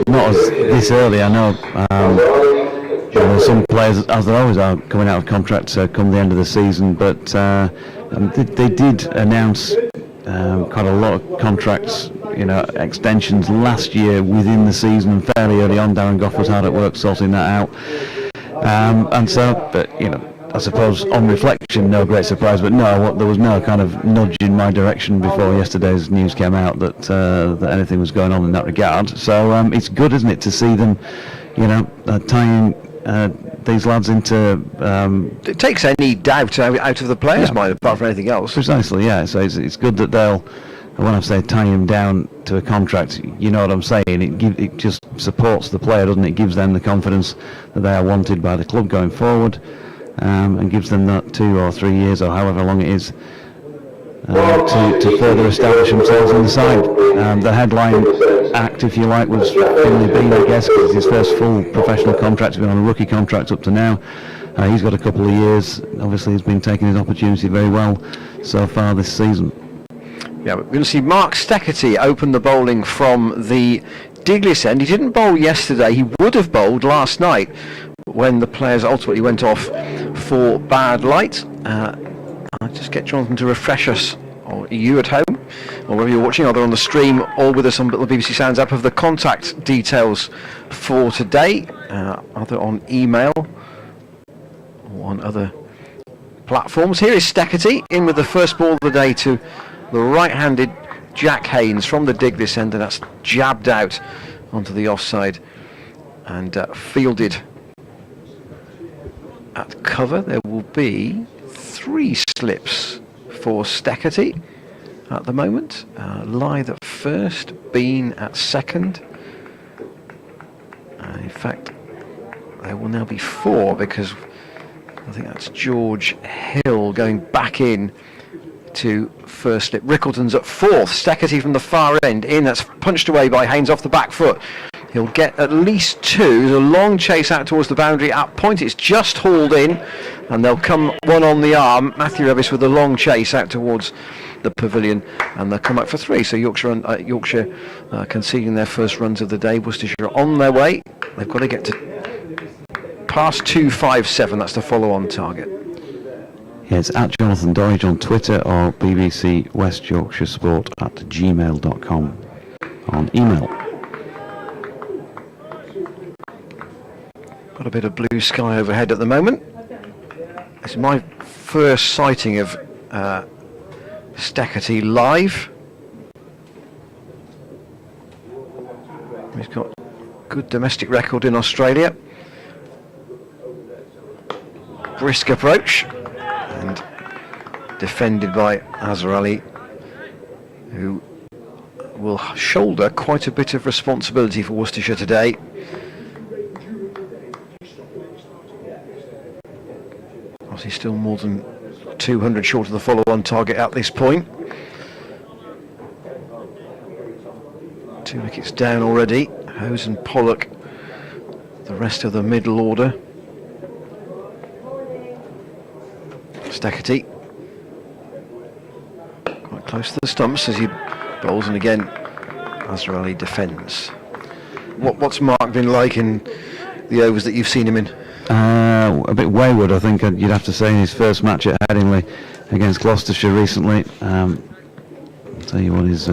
Not as this early. I know. Some players, as there always are, coming out of contract come the end of the season. But they did announce quite a lot of contracts, extensions last year within the season and fairly early on. Darren Goff was hard at work sorting that out. I suppose on reflection, no great surprise, but there was no kind of nudge in my direction before yesterday's news came out that anything was going on in that regard. So it's good, isn't it, to see them, tying these lads into... it takes any doubt out of the players' mind, apart from anything else. Precisely, yeah. So it's good that they'll, when I say tie him down to a contract, you know what I'm saying, it just supports the player, doesn't it? It gives them the confidence that they are wanted by the club going forward. And gives them that 2 or 3 years or however long it is to further establish themselves in the side. The headline act, if you like, was Finley Bean, I guess, because it's his first full professional contract. He's been on a rookie contract up to now. He's got a couple of years. Obviously, he's been taking his opportunity very well so far this season. Yeah, we're going to see Mark Steckerty open the bowling from the Diglis end. He didn't bowl yesterday. He would have bowled last night when the players ultimately went off for bad light. I'll just get Jonathan to refresh us, or you at home, or wherever you're watching, either on the stream or with us on the BBC Sounds app, of the contact details for today, either on email or on other platforms. Here is Steckerty in with the first ball of the day to the right-handed Jack Haynes from the Diglis end, and that's jabbed out onto the offside and fielded at cover. There will be 3 slips for Steckerty at the moment. Lyth at first, Bean at second. In fact, there will now be 4, because I think that's George Hill going back in to first slip. Rickleton's at 4th. Steckerty from the far end in. That's punched away by Haynes off the back foot. He'll get at least 2. There's a long chase out towards the boundary. At point, it's just hauled in, and they'll come one on the arm. Matthew Revis with a long chase out towards the pavilion, and they'll come up for 3. So Yorkshire conceding their first runs of the day. Worcestershire on their way. They've got to get to past 257. That's the follow-on target. Yeah, it's at Jonathan Dorridge on Twitter, or BBC West Yorkshire Sport at gmail.com on email. Got a bit of blue sky overhead at the moment. This is my first sighting of Steckerty live. He's got good domestic record in Australia. Brisk approach, and defended by Azhar Ali, who will shoulder quite a bit of responsibility for Worcestershire today. Obviously still more than 200 short of the follow-on target at this point. 2 wickets down already. Hose and Pollock, the rest of the middle order. Steckerty quite close to the stumps as he bowls, and again Azhar Ali defends. What's Mark been like in the overs that you've seen him in? A bit wayward, I think you'd have to say, in his first match at Headingley against Gloucestershire recently. I'll tell you what his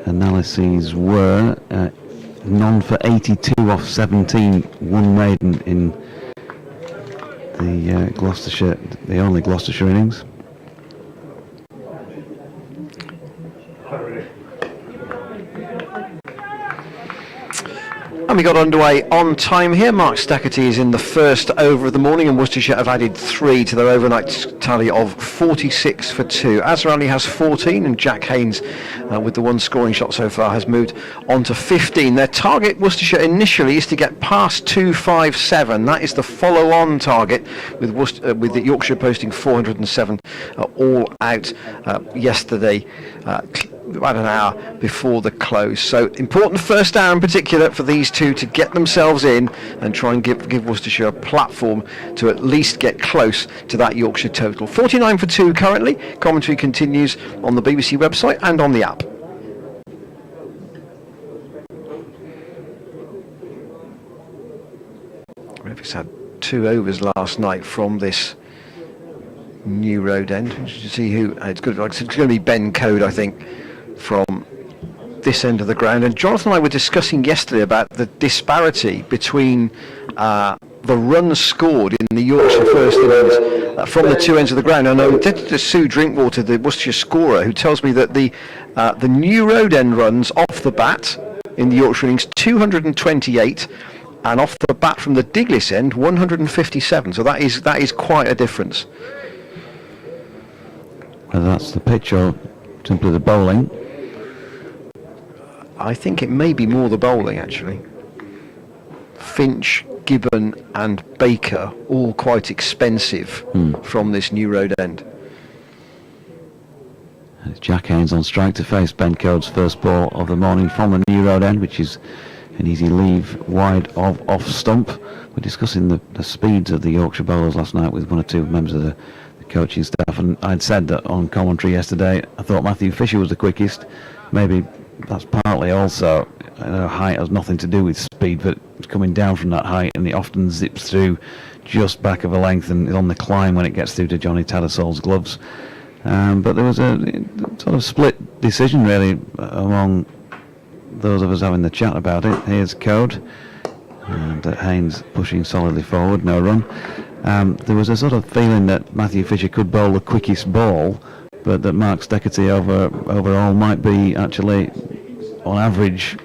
analyses were. None for 82 off 17, one maiden in the Gloucestershire, the only Gloucestershire innings. And we got underway on time here. Mark Steckerty is in the first over of the morning, and Worcestershire have added 3 to their overnight tally of 46 for 2. Azhar Ali has 14, and Jack Haynes, with the 1 scoring shot so far, has moved on to 15. Their target, Worcestershire, initially is to get past 257. That is the follow-on target, with the Yorkshire posting 407 all out yesterday, about an hour before the close. So important first hour in particular for these 2 to get themselves in and try and give Worcestershire a platform to at least get close to that Yorkshire total. 49 for 2 currently. Commentary continues on the BBC website and on the app. He's had 2 overs last night from this new road end. You see who it's going to be Ben Code, I think, from this end of the ground. And Jonathan and I were discussing yesterday about the disparity between the runs scored in the Yorkshire first innings from the 2 ends of the ground. And I did to Sue Drinkwater, the Worcestershire scorer, who tells me that the new road end runs off the bat in the Yorkshire innings 228, and off the bat from the Diglis end 157. So that is quite a difference. Whether that's the pitch or simply the bowling. I think it may be more the bowling, actually. Finch, Gibbon and Baker, all quite expensive from this new road end. It's Jack Haynes on strike to face Ben Code's first ball of the morning from the new road end, which is an easy leave wide of off stump. We're discussing the speeds of the Yorkshire bowlers last night with 1 or 2 members of the coaching staff, and I'd said that on commentary yesterday. I thought Matthew Fisher was the quickest. Maybe that's partly also height has nothing to do with speed, but it's coming down from that height, and it often zips through just back of a length and is on the climb when it gets through to Johnny Tattersal's gloves. But there was a sort of split decision really among those of us having the chat about it. Here's Code, and Haynes pushing solidly forward, no run. There was a sort of feeling that Matthew Fisher could bowl the quickest ball, but that Mark Steckerty overall might be actually on average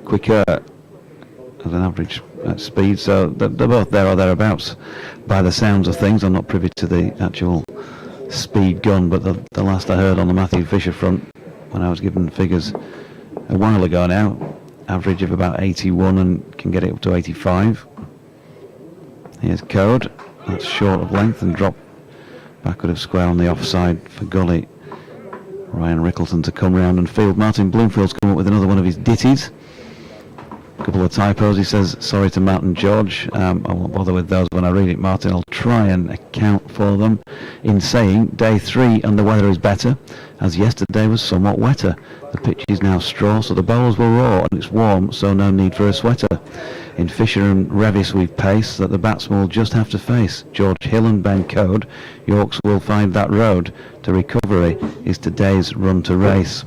quicker as an average speed. So they're both there or thereabouts by the sounds of things. I'm not privy to the actual speed gun, but the last I heard on the Matthew Fisher front, when I was given figures a while ago now, average of about 81 and can get it up to 85. Here's Code, that's short of length and drop backward of square on the offside for Gully. Ryan Rickleton to come round and field. Martin Bloomfield's come up with another one of his ditties. A couple of typos. He says sorry to Matt and George. I won't bother with those when I read it, Martin. I'll try and account for them in saying day 3 and the weather is better, as yesterday was somewhat wetter. The pitch is now straw, so the bowlers will roar, and it's warm, so no need for a sweater. In Fisher and Revis we've pace that the batsmen will just have to face. George Hill and Ben Code, Yorks will find that road to recovery is today's run to race.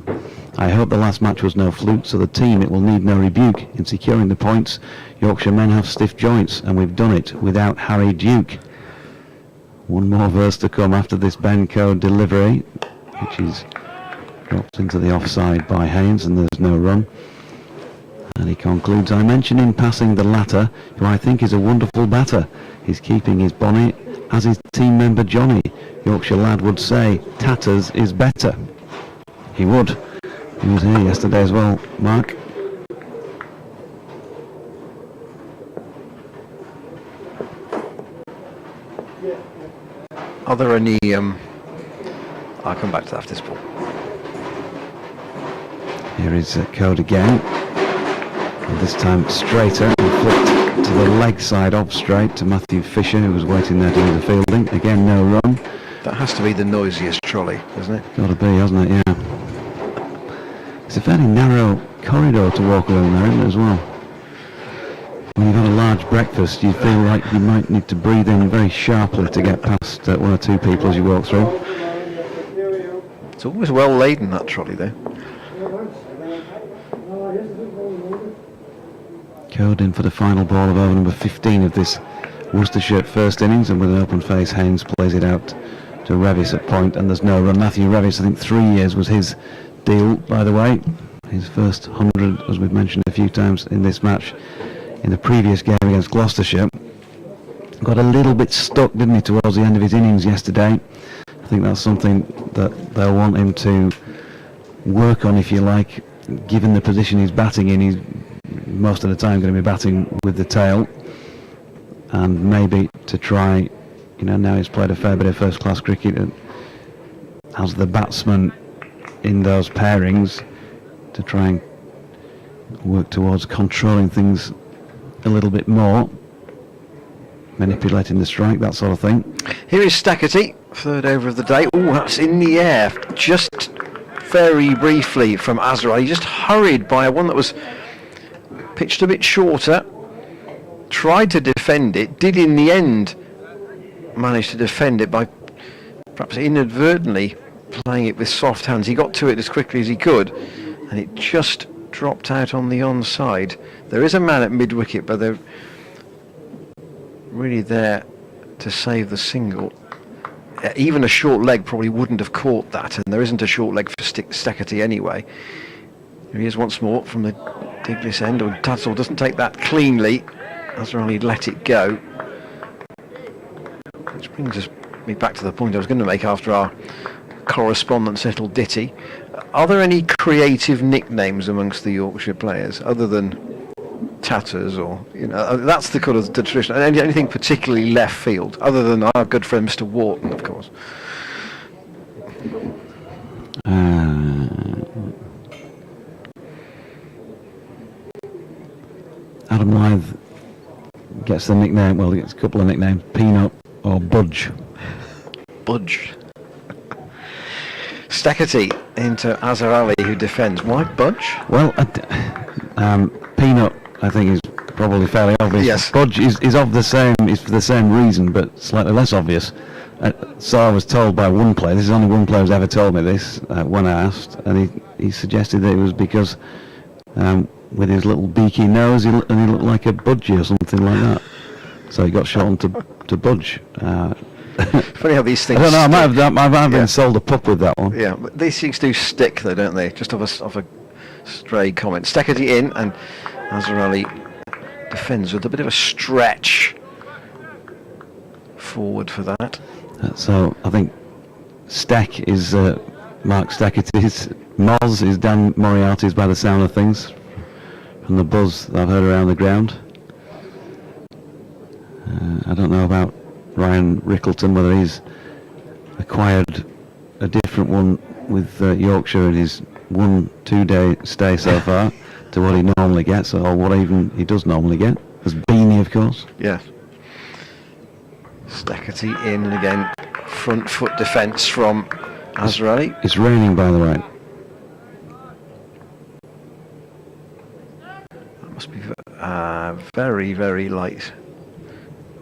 I hope the last match was no fluke, so the team, it will need no rebuke. In securing the points, Yorkshire men have stiff joints, and we've done it without Harry Duke. One more verse to come after this Ben Code delivery, which is dropped into the offside by Haynes, and there's no run. And he concludes, I mentioned in passing the latter, who I think is a wonderful batter. He's keeping his bonnet, as his team member Johnny. Yorkshire lad would say, Tatters is better. He would. He was here yesterday as well, Mark. Are there any... I'll come back to that after this ball. Here is Code again. And this time straighter, and flipped to the leg side off straight to Matthew Fisher, who was waiting there to do the fielding. Again, no run. That has to be the noisiest trolley, doesn't it? Got to be, hasn't it? Yeah. It's a fairly narrow corridor to walk around there, isn't it, as well? When you've had a large breakfast, you feel like you might need to breathe in very sharply to get past 1 or 2 people as you walk through. It's always well laden, that trolley, though. Code in for the final ball of over number 15 of this Worcestershire first innings, and with an open face, Haynes plays it out to Revis at point, and there's no run. Matthew Revis, I think 3 years was his deal, by the way. His first 100, as we've mentioned a few times in this match. In the previous game against Gloucestershire, got a little bit stuck, didn't he, towards the end of his innings yesterday. I think that's something that they'll want him to work on, if you like, given the position he's batting in. He's most of the time going to be batting with the tail, and maybe to try, now he's played a fair bit of first class cricket as the batsman in those pairings, to try and work towards controlling things a little bit more, manipulating the strike, that sort of thing. Here is Stackerty, third over of the day. Oh, that's in the air, just very briefly from Azra. He just hurried by one that was pitched a bit shorter. tried to defend it, did in the end manage to defend it by perhaps inadvertently playing it with soft hands. He got to it as quickly as he could, and it just dropped out on the onside. There is a man at mid-wicket, but they're really there to save the single. Even a short leg probably wouldn't have caught that, and there isn't a short leg for Steckety anyway. Here he is once more from the Diglis end. Tattersall doesn't take that cleanly. Azarali let it go. Which brings me back to the point I was going to make after our correspondence little ditty. Are there any creative nicknames amongst the Yorkshire players other than Tatters, or that's the kind of the tradition? Anything particularly left field other than our good friend Mr. Wharton, of course? Adam Lyth gets the nickname. Well, he gets a couple of nicknames: Peanut or Budge. Budge. Steckety into Azarali, who defends. Why Budge? Well, Peanut, I think, is probably fairly obvious. Yes. Budge is of the same, is for the same reason, but slightly less obvious. So I was told by one player. This is only one player who's ever told me this when I asked, and he suggested that it was because with his little beaky nose, he looked like a budgie or something like that. So he got shortened to Budge. Funny how these things. I don't know. I might have been sold a pup with that one. Yeah, but these things do stick, though, don't they? Just off a stray comment. Steckety in, and Azarali defends with a bit of a stretch forward for that. So I think Steck is Mark Steckety's. Moz is Dan Moriarty's, by the sound of things, from the buzz that I've heard around the ground. I don't know about Ryan Rickleton, whether he's acquired a different one with Yorkshire in his 1-2 day stay so far to what he normally gets, or what even he does normally get. There's Beanie, of course. Yeah. Steckety in, and again front foot defence from Azarali. It's raining, by the way. That must be very, very light.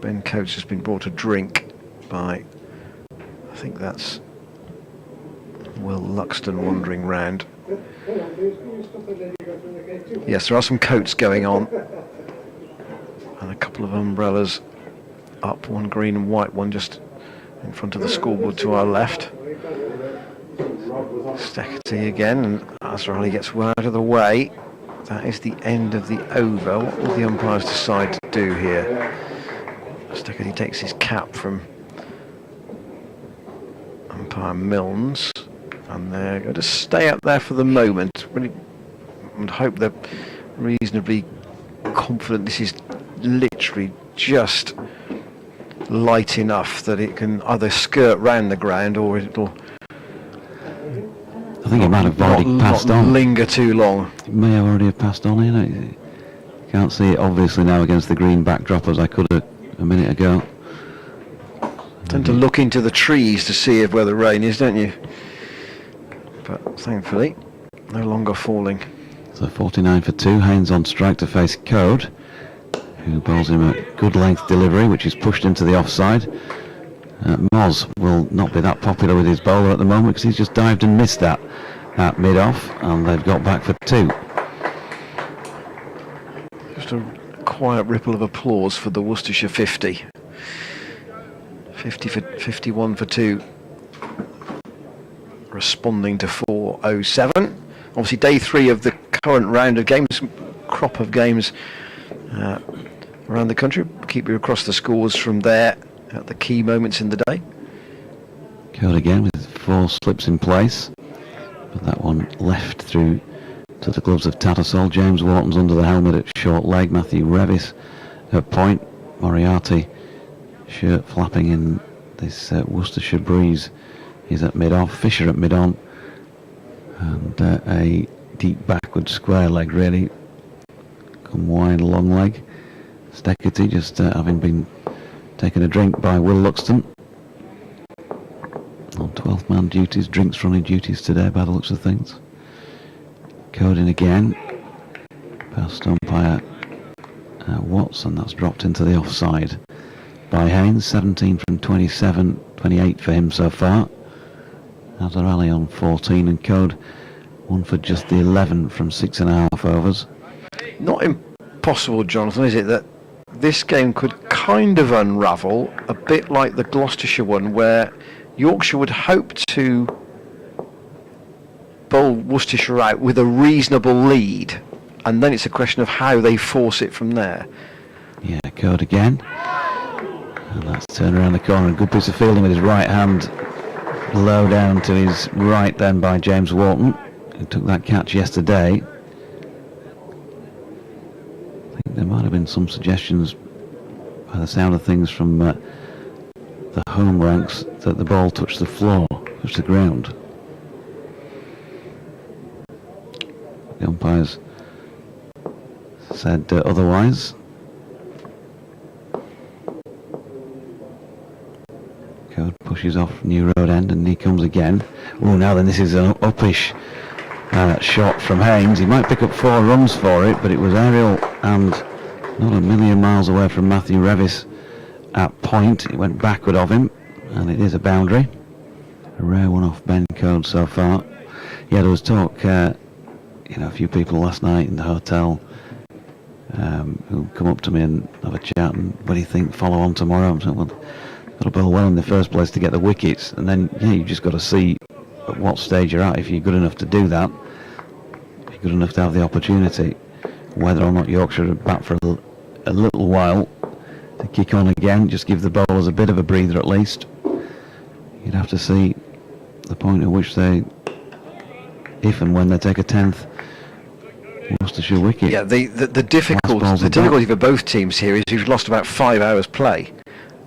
Ben Coates has been brought a drink by, I think that's Will Luxton wandering round. Yes, there are some coats going on, and a couple of umbrellas up, one green and white, one just in front of the scoreboard to our left. Steckety again, and Azarali gets well out of the way. That is the end of the over. What will the umpires decide to do here? Steckety takes his cap from umpire Milnes, and they're going to stay up there for the moment. Really would hope they're reasonably confident this is literally just light enough that it can either skirt round the ground, or it'll, I think it might have already passed not on. linger too long. It may have already have passed on, you can't see it obviously now against the green backdrop as I could a minute ago. Tend to look into the trees to see where the rain is, don't you? But thankfully, no longer falling. So 49 for 2, Haynes on strike to face Code, who bowls him a good length delivery, which is pushed into the offside. Moz will not be that popular with his bowler at the moment, because he's just dived and missed that at mid-off, and they've got back for 2. Just a quiet ripple of applause for the Worcestershire 50. 51 for 2. Responding to 407. Obviously day 3 of the current round of games, crop of games around the country. Keep you across the scores from there at the key moments in the day. Code again with 4 slips in place, but that one left through to the gloves of Tattersall. James Wharton's under the helmet at short leg. Matthew Revis at point. Moriarty, shirt flapping in this Worcestershire breeze, is at mid-off. Fisher at mid-on, and a deep backward square leg, really. Come wide long leg. Steckety just having been taken a drink by Will Luxton on 12th man duties, drinks running duties today by the looks of things. Code in again, past umpire Watson, that's dropped into the offside by Haynes. 17 from 27, 28 for him so far. Azarali on 14, and Code one for just the 11 from 6.5 overs. Not impossible, Jonathan, is it, that this game could kind of unravel a bit like the Gloucestershire one, where Yorkshire would hope to bowl Worcestershire out with a reasonable lead, and then it's a question of how they force it from there. Yeah, Code again. And that's turned around the corner. A good piece of fielding with his right hand. Low down to his right then by James Walton, who took that catch yesterday. I think there might have been some suggestions by the sound of things from the home ranks that the ball touched the floor, touched the ground. The umpires said otherwise. Code pushes off New Road End, and he comes again. Oh, now then, this is an uppish shot from Haynes. He might pick up 4 runs for it, but it was aerial and not a million miles away from Matthew Revis at point. It went backward of him, and it is a boundary. A rare one off Ben Code so far. Yeah, there was talk, a few people last night in the hotel who come up to me and have a chat, and what do you think, follow on tomorrow? I'm saying, well, got to bowl well in the first place to get the wickets, and then you've just got to see at what stage you're at. If you're good enough to do that, if you're good enough to have the opportunity, whether or not Yorkshire are back for a little while to kick on again, just give the bowlers a bit of a breather at least. You'd have to see the point at which they, if and when they take a 10th Worcestershire wicket. Yeah, the difficulty for both teams here is you've lost about 5 hours play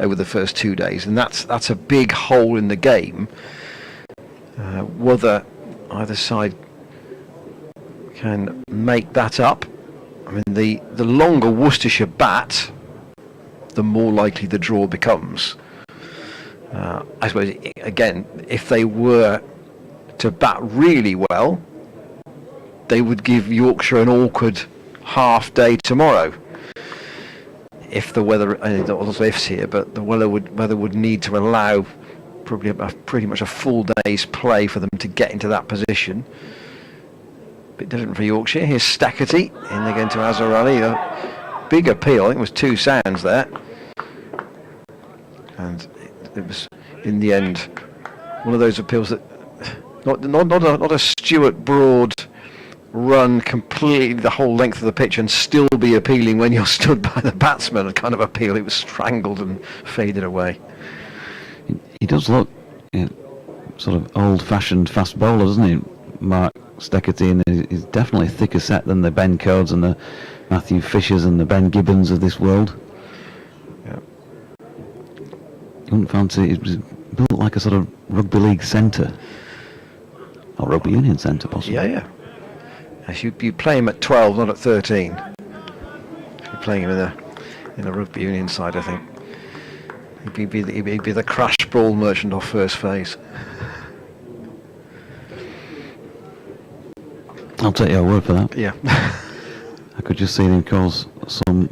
over the first 2 days, and that's a big hole in the game. Whether either side can make that up. I mean, the longer Worcestershire bat, the more likely the draw becomes. I suppose, again, if they were to bat really well, they would give Yorkshire an awkward half day tomorrow. If the weather, and there are also ifs here, but the weather would need to allow probably pretty much a full day's play for them to get into that position. Bit different for Yorkshire. Here's Stackerty in again to Azarali. A big appeal. I think it was 2 sounds there, and it was in the end one of those appeals that not a Stuart Broad run completely the whole length of the pitch and still be appealing when you're stood by the batsman, a kind of appeal. It was strangled and faded away. He does look sort of old-fashioned fast bowler, doesn't he, Mark Steckerty? And he's definitely thicker set than the Ben Codes and the Matthew Fishers and the Ben Gibbons of this world. Yeah. You wouldn't fancy it was built like a sort of rugby league centre, or rugby union centre possibly. Yeah. You play him at 12, not at 13. You're playing him in a rugby union side, I think. He'd be the crash ball merchant off first phase. I'll take your word for that. Yeah. I could just see him cause some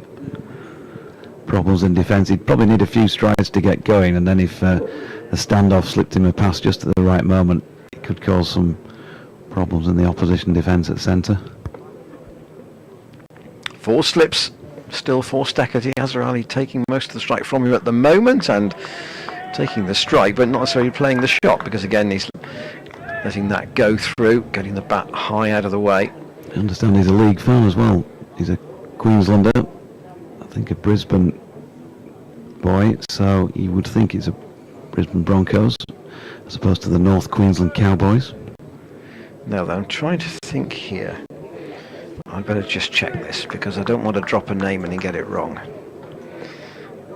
problems in defence. He'd probably need a few strides to get going, and then if a standoff slipped him a pass just at the right moment, it could cause some problems in the opposition defence at centre. 4 slips, still 4 Stackerty. Azarali taking most of the strike from him at the moment, and taking the strike, but not necessarily playing the shot, because again he's letting that go through, getting the bat high out of the way. I understand he's a league fan as well. He's a Queenslander, I think a Brisbane boy, so you would think it's a Brisbane Broncos as opposed to the North Queensland Cowboys. Now then, I'm trying to think here. I better just check this, because I don't want to drop a name and get it wrong,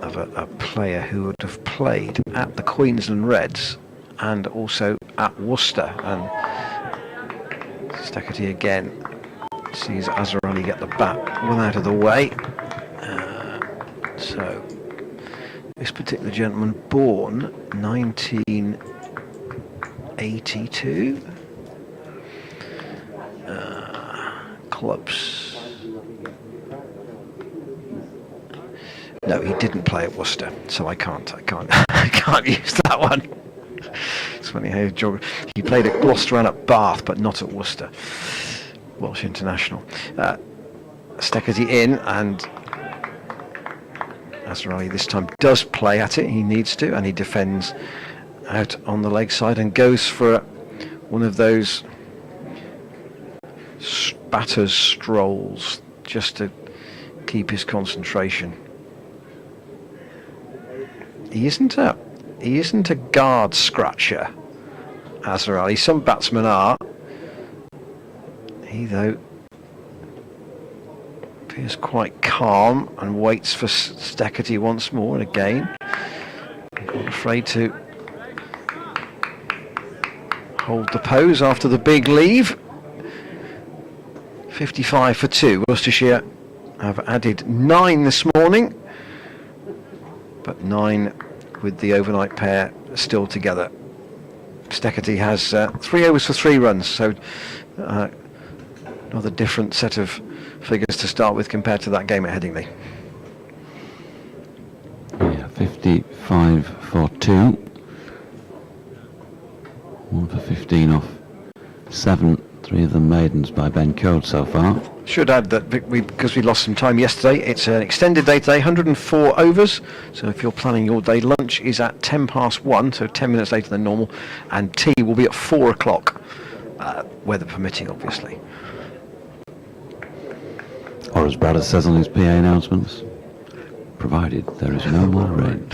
of a player who would have played at the Queensland Reds and also at Worcester. And Stackerty again sees Azarali get the bat well out of the way. So this particular gentleman, born 1982. Clubs. No, he didn't play at Worcester, so I can't I can't use that one. It's funny how he played at Gloucester and at Bath, but not at Worcester. Welsh international. Steckerty in, and Azarali this time does play at it. He needs to, and he defends out on the leg side and goes for one of those batter's strolls just to keep his concentration. He isn't a guard scratcher, Azarali. Some batsmen are. He, though, appears quite calm and waits for Steckerty once more, and again not afraid to hold the pose after the big leave. 55 for 2. Worcestershire have added 9 this morning, but 9 with the overnight pair still together. Steckerty has 3 overs for 3 runs, so another different set of figures to start with compared to that game at Headingley. Yeah, 55 for 2. 1 for 15 off 7. 3 of them maidens by Ben Code so far. Should add that because we lost some time yesterday, it's an extended day today, 104 overs. So if you're planning your day, lunch is at 1:10, so 10 minutes later than normal, and tea will be at 4 o'clock, weather permitting, obviously. Or as Brad says on his PA announcements, provided there is no more rain.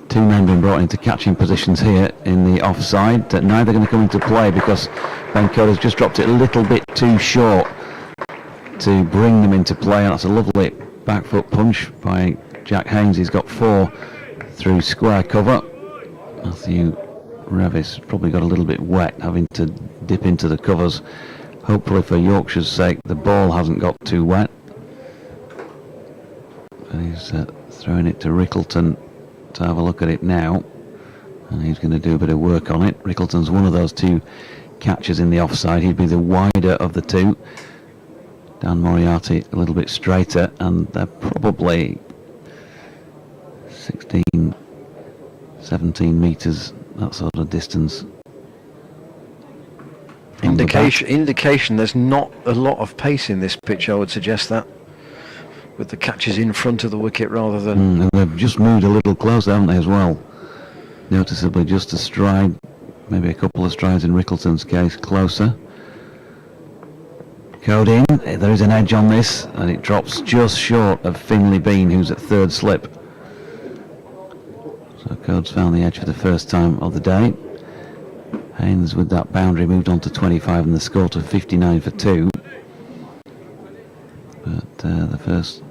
2 men being brought into catching positions here in the offside. Neither going to come into play because Ben Code has just dropped it a little bit too short to bring them into play. And that's a lovely back foot punch by Jack Haynes. He's got 4 through square cover. Matthew Revis probably got a little bit wet, having to dip into the covers. Hopefully for Yorkshire's sake the ball hasn't got too wet. And he's throwing it to Rickleton to have a look at it now, and he's going to do a bit of work on it. Rickleton's one of those 2 catchers in the offside. He'd be the wider of the 2. Dan Moriarty a little bit straighter, and they're probably 16, 17 metres, that sort of distance. Indication there's not a lot of pace in this pitch, I would suggest that, with the catches in front of the wicket rather than... and they've just moved a little closer, haven't they, as well? Noticeably just a stride, maybe a couple of strides in Rickleton's case, closer. Code in, there is an edge on this, and it drops just short of Finley Bean, who's at 3rd slip. So Code's found the edge for the first time of the day. Haynes with that boundary moved on to 25 and the score to 59 for 2. But the first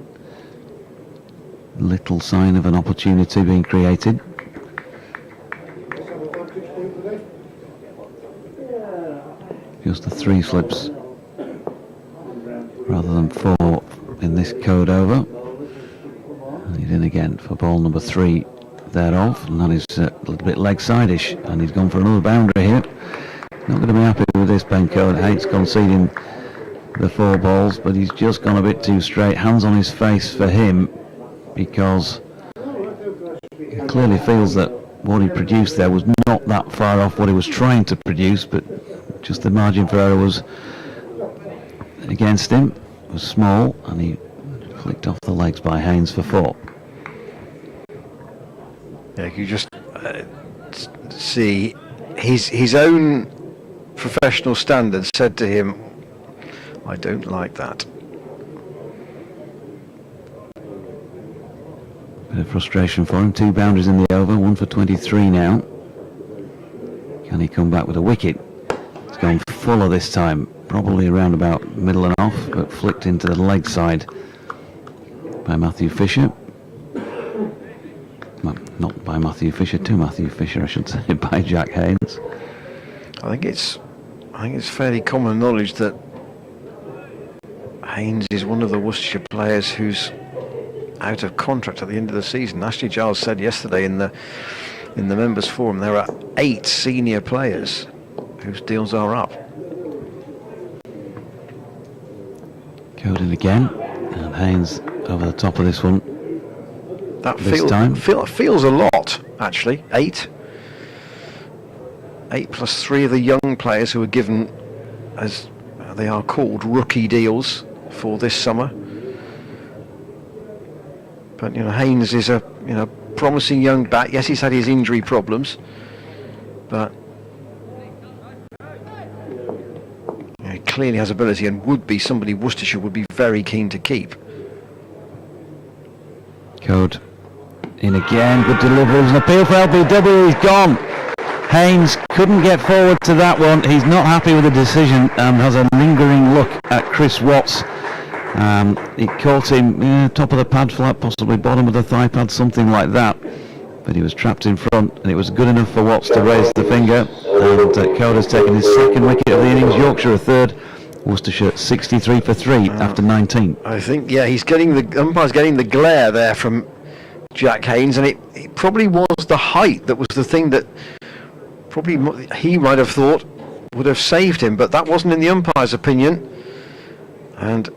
little sign of an opportunity being created. Just the 3 slips rather than 4 in this Code over. And he's in again for ball number 3 thereof, and that is a little bit leg side-ish, and he's gone for another boundary here. Not going to be happy with this, Ben Code. Hates conceding the 4 balls, but he's just gone a bit too straight. Hands on his face for him, because he clearly feels that what he produced there was not that far off what he was trying to produce, but just the margin for error was against him, was small, and he flicked off the legs by Haynes for 4. Yeah, you just see his own professional standards said to him, I don't like that. Bit of frustration for him. 2 boundaries in the over, 1 for 23 now. Can he come back with a wicket? It's gone fuller this time, probably around about middle and off, but flicked into the leg side by Matthew Fisher. Well, not by Matthew Fisher, to Matthew Fisher, I should say, by Jack Haynes. I think it's fairly common knowledge that Haynes is one of the Worcestershire players who's out of contract at the end of the season. Ashley Giles said yesterday in the members forum there are 8 senior players whose deals are up. Code in again, and Haynes over the top of this one. That time. feels a lot, actually. 8 plus 3 of the young players who were given, as they are called, rookie deals for this summer. But Haynes is a promising young bat. Yes, he's had his injury problems, but he clearly has ability and would be somebody Worcestershire would be very keen to keep. Code in again, good deliveries, an appeal for LBW, he's gone. Haynes couldn't get forward to that one. He's not happy with the decision and has a lingering look at Chris Watts. It caught him top of the pad flat, possibly bottom of the thigh pad, something like that. But he was trapped in front, and it was good enough for Watts to raise the finger. And Code has taken his second wicket of the innings, Yorkshire a third. Worcestershire 63 for 3 after 19. I think, he's getting the umpire's getting the glare there from Jack Haynes, and it probably was the height that was the thing that probably he might have thought would have saved him, but that wasn't in the umpire's opinion. And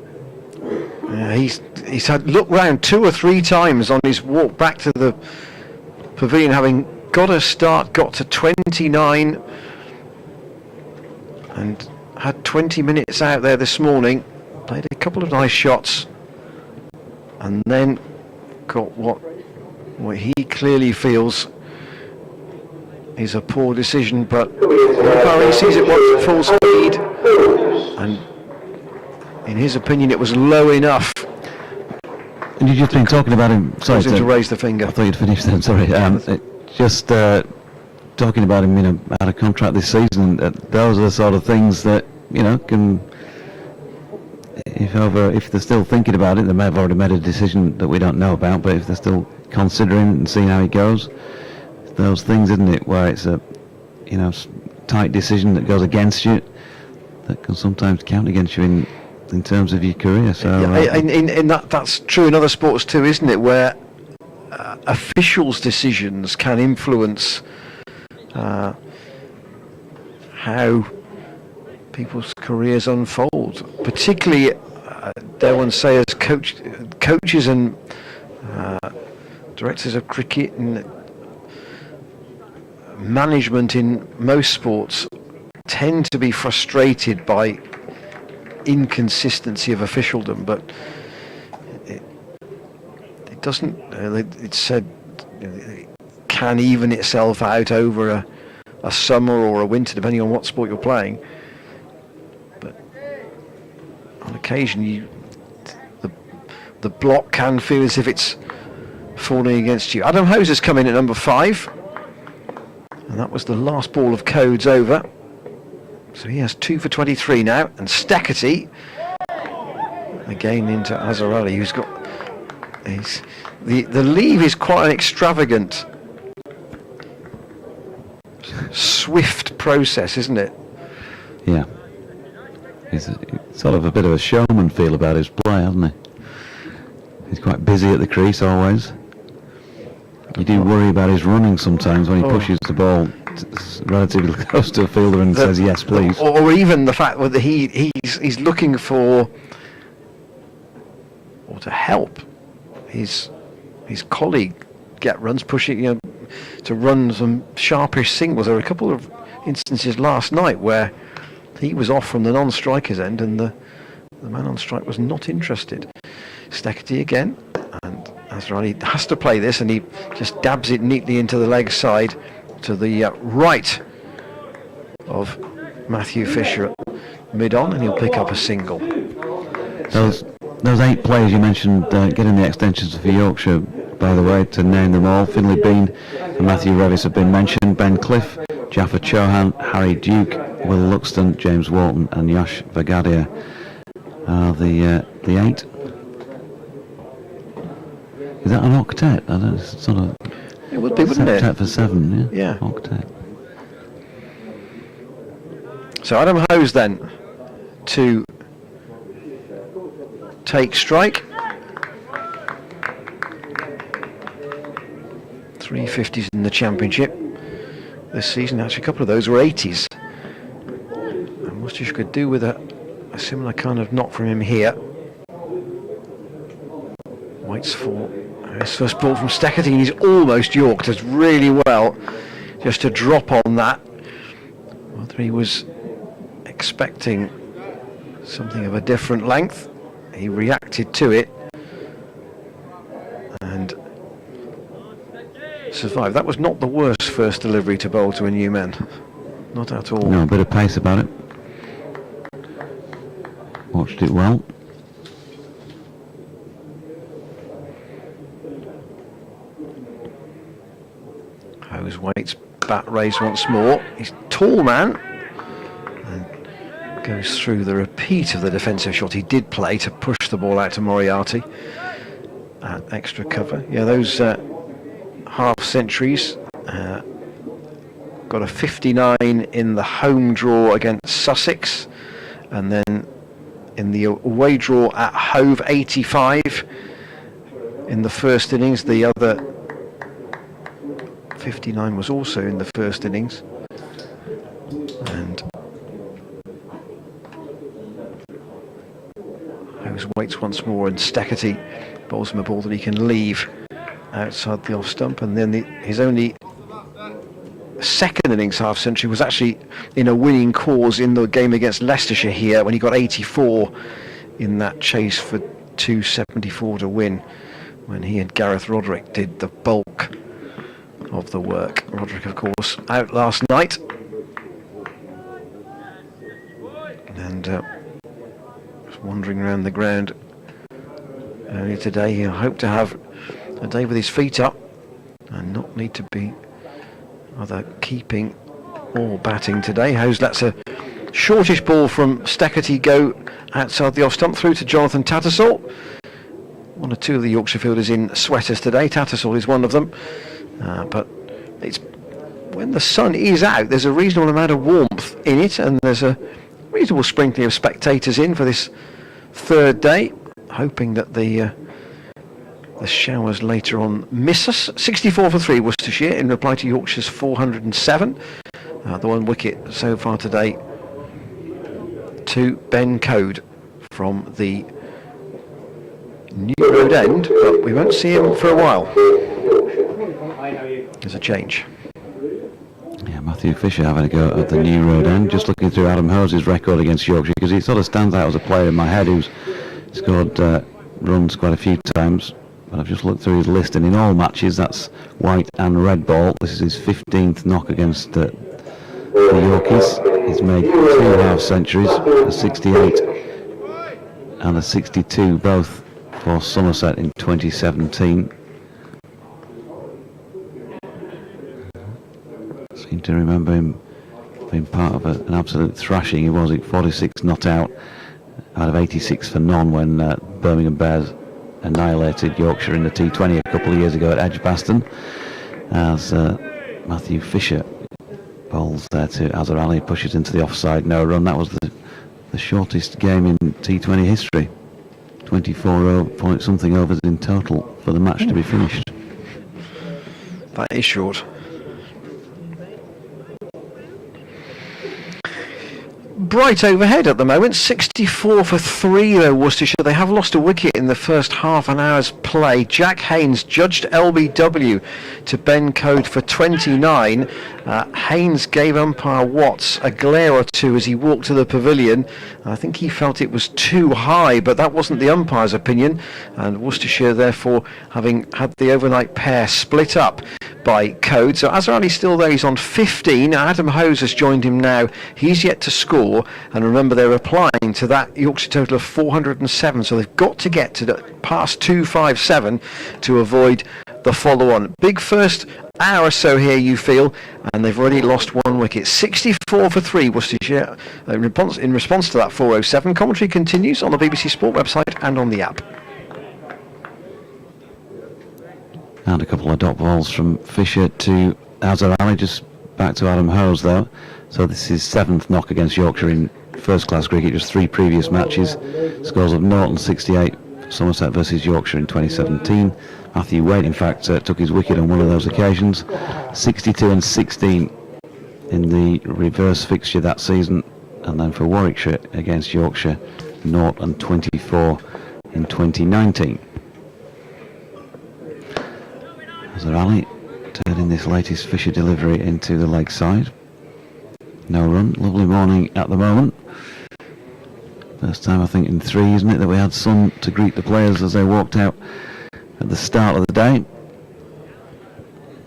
he's had looked round 2 or 3 times on his walk back to the pavilion, having got a start, got to 29, and had 20 minutes out there this morning, played a couple of nice shots, and then got what he clearly feels is a poor decision, but he sees it at full speed, and in his opinion it was low enough. And you've just been talking about him. Sorry to raise the finger. I thought you'd finished then. Sorry. Just talking about him, out of contract this season. Those are the sort of things that can. If they're still thinking about it, they may have already made a decision that we don't know about. But if they're still considering and seeing how it goes, it's those things, isn't it, where it's a tight decision that goes against you, that can sometimes count against you in terms of your career. So that's true in other sports too, isn't it, where officials' decisions can influence how people's careers unfold, particularly dare one say as coaches and directors of cricket and management in most sports tend to be frustrated by inconsistency of officialdom, but it doesn't. It's said it can even itself out over a summer or a winter, depending on what sport you're playing. But on occasion, the block can feel as if it's falling against you. Adam Hose has come in at number 5, and that was the last ball of Code's over. So he has 2 for 23 now, and Steketee again into Azhar Ali, who's got the leave is quite an extravagant, swift process, isn't it? Yeah, he's sort of a bit of a showman feel about his play, hasn't he? He's quite busy at the crease always. You do worry about his running sometimes when he pushes the ball relatively close to a fielder and says yes please, or even the fact that he's looking for or to help his colleague get runs, pushing to run some sharpish singles. There were a couple of instances last night where he was off from the non-striker's end and the man on strike was not interested. Steketee again, and Azrani has to play this, and he just dabs it neatly into the leg side to the right of Matthew Fisher at mid-on, and he'll pick up a single. Those 8 players you mentioned getting the extensions for Yorkshire, by the way, to name them all, Finlay Bean and Matthew Revis have been mentioned, Ben Cliff, Jaffa Chauhan, Harry Duke, Will Luxton, James Walton and Yash Vagadia are the 8. Is that an octet? I don't know, it's sort of... It would be, wouldn't it? Octet for 7, yeah. Octet. So Adam Hose then to take strike. 350s in the championship this season. Actually, a couple of those were 80s. And Worcestershire could do with a similar kind of knock from him here. Waits for his first ball from Steckerty, and he's almost yorked, does really well just to drop on that. Whether he was expecting something of a different length, he reacted to it and survived. That was not the worst first delivery to bowl to a new man, not at all. No, a bit of pace about it. Watched it well. Hose waits, bat raised once more. He's a tall man and goes through the repeat of the defensive shot he did play to push the ball out to Moriarty at extra cover. Yeah, those half centuries. Got a 59 in the home draw against Sussex, and then in the away draw at Hove, 85 in the first innings. The other 59 was also in the first innings, and Hose waits once more, and Steckerty bowls him a ball that he can leave outside the off stump. And then his only second innings half century was actually in a winning cause in the game against Leicestershire here, when he got 84 in that chase for 274 to win, when he and Gareth Roderick did the bulk of the work. Roderick, of course, out last night, and was wandering around the ground earlier today. He'll hope to have a day with his feet up and not need to be either keeping or batting today. Hose lets a shortish ball from Steckerty go outside the off stump through to Jonathan Tattersall. One or two of the Yorkshire fielders in sweaters today. Tattersall is one of them. But it's when the sun is out, there's a reasonable amount of warmth in it, and there's a reasonable sprinkling of spectators in for this third day, hoping that the showers later on miss us. 64 for 3 Worcestershire in reply to Yorkshire's 407. The one wicket so far today to Ben Code from the New Road End, but we won't see him for a while. There's a change. Yeah, Matthew Fisher having a go at the New Road End. Just looking through Adam Hose's record against Yorkshire, because he sort of stands out as a player in my head who's scored runs quite a few times. But I've just looked through his list, and in all matches, that's white and red ball. This is his 15th knock against the Yorkies. He's made 2 half centuries, a 68 and a 62, both for Somerset in 2017. Seem to remember him being part of an absolute thrashing. He was at 46 not out of 86 for none when Birmingham Bears annihilated Yorkshire in the T20 a couple of years ago at Edgbaston, as Matthew Fisher bowls there to Azhar Ali, pushes into the offside, no run. That was the shortest game in T20 history. 24 point something overs in total for the match to be finished. That is short. Bright overhead at the moment, 64 for 3 though Worcestershire. They have lost a wicket in the first half an hour's play. Jack Haynes judged LBW to Ben Code for 29. Haynes gave umpire Watts a glare or two as he walked to the pavilion. I think he felt it was too high, but that wasn't the umpire's opinion, and Worcestershire therefore having had the overnight pair split up by Code. So Azhar Ali still there, he's on 15. Adam Hose has joined him now. He's yet to score, and remember they're applying to that Yorkshire total of 407, so they've got to get to past 257 to avoid the follow-on. Big first hour or so here, you feel, and they've already lost 1 wicket. 64 for 3 Worcestershire in response to that 407. Commentary continues on the BBC Sport website and on the app. And a couple of dot balls from Fisher to Azhar Ali, just back to Adam Hose though. So this is 7th knock against Yorkshire in first class cricket, just 3 previous matches. Scores of Norton 68, Somerset versus Yorkshire in 2017. Matthew Wade in fact took his wicket on one of those occasions. 62 and 16 in the reverse fixture that season, and then for Warwickshire against Yorkshire, 0 and 24 in 2019. Azarali turning this latest Fisher delivery into the leg side. No run. Lovely morning at the moment. First time I think in 3, isn't it, that we had sun to greet the players as they walked out at the start of the day.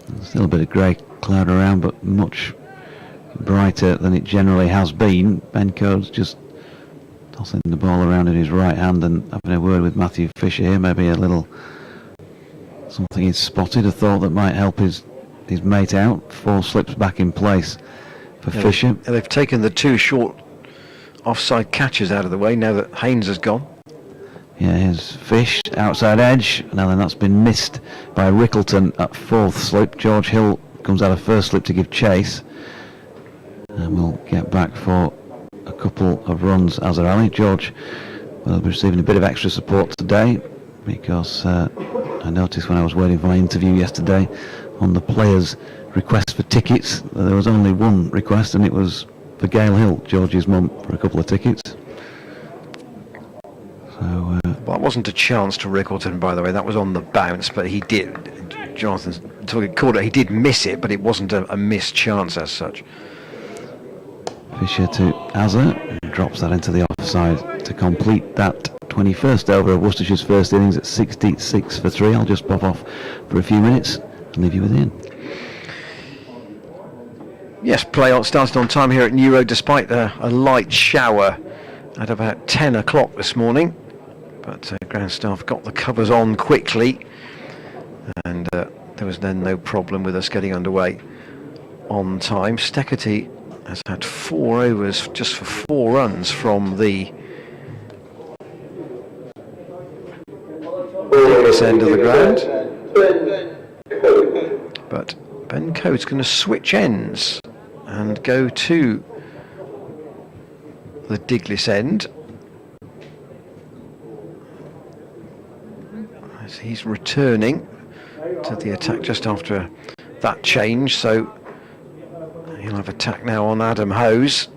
There's still a bit of grey cloud around, but much brighter than it generally has been. Ben Coates just tossing the ball around in his right hand and having a word with Matthew Fisher here. Maybe a little something he's spotted, a thought that might help his mate out. 4 slips back in place for Fisher. They've taken the 2 short offside catches out of the way now that Haynes has gone. Yeah, here's Fish, outside edge. Now then, that's been missed by Rickleton at 4th slip. George Hill comes out of 1st slip to give chase. And we'll get back for a couple of runs as a rally. George will be receiving a bit of extra support today because I noticed when I was waiting for my interview yesterday on the players' request for tickets, there was only one request, and it was for Gail Hill, George's mum, for a couple of tickets. So, well, that wasn't a chance to Rickleton, by the way. That was on the bounce, but he did. Jonathan called it. He did miss it, but it wasn't a missed chance as such. Fisher to Azza, drops that into the offside to complete that 21st over of Worcestershire's first innings at 66 for 3. I'll just pop off for a few minutes and leave you with Ian. Yes, play on started on time here at New Road despite a light shower at about 10 o'clock this morning. But ground staff got the covers on quickly, and there was then no problem with us getting underway on time. Steckerty has had 4 overs just for 4 runs from the this end of the ground. But Ben Coates going to switch ends and go to the Diglis end as he's returning to the attack just after that change, so he'll have attack now on Adam Hose.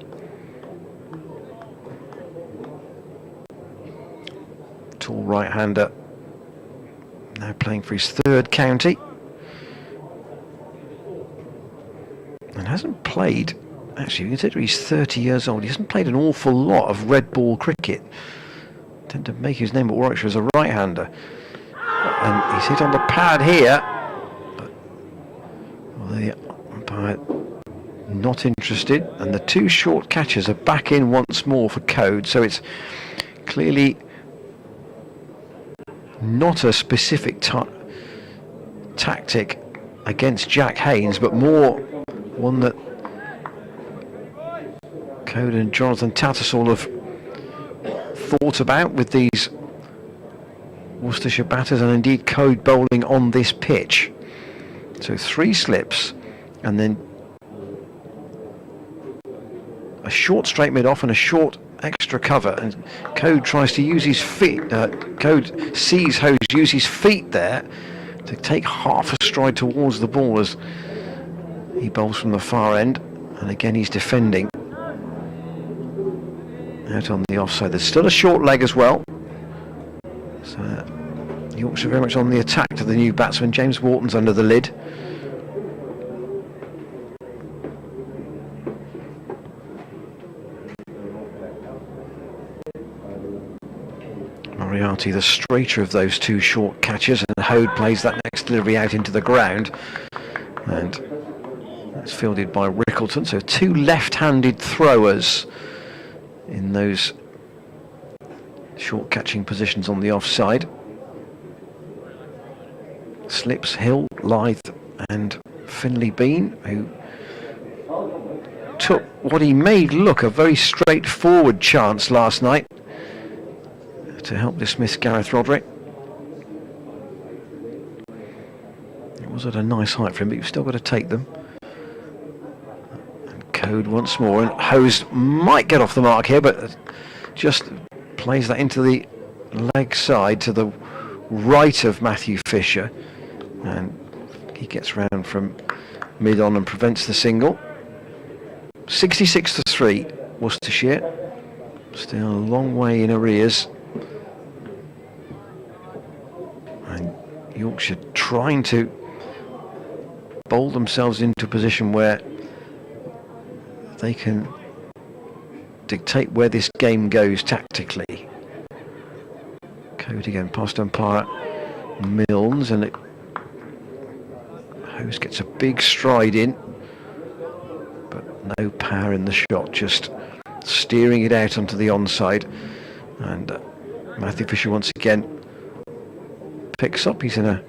Tall right-hander now playing for his 3rd county. And hasn't played, actually, considering he's 30 years old, he hasn't played an awful lot of red ball cricket. Tend to make his name at Warwickshire as a right-hander. And he's hit on the pad here, but the umpire not interested, and the 2 short catches are back in once more for Code, so it's clearly not a specific tactic against Jack Haynes, but more one that Code and Jonathan Tattersall have thought about with these Worcestershire batters, and indeed Code bowling on this pitch. So 3 slips and then a short straight mid off and a short extra cover, and Code tries to use his feet. Code sees Hose use his feet there to take half a stride towards the ball as he bowls from the far end, and again he's defending out on the offside. There's still a short leg as well, so Yorkshire very much on the attack to the new batsman. James Wharton's under the lid. Moriarty the straighter of those 2 short catches, and Hode plays that next delivery out into the ground, and that's fielded by Rickleton. So 2 left-handed throwers in those short catching positions on the offside. Slips Hill, Lythe and Finley Bean, who took what he made look a very straightforward chance last night to help dismiss Gareth Roderick. It was at a nice height for him, but you've still got to take them. And Code once more, and Hose might get off the mark here, but just plays that into the leg side to the right of Matthew Fisher, and he gets round from mid on and prevents the single. 66 to 3 Worcestershire, still a long way in arrears, and Yorkshire trying to bowl themselves into a position where they can dictate where this game goes tactically. Code again, past umpire Milnes, and Hose gets a big stride in, but no power in the shot, just steering it out onto the onside. And Matthew Fisher once again picks up. He's in a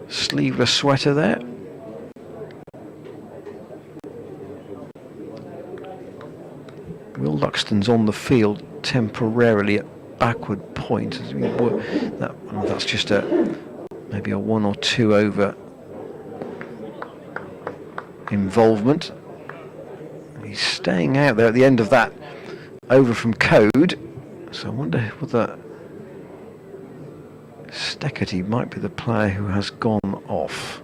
sleeveless sweater there. Will Luxton's on the field temporarily at backward point. That's just maybe a 1 or 2 over involvement. He's staying out there at the end of that over from Code. So I wonder whether Steckerty might be the player who has gone off.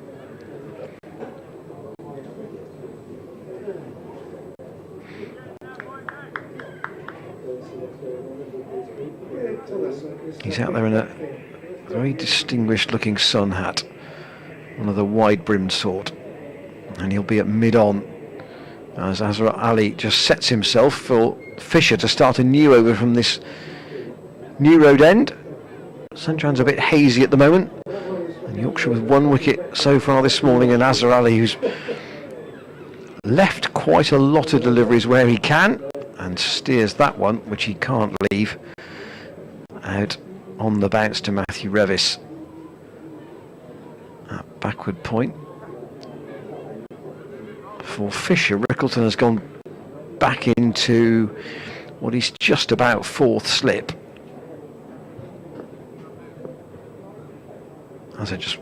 He's out there in a very distinguished looking sun hat, one of the wide brimmed sort, and he'll be at mid-on as Azra Ali just sets himself for Fisher to start a new over from this New Road end. Sunshine's a bit hazy at the moment, and Yorkshire with 1 wicket so far this morning, and Azra Ali, who's left quite a lot of deliveries where he can and steers that one, which he can't leave, out on the bounce to Matthew Revis at backward point. For Fisher, Rickleton has gone back into what is just about 4th slip, as it just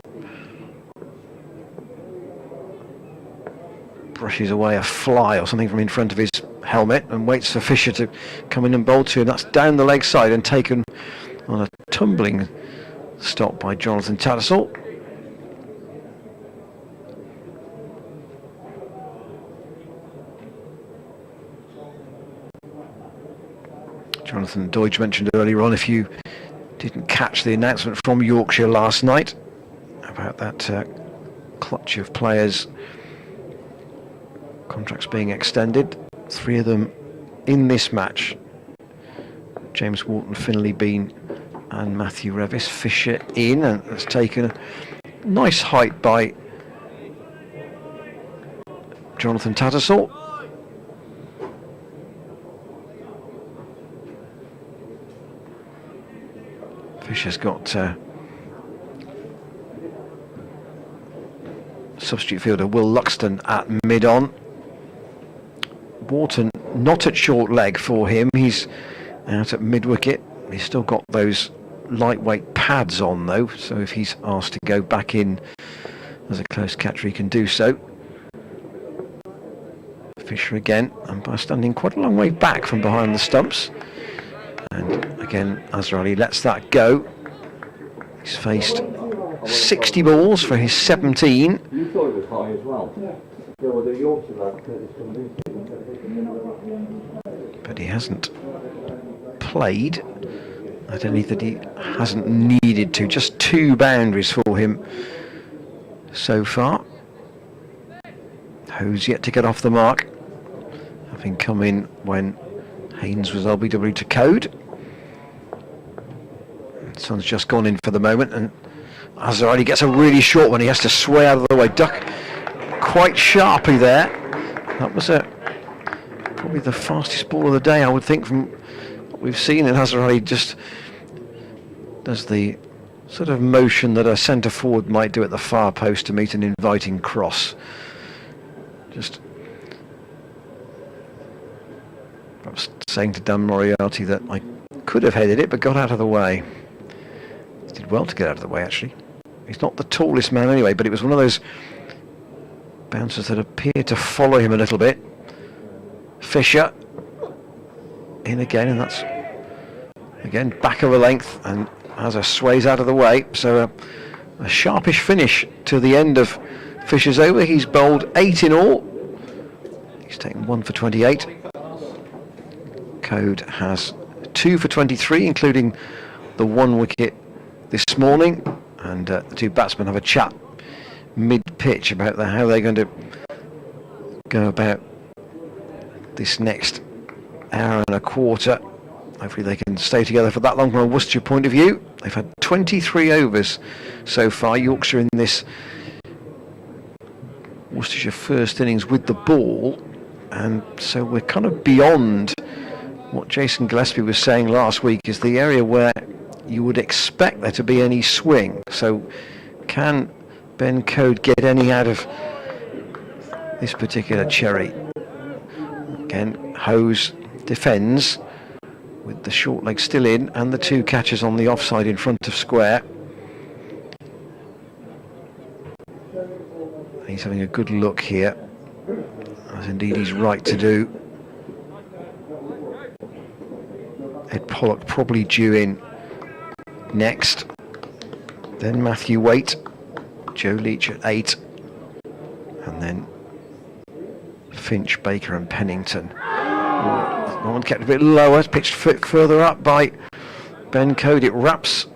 brushes away a fly or something from in front of his helmet and waits for Fisher to come in and bowl to him. That's down the leg side and taken on a tumbling stop by Jonathan Tattersall. Jonathan Deutsch mentioned earlier on, if you didn't catch the announcement from Yorkshire last night about that clutch of players, contracts being extended, 3 of them in this match: James Wharton, Finlay Bean and Matthew Revis. Fisher in, and has taken a nice height by Jonathan Tattersall. Fisher's got substitute fielder Will Luxton at mid-on. Wharton not at short leg for him, he's out at mid-wicket. He's still got those lightweight pads on though, so if he's asked to go back in as a close catcher, he can do so. Fisher again, and by standing quite a long way back from behind the stumps. And again, Azra Ali lets that go. He's faced 60 balls for his 17. You thought it was high as well. There was a Yorkshire lad, but he hasn't played. I don't think that he hasn't needed to. Just 2 boundaries for him so far. Hose yet to get off the mark, having come in when Haynes was LBW to Code. Sun's just gone in for the moment, and Azra Ali gets a really short one. He has to sway out of the way, duck quite sharply there. That was probably the fastest ball of the day, I would think, from what we've seen. And Azra Ali just does the sort of motion that a centre forward might do at the far post to meet an inviting cross. Just perhaps saying to Dan Moriarty that I could have headed it but got out of the way. He did well to get out of the way, actually. He's not the tallest man anyway, but it was one of those bouncers that appeared to follow him a little bit. Fisher in again, and that's again back of a length, and Azza sways out of the way. So a sharpish finish to the end of Fisher's over. He's bowled 8 in all. He's taken 1 for 28. Code has 2 for 23, including the 1 wicket this morning, and the 2 batsmen have a chat mid-pitch about how they're going to go about this next hour and a quarter. Hopefully they can stay together for that long from a Worcestershire point of view. They've had 23 overs so far, Yorkshire, in this Worcestershire first innings with the ball, and so we're kind of beyond what Jason Gillespie was saying last week is the area where you would expect there to be any swing. So can Ben Code get any out of this particular cherry? Again, Hose defends with the short leg still in and the two catches on the offside in front of square. He's having a good look here, as indeed he's right to do. Ed Pollock probably due in next, then Matthew Waite, Joe Leach at 8, and then Finch, Baker and Pennington. That one kept a bit lower, it's pitched further up by Ben Code. It wraps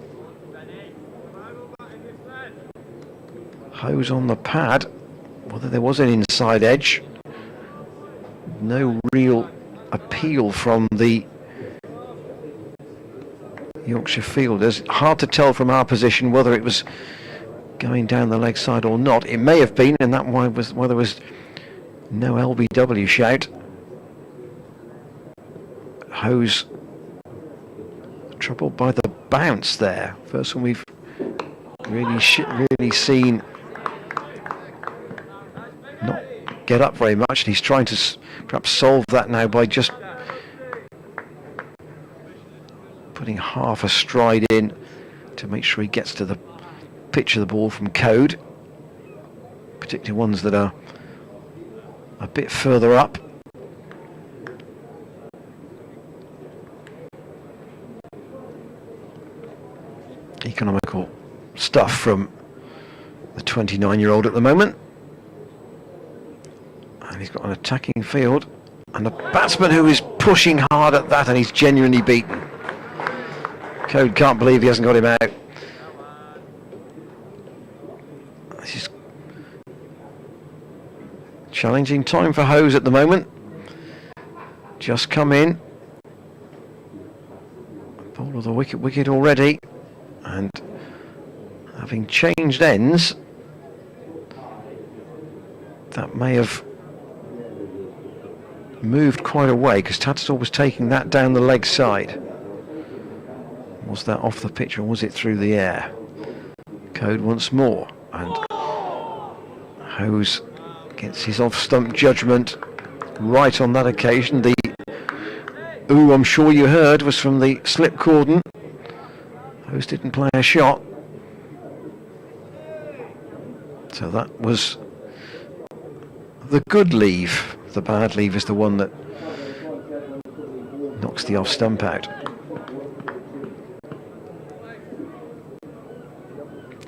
Hose on the pad. Whether there was an inside edge, no real appeal from the Yorkshire fielders. Hard to tell from our position whether it was going down the leg side or not. It may have been, and that was why there was no LBW shout. Hose troubled by the bounce there. First one we've really seen not get up very much, and he's trying to perhaps solve that now by just putting half a stride in to make sure he gets to the pitch of the ball from Code, particularly ones that are a bit further up. Economical stuff from the 29-year-old at the moment, and he's got an attacking field and a batsman who is pushing hard at that, and he's genuinely beaten. Code can't believe he hasn't got him out. This is challenging time for Hose at the moment. Just come in, ball with a wicket already, and having changed ends, that may have moved quite a way, because Tattersall was taking that down the leg side. Was that off the pitch or was it through the air? Code once more, and Hose gets his off-stump judgment right on that occasion. The "ooh, I'm sure you heard" was from the slip cordon. Hose didn't play a shot, so that was the good leave. The bad leave is the one that knocks the off-stump out.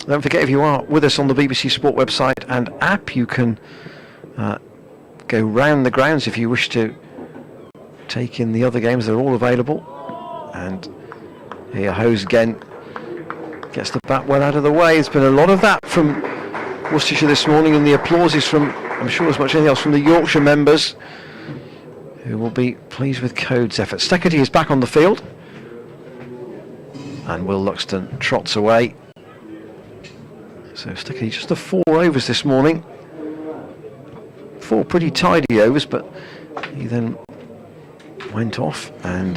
Don't forget, if you are with us on the BBC Sport website and app, you can go round the grounds if you wish to take in the other games. They're all available. And here Hose again gets the bat well out of the way. There's been a lot of that from Worcestershire this morning, and the applause is from, I'm sure as much as anything else, from the Yorkshire members, who will be pleased with Code's effort. Steckerty is back on the field, and Will Luxton trots away. So Steckerty just the 4 overs this morning. 4 pretty tidy overs, but he then went off, and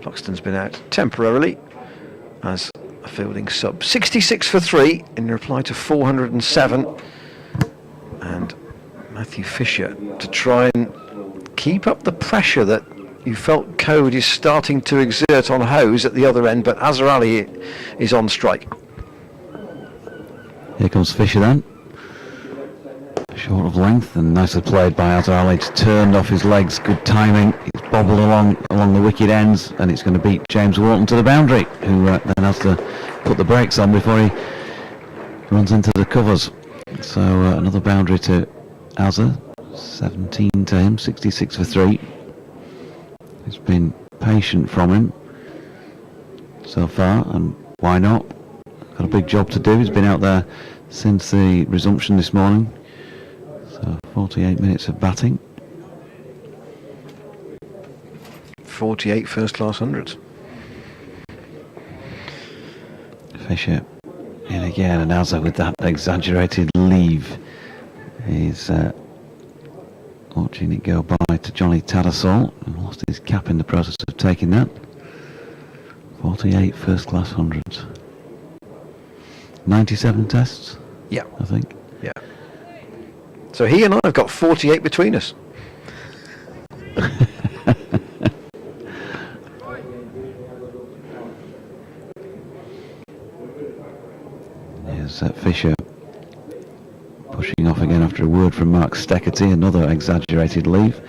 Luxton's been out temporarily as a fielding sub. 66 for 3 in reply to 407, and Matthew Fisher to try and keep up the pressure that you felt Code is starting to exert on Hose at the other end, but Azhar Ali is on strike. Here comes Fisher then. Short of length, and nicely played by Azhar Ali. It's turned off his legs, good timing. It's bobbled along the wicket ends, and it's going to beat James Wharton to the boundary, who then has to put the brakes on before he runs into the covers. So another boundary to Azhar, 17 to him, 66 for 3. It's been patient from him so far, and why not? got a big job to do. He's been out there since the resumption this morning. So 48 minutes of batting. 48 first-class hundreds. Fisher in again, and Azza with that exaggerated leave. He's watching it go by to Johnny Tattersall, who lost his cap in the process of taking that. 48 first-class hundreds. 97 tests? Yeah. I think. Yeah. So he and I have got 48 between us. Here's Fisher pushing off again after a word from Mark Steckerty, another exaggerated leave.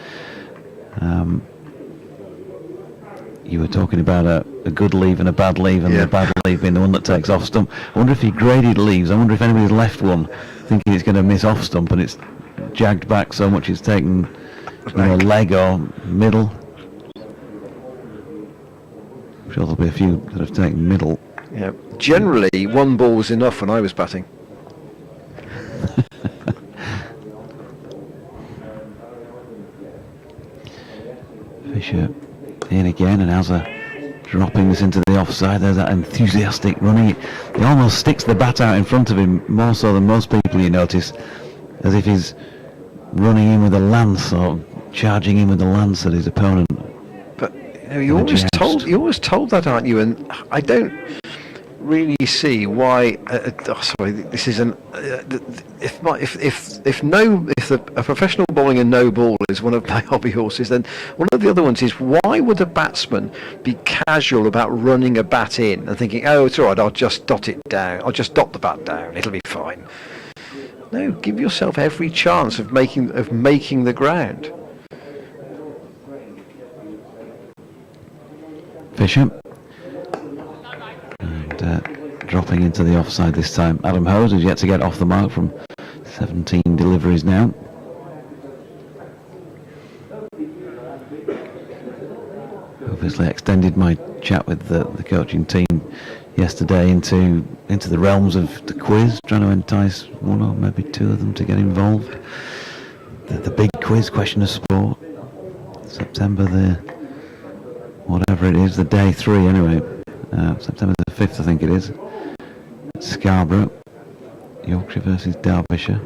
You were talking about a good leave and a bad leave, and the bad leave being the one that takes off stump. I wonder if he graded leaves. I wonder if anybody's left one thinking it's going to miss off stump and it's jagged back so much it's taken leg or middle. I'm sure there'll be a few that have taken middle. Yeah. Generally, one ball was enough when I was batting. Fisher in again, and Azza dropping this into the offside. There's that enthusiastic running. He almost sticks the bat out in front of him, more so than most people, you notice, as if he's running in with a lance or charging in with a lance at his opponent. But you're always told that, aren't you? And I don't really see why. This is an. If a professional bowling a no ball is one of my hobby horses, then one of the other ones is, why would a batsman be casual about running a bat in and thinking, oh, it's all right, I'll just dot it down, I'll just dot the bat down, it'll be fine. No, give yourself every chance of making the ground. Fisher. And dropping into the offside this time. Adam Hose, who's yet to get off the mark from 17 deliveries now. Obviously extended my chat with the coaching team yesterday into the realms of the quiz, trying to entice one or maybe two of them to get involved. The big quiz, Question of Sport, September the whatever it is, the day 3 anyway, September the 5th I think it is, Scarborough, Yorkshire versus Derbyshire.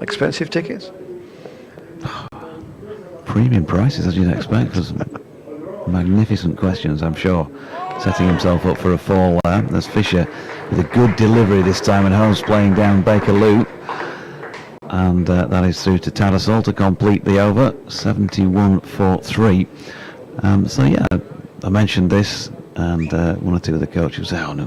Expensive tickets? Premium prices, as you'd expect, because magnificent questions, I'm sure. Setting himself up for a fall there. There's Fisher with a good delivery this time, and Holmes playing down Bakerloo. And that is through to Tattersall to complete the over, 71 for 3. So yeah, I mentioned this, and one or two of the coaches say, oh no,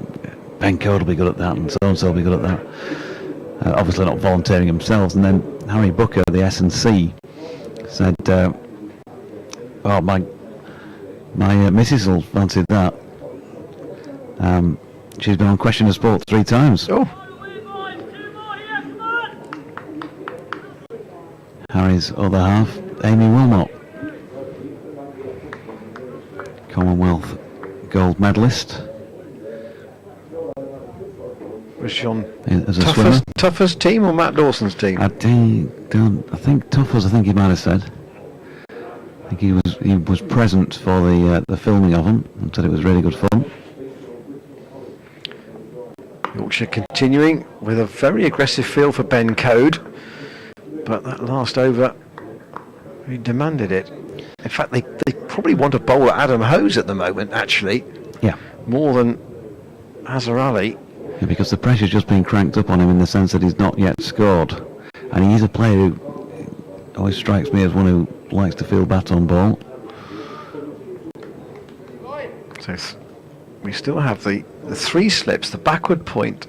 Ben Code will be good at that, and so-and-so will be good at that. Obviously not volunteering themselves. And then Harry Booker, the S&C, said, oh, my missus will fancy that. She's been on Question of Sport 3 times. Oh. Harry's other half, Amy Wilmot, Commonwealth gold medalist. Was she on As a swimmer. toughest team or Matt Dawson's team? I think Tuffers, I think he might have said. I think he was present for the filming of them and said it was really good fun. Yorkshire continuing with a very aggressive feel for Ben Code, but that last over, he demanded it. In fact, they probably want to bowl at Adam Hose at the moment, actually. Yeah. More than Azhar Ali. Yeah, because the pressure's just been cranked up on him in the sense that he's not yet scored. And he's a player who always strikes me as one who likes to feel bat on ball. So we still have the 3 slips, the backward point,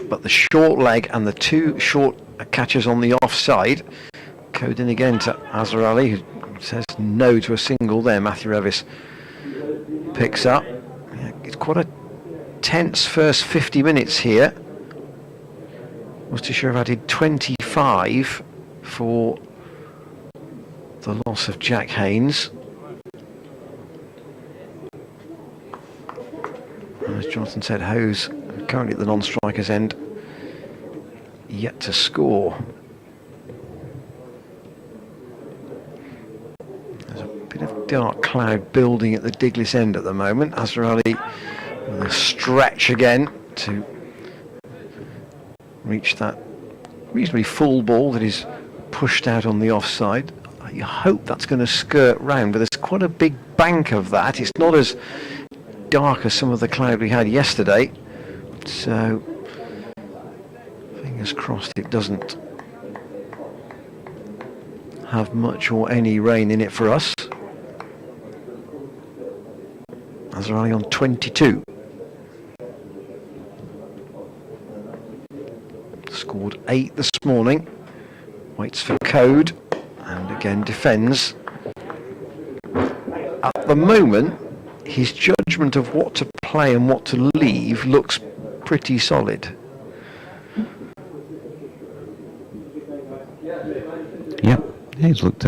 but the short leg and the 2 short catches on the offside. Code in again to Azhar Ali, who says no to a single there. Matthew Revis picks up. Yeah, it's quite a tense first 50 minutes here. Worcestershire have added 25 for the loss of Jack Haynes. As Jonathan said, Hose currently at the non-strikers end, yet to score. There's a bit of dark cloud building at the Diglis end at the moment. Azarali with a stretch again to reach that reasonably full ball that is pushed out on the offside. You hope that's going to skirt round, but there's quite a big bank of that. It's not as dark as some of the cloud we had yesterday, so fingers crossed it doesn't have much or any rain in it for us. Azarali on 22. Scored 8 this morning. Waits for code and again defends. At the moment, his judgment of what to play and what to leave looks pretty solid. Yep, he's looked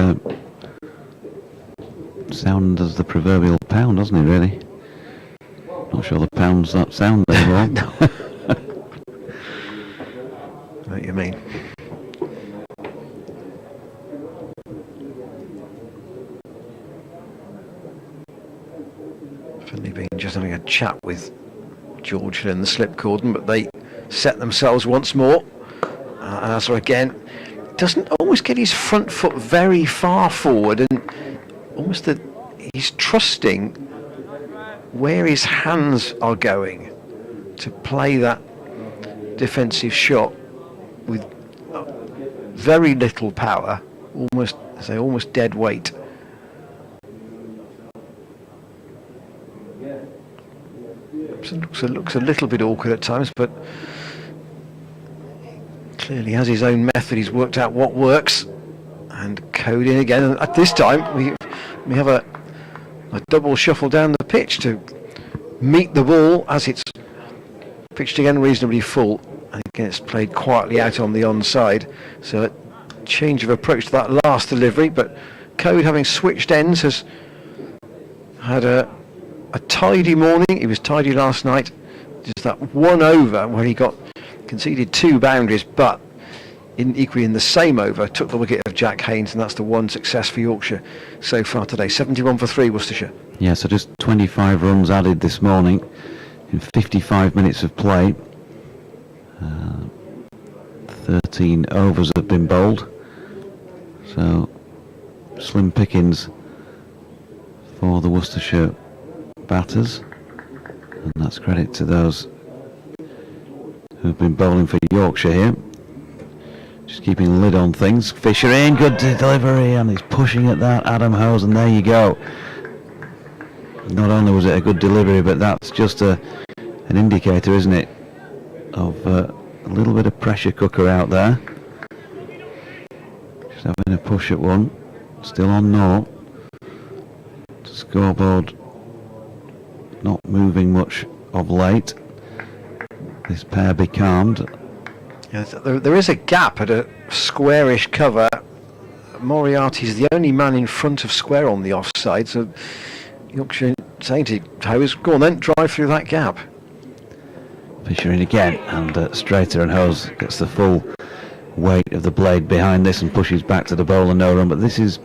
sound as the proverbial pound, hasn't he, really? Not sure the pound's that sound anymore. No. What you mean? Finley been just having a chat with George Hill in the slip cordon, but they set themselves once more. Azar again doesn't always get his front foot very far forward, and almost that he's trusting where his hands are going to play that defensive shot with very little power, almost dead weight. So it looks a little bit awkward at times, but clearly has his own method. He's worked out what works, and code in again. And at this time, we have a double shuffle down the pitch to meet the ball as it's pitched again reasonably full, and again it's played quietly out on the onside. So a change of approach to that last delivery, but Code, having switched ends, has had a tidy morning. He was tidy last night. Just that one over where he conceded 2 boundaries, but equally in the same over took the wicket of Jack Haynes, and that's the one success for Yorkshire so far today. 71 for 3 Worcestershire. Yeah, so just 25 runs added this morning in 55 minutes of play. 13 overs have been bowled, so slim pickings for the Worcestershire batters, and that's credit to those who've been bowling for Yorkshire here. Just keeping a lid on things. Fisher in, good delivery, and he's pushing at that. Adam Hose, and there you go. Not only was it a good delivery, but that's just an indicator, isn't it, of a little bit of pressure cooker out there. Just having a push at one. Still on 0. Scoreboard not moving much of late. This pair be calmed. Yeah, there is a gap at a squarish cover. Moriarty's the only man in front of square on the offside, so Yorkshire saying to Hose, go on then, drive through that gap. Fisher in again, and Strater, and Hose gets the full weight of the blade behind this and pushes back to the bowler, no run. But this is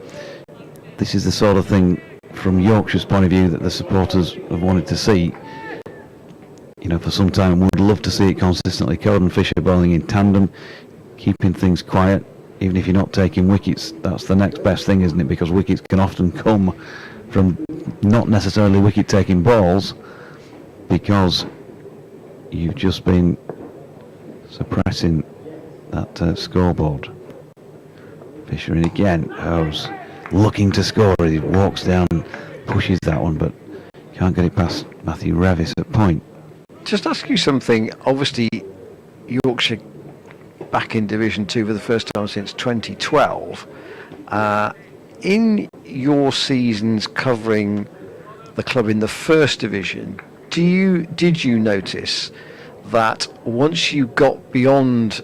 the sort of thing from Yorkshire's point of view that the supporters have wanted to see, you know, for some time. Would love to see it consistently. Code and Fisher bowling in tandem, keeping things quiet. Even if you're not taking wickets, that's the next best thing, isn't it? Because wickets can often come from not necessarily wicket-taking balls, because you've just been suppressing that scoreboard. Fisher in again. Hose looking to score. He walks down and pushes that one, but can't get it past Matthew Revis at point. Just ask you something. Obviously, Yorkshire back in Division 2 for the first time since 2012. In your seasons covering the club in the First Division, did you notice that once you got beyond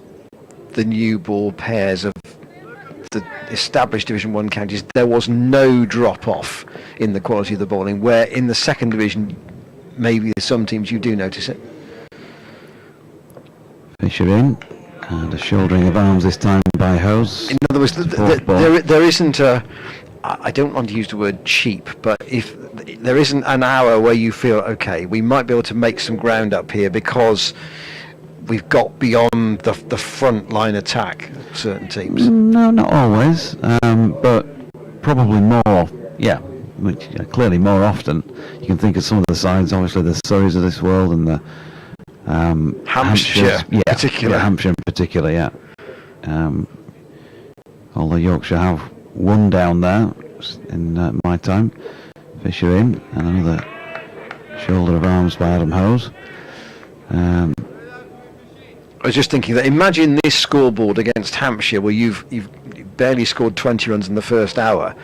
the new ball pairs of the established Division 1 counties, there was no drop off in the quality of the bowling, where in the Second Division maybe some teams you do notice it. Fisher in, and a shouldering of arms this time by Hose. In other words, there isn't a, I don't want to use the word cheap, but if there isn't an hour where you feel, okay, we might be able to make some ground up here because we've got beyond the front line attack of certain teams. No, not always, but probably more, clearly more often. You can think of some of the sides, obviously the Surreys of this world and the Hampshire, particular. Hampshire in particular, yeah. Although Yorkshire have won down there in my time. Fisher in, and another shoulder of arms by Adam Hose. I was just thinking that imagine this scoreboard against Hampshire where you've barely scored 20 runs in the first hour,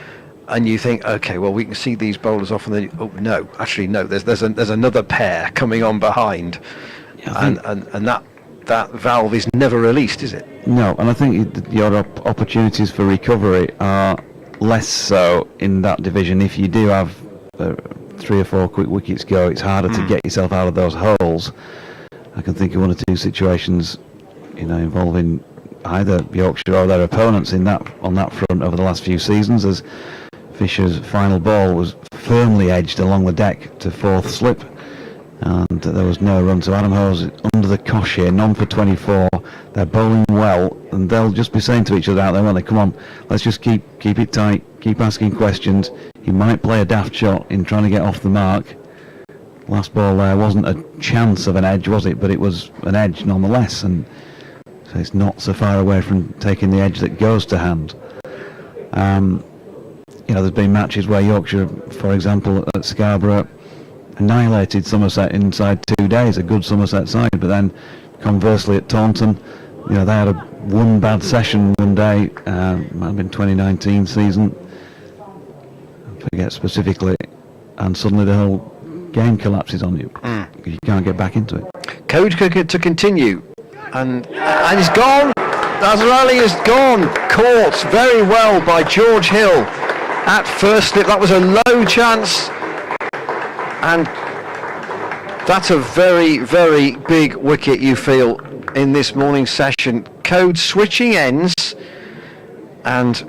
and you think, okay, well, we can see these bowlers off, and then there's another pair coming on behind, and that valve is never released, is it? No, and I think your opportunities for recovery are less so in that division. If you do have 3 or 4 quick wickets go, it's harder to get yourself out of those holes. I can think of 1 or 2 situations, involving either Yorkshire or their opponents on that front over the last few seasons, as Fisher's final ball was firmly edged along the deck to 4th slip, and there was no run. So Adam Hose under the cosh here, none for 24. They're bowling well, and they'll just be saying to each other out there, won't they, come on, let's just keep it tight, keep asking questions. He might play a daft shot in trying to get off the mark. Last ball there wasn't a chance of an edge, was it? But it was an edge nonetheless, and so it's not so far away from taking the edge that goes to hand. There's been matches where Yorkshire, for example, at Scarborough, annihilated Somerset inside 2 days, a good Somerset side, but then conversely at Taunton, they had one bad session one day, might have been 2019 season, I forget specifically, and suddenly the whole game collapses on you because you can't get back into it. Code to continue, and he's gone. Azhar Ali is gone, caught very well by George Hill at first slip. That was a low chance, and that's a very, very big wicket, you feel, in this morning's session. Code switching ends and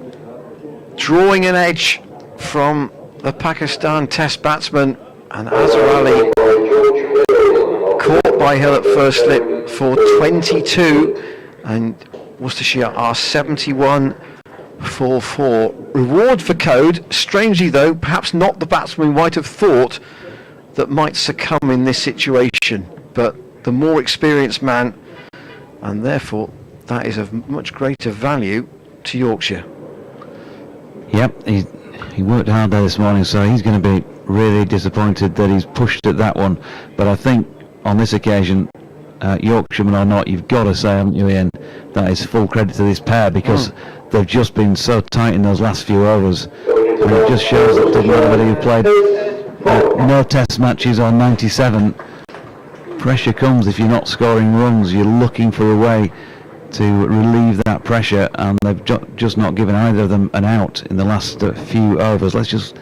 drawing an edge from the Pakistan Test batsman, and Azhar Ali caught by Hill at first slip for 22, and Worcestershire are 71 for 4. Reward for Code, strangely though, perhaps not the batsman we might have thought that might succumb in this situation, but the more experienced man, and therefore that is of much greater value to Yorkshire. Yep, he worked hard there this morning, so he's going to be really disappointed that he's pushed at that one. But I think on this occasion, Yorkshireman or not, you've got to say, haven't you, Ian, that is full credit to this pair, because they've just been so tight in those last few overs. And it just shows that it doesn't matter whether you played no test matches or 97. Pressure comes if you're not scoring runs. You're looking for a way to relieve that pressure, and they've just not given either of them an out in the last few overs. Let's just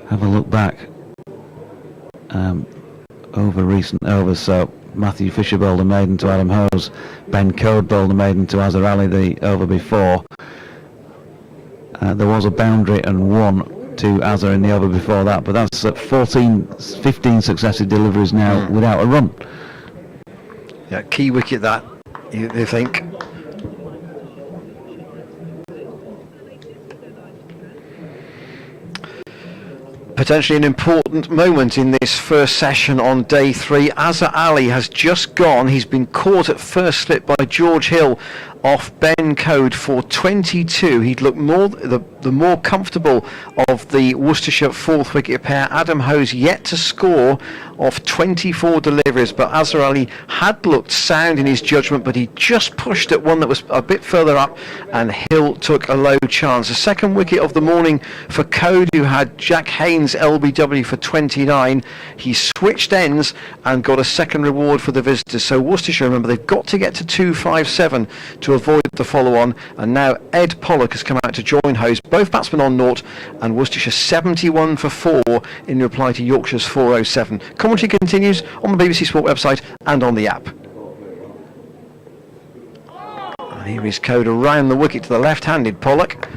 have a look back over recent overs. So Matthew Fisher bowled a maiden to Adam Hose, Ben Code bowled a maiden to Azhar Ali the over before. There was a boundary and one to Azhar in the over before that, but that's 15 successive deliveries now without a run. Yeah, key wicket that, you think. Potentially an important moment in this first session on day 3. Azhar Ali has just gone. He's been caught at first slip by George Hill off Ben Code for 22. He'd look the more comfortable of the Worcestershire 4th wicket pair. Adam Hose yet to score off 24 deliveries, but Azhar Ali had looked sound in his judgment, but he just pushed at one that was a bit further up, and Hill took a low chance. The second wicket of the morning for Code, who had Jack Haynes LBW for 29. He switched ends and got a second reward for the visitors. So Worcestershire, remember, they've got to get to 257 to avoid the follow-on, and now Ed Pollock has come out to join Hose. Both batsmen on naught, and Worcestershire 71 for 4 in reply to Yorkshire's 407. Commentary continues on the BBC Sport website and on the app. And here is Code around the wicket to the left-handed Pollock,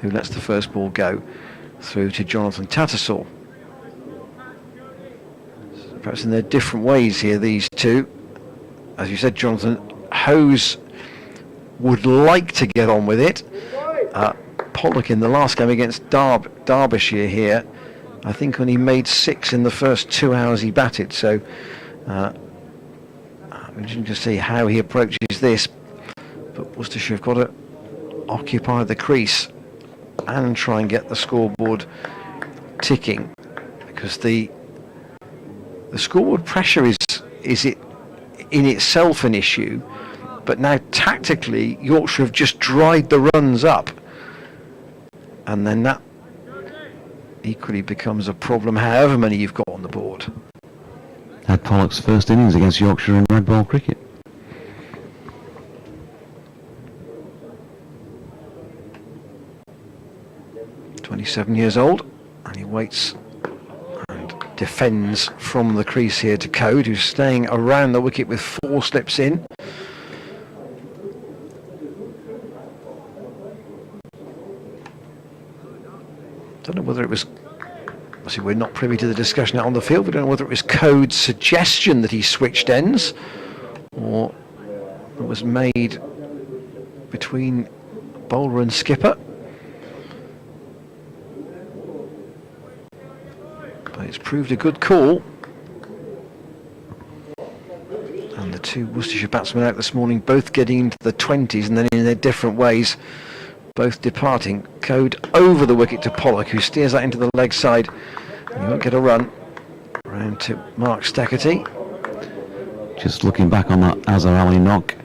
who lets the first ball go through to Jonathan Tattersall. So perhaps in their different ways here, these two. As you said, Jonathan, Hose would like to get on with it. Pollock in the last game against Derbyshire here, I think only made 6 in the first 2 hours he batted, so interesting to see how he approaches this. But Worcestershire have got to occupy the crease and try and get the scoreboard ticking, because the scoreboard pressure is it in itself an issue, but now tactically Yorkshire have just dried the runs up, and then that equally becomes a problem however many you've got on the board. Had Pollock's first innings against Yorkshire in red ball cricket. .27 years old, and he waits and defends from the crease here to Code, who's staying around the wicket with 4 slips in. Don't know whether it was, obviously we're not privy to the discussion out on the field, we don't know whether it was Code's suggestion that he switched ends, or it was made between bowler and skipper. But it's proved a good call. And the two Worcestershire batsmen out this morning, both getting into the 20s and then in their different ways, both departing. Code over the wicket to Pollock, who steers that into the leg side. And he won't get a run. Round to Mark Stackerty. Just looking back on that Azhar Ali knock,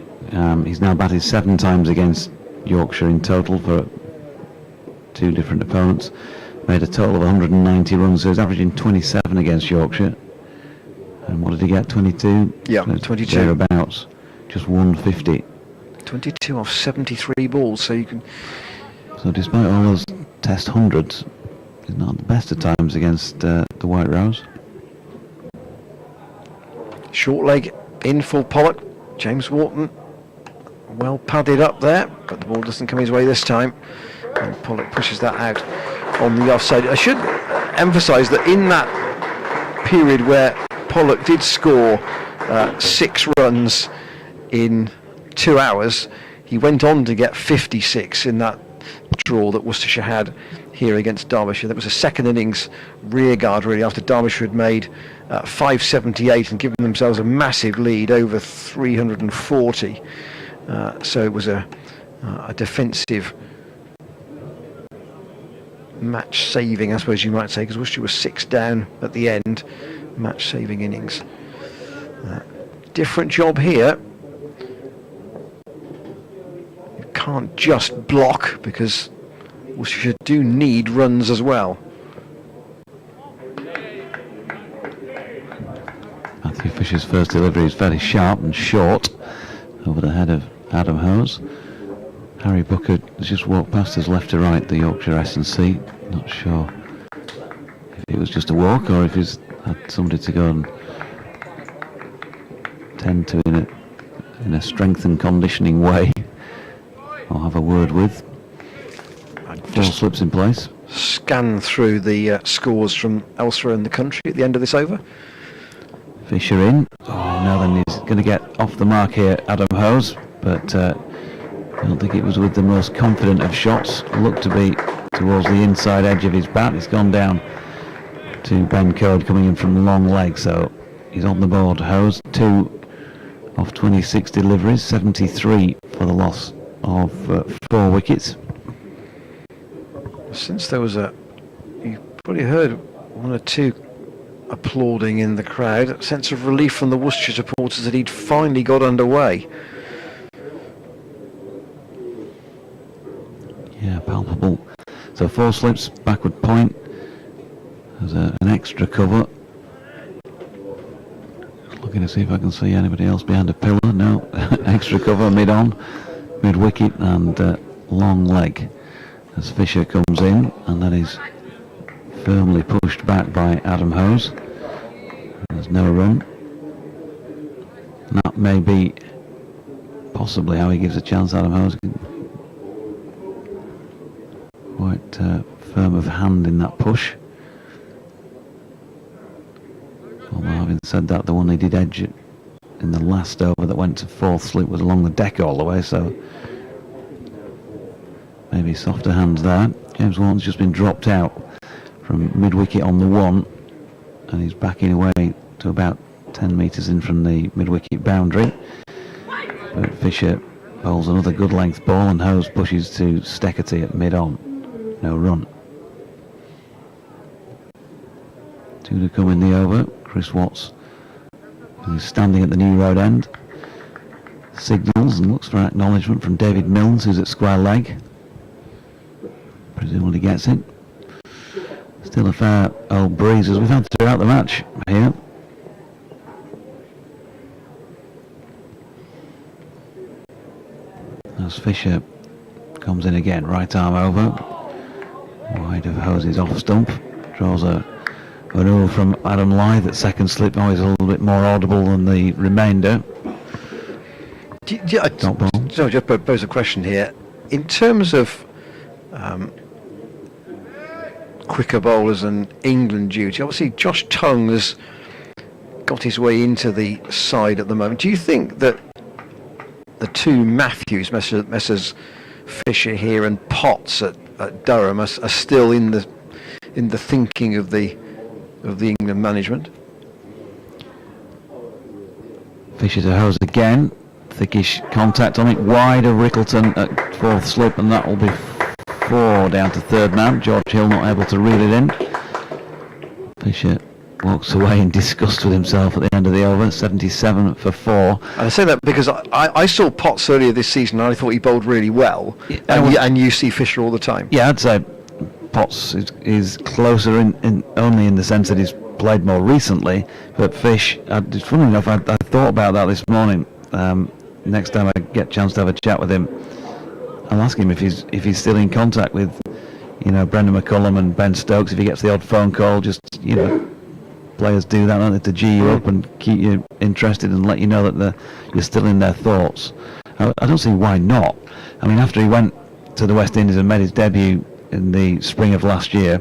he's now batted 7 times against Yorkshire in total for 2 different opponents. Made a total of 190 runs, so he's averaging 27 against Yorkshire. And what did he get? 22? Yeah, 22. Thereabouts. Just 150. 22 off 73 balls, so you can... So despite all those test hundreds, he's not the best of times against the White Rose. Short leg in for Pollock. James Wharton well padded up there, but the ball doesn't come his way this time. And Pollock pushes that out on the offside. I should emphasise that in that period where Pollock did score 6 runs in 2 hours, he went on to get 56 in that draw that Worcestershire had here against Derbyshire. That was a second innings rearguard really, after Derbyshire had made 578 and given themselves a massive lead over 340. So it was a defensive match saving, I suppose you might say, because Worcestershire was 6 down at the end. Match saving innings. Different job here. You can't just block, because Worcestershire do need runs as well. Matthew Fisher's first delivery is very sharp and short over the head of Adam Hose. Harry Booker has just walked past us left to right, the Yorkshire S&C. Not sure if it was just a walk or if he's had somebody to go and tend to in a strength and conditioning way, or have a word with. 4 slips in place. Scan through the scores from elsewhere in the country at the end of this over. Fisher in. Oh, now then he's going to get off the mark here, Adam Hose, but I don't think it was with the most confident of shots. Looked to be towards the inside edge of his bat. It's gone down to Ben Code coming in from the long leg, so he's on the board. Hose 2 off 26 deliveries, 73 for the loss of 4 wickets. Since there was you probably heard 1 or 2 applauding in the crowd, a sense of relief from the Worcestershire supporters that he'd finally got underway. Yeah, palpable. So 4 slips, backward point. There's an extra cover. Looking to see if I can see anybody else behind a pillar. No, extra cover mid-on. mid-wicket and long leg as Fisher comes in, and that is firmly pushed back by Adam Hose. There's no run. And that may be possibly how he gives a chance. Adam Hose quite firm of hand in that push. Although having said that, the one he did edge it in the last over that went to fourth slip was along the deck all the way, so maybe softer hands there. James Wharton's just been dropped out from mid-wicket on the one, and he's backing away to about 10 metres in from the mid-wicket boundary. But Fisher bowls another good length ball, and Hose pushes to Steckerty at mid-on. No run. Two to come in the over. Chris Watts, who's standing at the New Road end, signals and looks for acknowledgement from David Milnes, who's at square leg. Presumably gets it. Still a fair old breeze as we've had throughout the match here. As Fisher comes in again, right arm over, wide of Hose's off stump, draws a over from Adam Lyth at second slip, always a little bit more audible than the remainder. So just pose a question here. In terms of quicker bowlers and England duty, obviously Josh Tongue has got his way into the side at the moment. Do you think that the two Matthews, Messrs Fisher here and Potts at Durham, are still in the thinking of the England management? Fisher to Hose again, thickish contact on it, wide of Rickleton at fourth slip, and that will be 4 down to third man. George Hill not able to reel it in. Fisher walks away in disgust with himself at the end of the over, 77 for 4. And I say that because I saw Potts earlier this season and I thought he bowled really well, and you see Fisher all the time. Yeah, I'd say Potts is closer only in the sense that he's played more recently, but Fish, it's funny enough, I thought about that this morning. Next time I get a chance to have a chat with him, I'll ask him if he's still in contact with, Brendan McCullum and Ben Stokes. If he gets the odd phone call, just, players do that, don't they, to G you up and keep you interested and let you know that you're still in their thoughts. I don't see why not. I mean, after he went to the West Indies and made his debut in the spring of last year,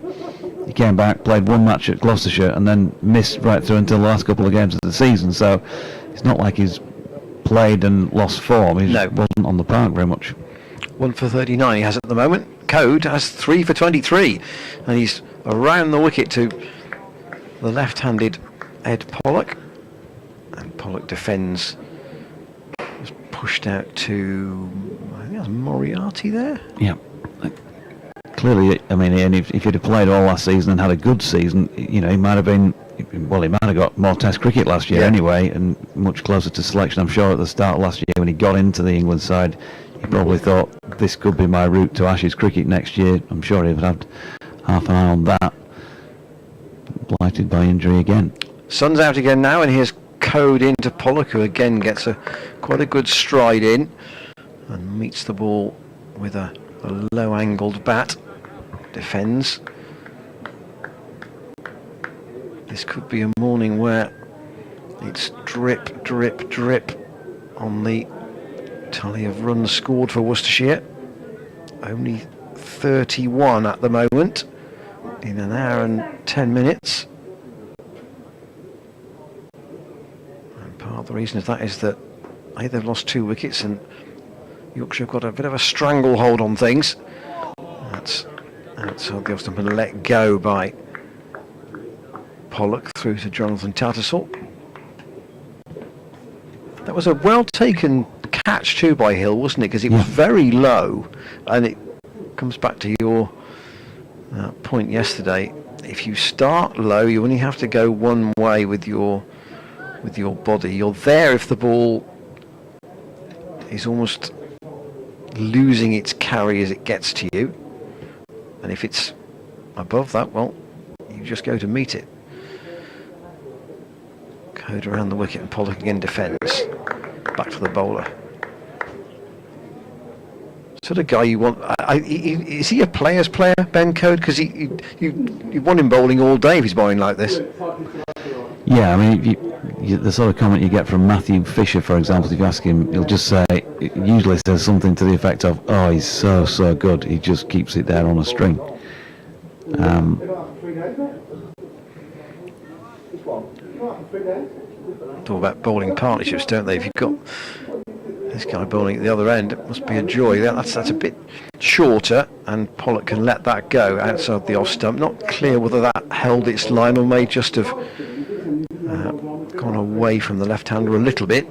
he came back, played one match at Gloucestershire, and then missed right through until the last couple of games of the season. So it's not like he's played and lost form. He just wasn't on the park very much. 1 for 39 he has at the moment. Code has 3 for 23, and he's around the wicket to the left-handed Ed Pollock, and Pollock defends. Was pushed out to, I think that's Moriarty there. Yeah. Clearly, I mean, and if he'd have played all last season and had a good season, he might have been. Well, he might have got more Test cricket last year anyway, and much closer to selection. I'm sure at the start of last year when he got into the England side, he probably thought this could be my route to Ashes cricket next year. I'm sure he would have half an eye on that. Blighted by injury again. Sun's out again now, and here's Code into Pollock, who again gets quite a good stride in and meets the ball with a low-angled bat. Defends. This could be a morning where it's drip, drip, drip on the tally of runs scored for Worcestershire. Only 31 at the moment in an hour and 10 minutes. And part of the reason of that is that they've lost 2 wickets and Yorkshire have got a bit of a stranglehold on things. That's outside the off-stump and let go by Pollock through to Jonathan Tattersall. That was a well-taken catch too by Hill, wasn't it? Because it was very low, and it comes back to your point yesterday. If you start low, you only have to go one way with your body. You're there if the ball is almost losing its carry as it gets to you, and if it's above that, well, you just go to meet it. Code around the wicket and Pollock again defends. Back to the bowler. sort of guy you want. Is he a player's player, Ben Code? Because you want him bowling all day if he's bowling like this. Yeah, I mean, the sort of comment you get from Matthew Fisher, for example, if you ask him, he'll just say, it usually says something to the effect of, "Oh, he's so good, he just keeps it there on a string." Talk about bowling partnerships, don't they? If you've got this guy bowling at the other end, it must be a joy. That's a bit shorter, and Pollock can let that go outside the off stump. Not clear whether that held its line or may just have gone away from the left-hander a little bit.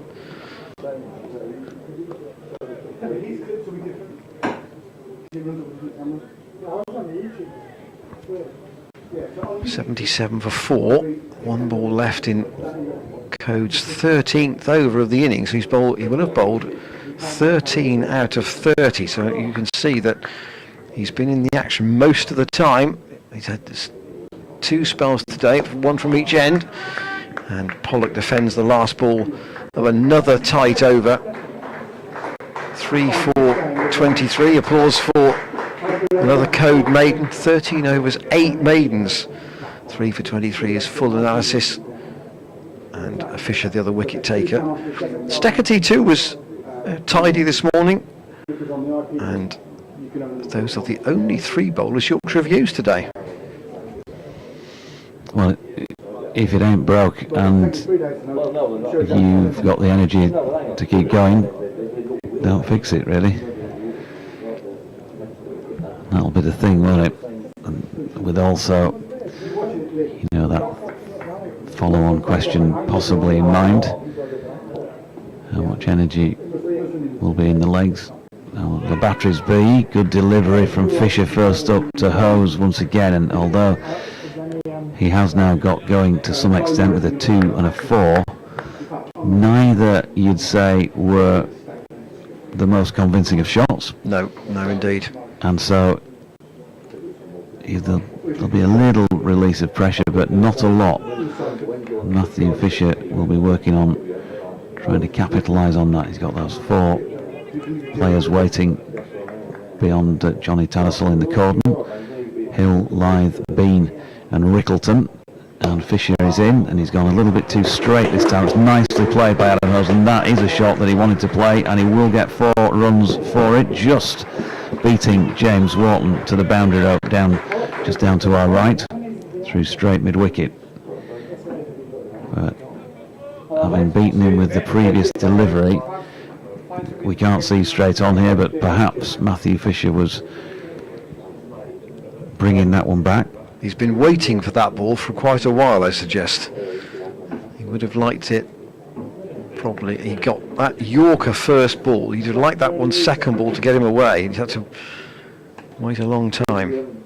.77 for 4. One ball left in Code's 13th over of the innings. He will have bowled 13 out of 30. So you can see that he's been in the action most of the time. He's had 2 spells today, one from each end. And Pollock defends the last ball of another tight over. 3-4-23. Applause for another Code maiden. 13 overs, 8 maidens. 3 for 23 is full analysis. And Fisher, the other wicket taker. Steckerty too was tidy this morning. And those are the only 3 bowlers Yorkshire have used today. Well, if it ain't broke and you've got the energy to keep going, don't fix it, really. That'll be the thing, won't it? And with also, you know, that follow-on question possibly in mind. How much energy will be in the legs? Now, the batteries be. Good delivery from Fisher first up to Hose once again, and although he has now got going to some extent with a 2 and a 4, neither, you'd say, were the most convincing of shots. No indeed. And so there'll be a little release of pressure, but not a lot. Matthew Fisher will be working on trying to capitalise on that. He's got those 4 players waiting beyond Johnny Tattersall in the cordon. Hill, Lythe, Bean and Rickleton, and Fisher is in, and he's gone a little bit too straight this time. It's nicely played by Adam Hose, and that is a shot that he wanted to play, and he will get 4 runs for it, just beating James Wharton to the boundary rope, just down to our right, through straight mid-wicket. But having beaten him with the previous delivery, we can't see straight on here, but perhaps Matthew Fisher was bringing that one back. He's been waiting for that ball for quite a while, I suggest. He would have liked it. Probably he got that Yorker first ball. He'd have liked that one second ball to get him away. He'd had to wait a long time.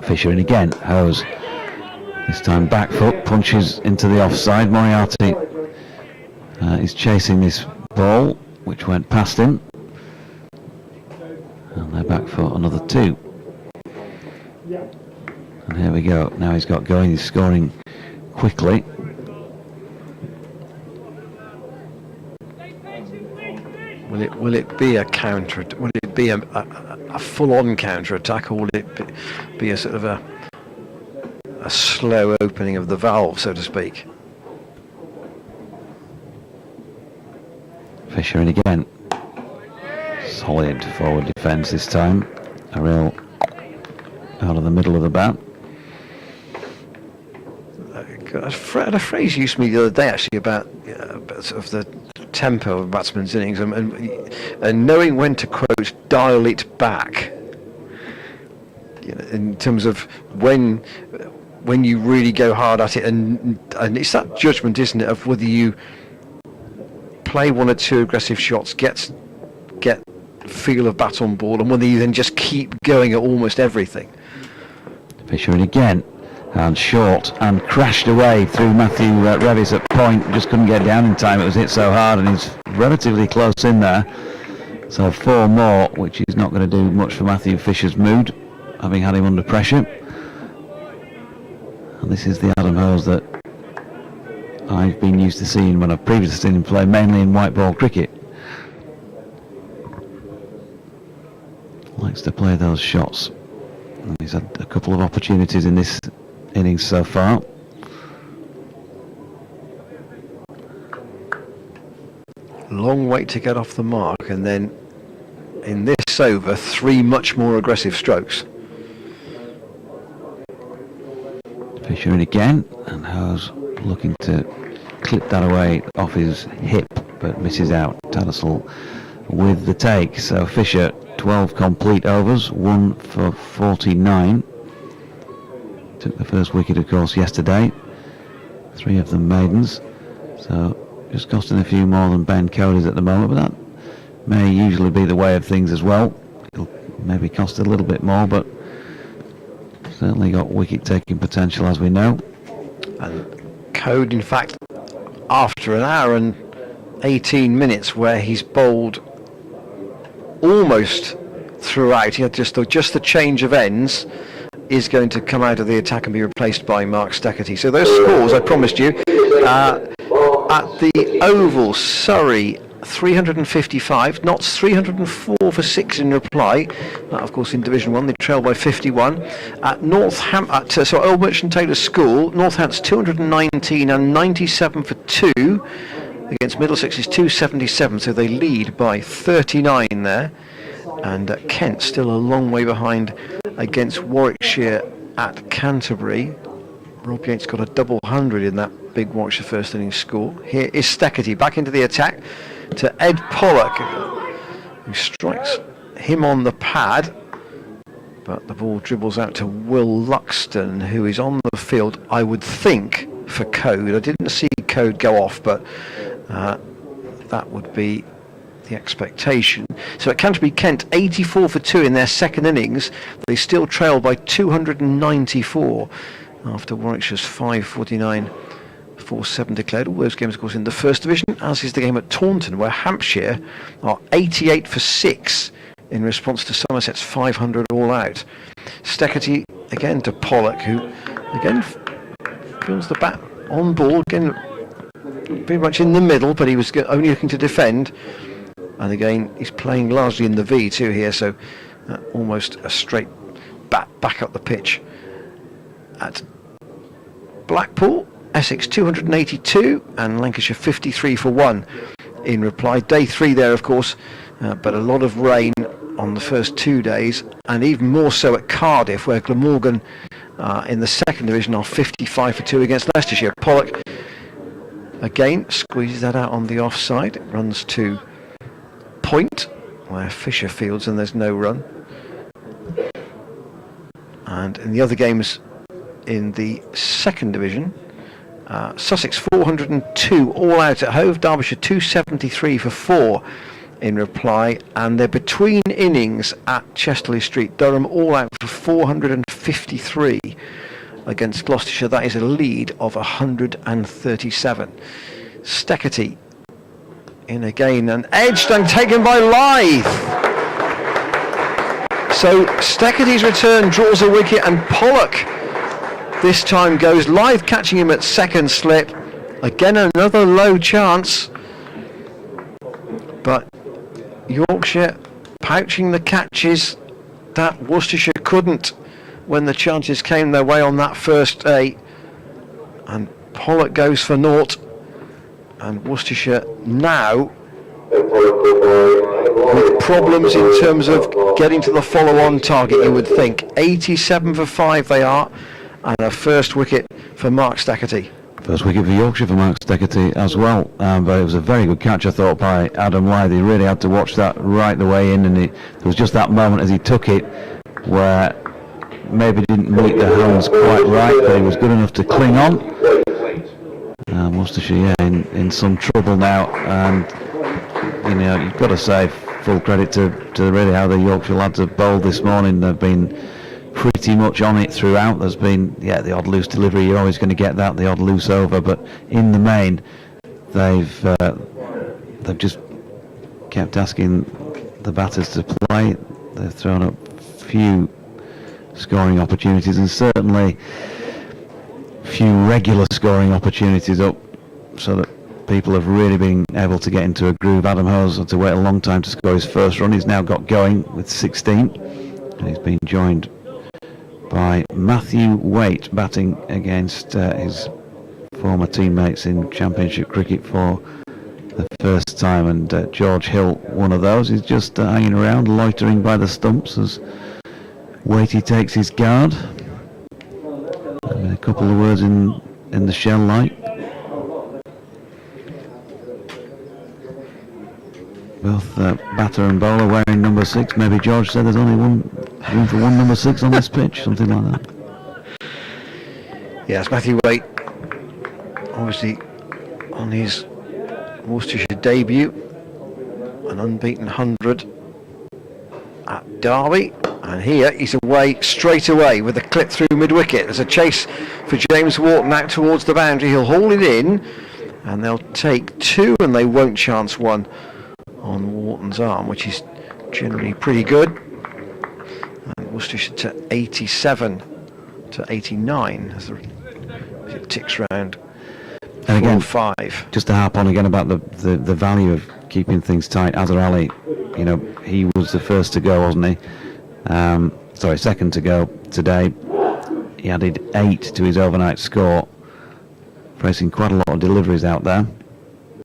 Fisher in again. Hose. This time back foot, punches into the offside. Moriarty is chasing this ball, which went past him. And they're back foot, another 2. And here we go. Now he's got going. He's scoring quickly. Will it be a counter? Will it be a full-on counter attack, or will it be a sort of a slow opening of the valve, so to speak? Fisher in again. Solid forward defence this time. A real out of the middle of the bat. A phrase used to me the other day actually about sort of the tempo of a batsman's innings and knowing when to, quote, dial it back. You know, in terms of when you really go hard at it, and it's that judgment, isn't it, of whether you play 1 or 2 aggressive shots, get feel of bat on ball, and whether you then just keep going at almost everything. Fisher in again, and short, and crashed away through Matthew Revis at point. Just couldn't get down in time. It was hit so hard, and he's relatively close in there. So 4 more, which is not going to do much for Matthew Fisher's mood, having had him under pressure. And this is the Adam Hose that I've been used to seeing when I've previously seen him play, mainly in white ball cricket. likes to play those shots. And he's had a couple of opportunities in this innings so far. Long way to get off the mark, and then in this over, 3 much more aggressive strokes. Fisher in again, and Hose looking to clip that away off his hip, but misses out. Tattersall with the take. So Fisher, 12 complete overs, 1 for 49. Took the first wicket, of course, yesterday. 3 of them maidens. So just costing a few more than Ben Cody's at the moment, but that may usually be the way of things as well. It'll maybe cost a little bit more, but certainly got wicket-taking potential, as we know. And Code, in fact, after an hour and 18 minutes where he's bowled almost throughout, he had just the change of ends, is going to come out of the attack and be replaced by Mark Steckerty. So those scores I promised you at the Oval, Surrey 355, Notts 304 for 6 in reply. That, of course, in Division 1 they trail by 51. At Old Merchant Taylor School, Northants 219 and 97 for 2 against Middlesex is 277, so they lead by 39 there. And Kent still a long way behind against Warwickshire at Canterbury. Rob Yates got a double 100 in that big Warwickshire first innings score. Here is Steckerty back into the attack to Ed Pollock, who strikes him on the pad, but the ball dribbles out to Will Luxton, who is on the field, I would think, for Code. I didn't see Code go off, but that would be the expectation. So at Canterbury, Kent 84 for 2 in their second innings. They still trail by 294 after Warwickshire's 549 4-7 declared. All those games, of course, in the First Division, as is the game at Taunton, where Hampshire are 88 for 6 in response to Somerset's 500 all out. Steckerty again to Pollock, who again feels the bat on ball, again pretty much in the middle, but he was only looking to defend. And again, he's playing largely in the V2 here, so almost a straight bat back up the pitch. At Blackpool, Essex 282 and Lancashire 53 for 1 in reply. Day 3 there, of course, but a lot of rain on the first 2 days, and even more so at Cardiff, where Glamorgan in the second division are 55 for 2 against Leicestershire. Pollock again squeezes that out on the offside. It runs to point, where Fisher fields and there's no run. And in the other games in the second division, Sussex 402 all out at Hove, Derbyshire 273 for 4 in reply, and they're between innings at Chesterley Street, Durham all out for 453 against Gloucestershire. That is a lead of 137. Steckerty in again and edged and taken by Lyth. So Steckerty's return draws a wicket, and Pollock this time goes. Lyth catching him at second slip. Again another low chance, but Yorkshire pouching the catches that Worcestershire couldn't when the chances came their way on that first day. And Pollock goes for naught, and Worcestershire now with problems in terms of getting to the follow-on target, you would think. 87 for 5 they are, and a first wicket for Mark Steckerty. First wicket for Yorkshire for Mark Steckerty as well, but it was a very good catch, I thought, by Adam Lyth. He really had to watch that right the way in, and there was just that moment as he took it where maybe didn't meet the hands quite right, but he was good enough to cling on. Worcestershire in some trouble now, and you know, you've got to say full credit to really how the Yorkshire lads have bowled this morning. They've been pretty much on it throughout. There's been the odd loose delivery, you're always going to get that, the odd loose over, but in the main they've just kept asking the batters to play. They've thrown up few scoring opportunities, and certainly few regular scoring opportunities up, so that people have really been able to get into a groove. Adam Hose had to wait a long time to score his first run. He's now got going with 16, and he's been joined by Matthew Waite batting against his former teammates in Championship cricket for the first time, and George Hill, one of those, is just hanging around, loitering by the stumps as Waitey takes his guard. And a couple of words in the shell light. Both batter and bowler wearing number 6. Maybe George said there's only room for one number 6 on this pitch, something like that. Yes, Matthew Waite, obviously on his Worcestershire debut, an unbeaten 100 at Derby, and here he's away straight away with a clip through mid-wicket. There's a chase for James Wharton out towards the boundary. He'll haul it in, and they'll take 2, and they won't chance 1 on Wharton's arm, which is generally pretty good. And Worcestershire to 87 to 89 as it ticks round. And again, 5. Just to harp on again about the value of keeping things tight. Azhar Ali, you know, he was the first to go, wasn't he? Second to go today. He added 8 to his overnight score, facing quite a lot of deliveries out there.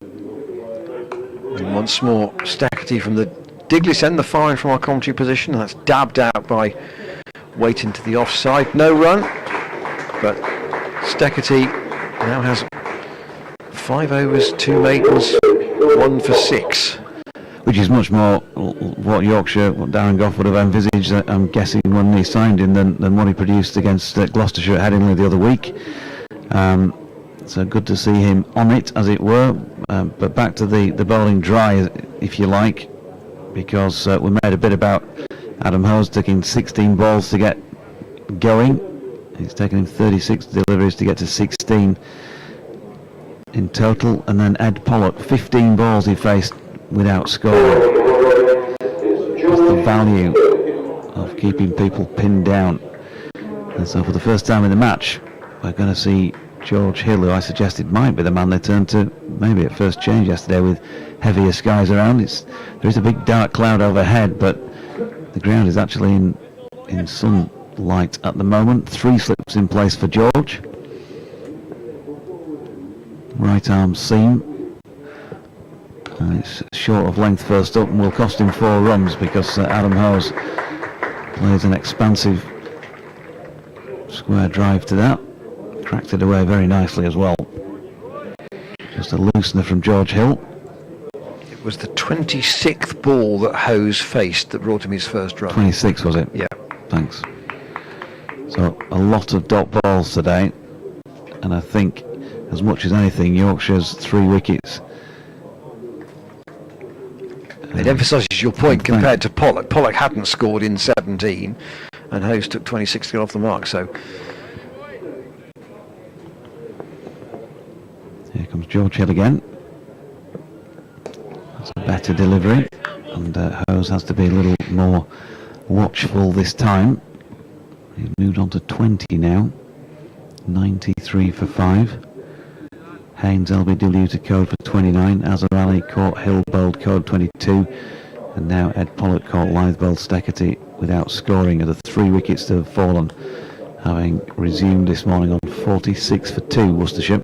And once more, Stackerty from the Diglis end, the firing from our commentary position. That's dabbed out by Waite into the offside. No run, but Stackerty now has 5 overs, 2 maidens, 1 for 6. Which is much more what Darren Gough would have envisaged, I'm guessing, when he signed him than what he produced against Gloucestershire at Headingley the other week. So good to see him on it, as it were. But back to the bowling dry, if you like, because we made a bit about Adam Hose taking 16 balls to get going. It's taken him 36 deliveries to get to 16 in total, and then Ed Pollock, 15 balls he faced without scoring. That's the value of keeping people pinned down. And so for the first time in the match, we're going to see George Hill, who I suggested might be the man they turned to maybe at first change yesterday with heavier skies around. There is a big dark cloud overhead, but the ground is actually in sunlight at the moment. 3 slips in place for George. Right arm seam. It's short of length first up and will cost him 4 runs because Adam Hose plays an expansive square drive to that. Cracked it away very nicely as well. Just a loosener from George Hill. It was the 26th ball that Hose faced that brought him his first run. 26 was it? Yeah. Thanks. So a lot of dot balls today, and I think as much as anything Yorkshire's 3 wickets. It emphasises your point compared to Pollock. Pollock hadn't scored in 17 and Hose took 26 to get off the mark, so here comes George Hill again. That's a better delivery, and Hose has to be a little more watchful this time. He's moved on to 20 now. 93 for 5. Haynes LBW to code for 29. Azhar Ali caught Hill bowled code 22. And now Ed Pollock caught Lythe bowled Stackerty without scoring. Of the 3 wickets to have fallen, having resumed this morning on 46 for 2, Worcestershire.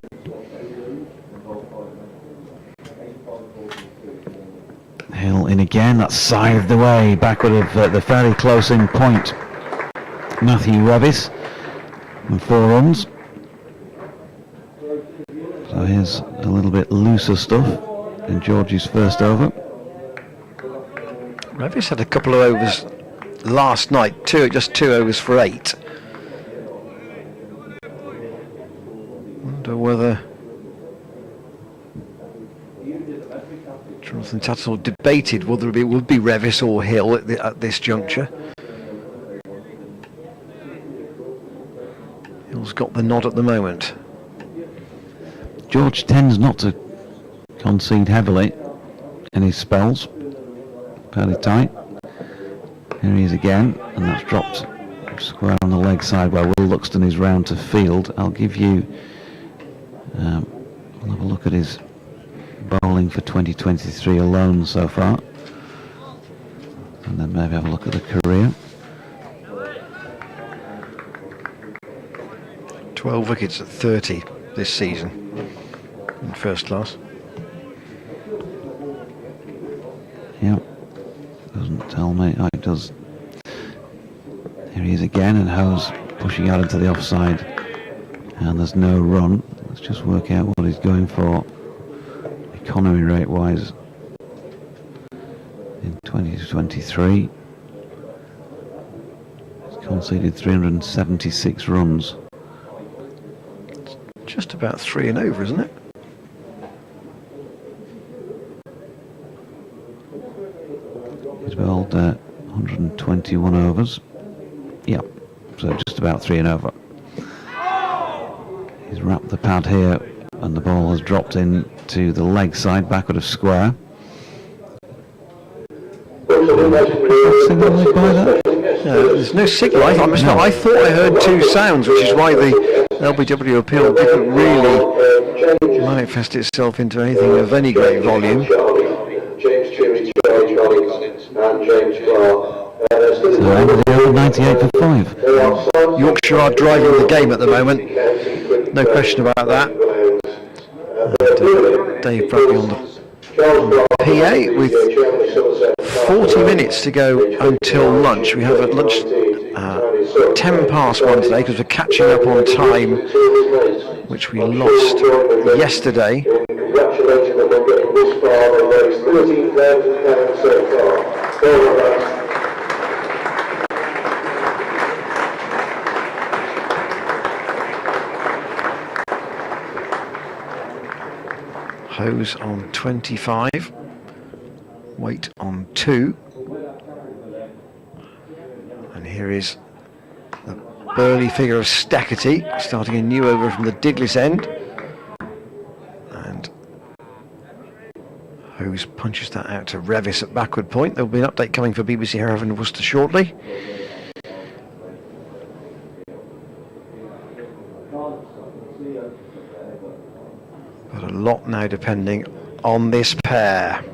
Hill in again, that's scythed away, backward of the fairly close in point. Matthew Revis, and 4 runs. So here's a little bit looser stuff in George's first over. Revis had a couple of overs last night, just 2 overs for 8. Wonder whether Jonathan Tattersall debated whether it would be Revis or Hill at this juncture. Hill's got the nod at the moment. George tends not to concede heavily in his spells. Fairly tight. Here he is again, and that's dropped square on the leg side where Will Luxton is round to field. I'll give you, we'll have a look at his bowling for 2023 alone so far. And then maybe have a look at the career. 12 wickets at 30 this season in first class. Yep. Doesn't tell me. Oh, it does. Here he is again, and Howe's pushing out into the offside. And there's no run. Let's just work out what he's going for economy rate wise in 2023. He's conceded 376 runs. Just about 3 and over, isn't it? He's bowled 121 overs. Yep, so just about 3 and over. He's wrapped the pad here, and the ball has dropped in to the leg side, backward of square. Signal leg by that? There's no signal. I thought I heard 2 sounds, which is why the LBW appeal didn't really manifest itself into anything of any great volume. So end of the over, 98 for 5. Yorkshire are driving the game at the moment, no question about that. And, Dave Bradley on the PA with 40 minutes to go until lunch. We have at lunch 10 past 1 today because we're catching up on time, which we lost yesterday. Congratulations on getting this far and raised £13,000 so far. Well done. Hose on 25, Weight on 2, and here is the burly figure of Stackerty starting a new over from the Diglis end, and Hose punches that out to Revis at backward point. There will be an update coming for BBC Hereford and Worcester shortly. But a lot now depending on this pair.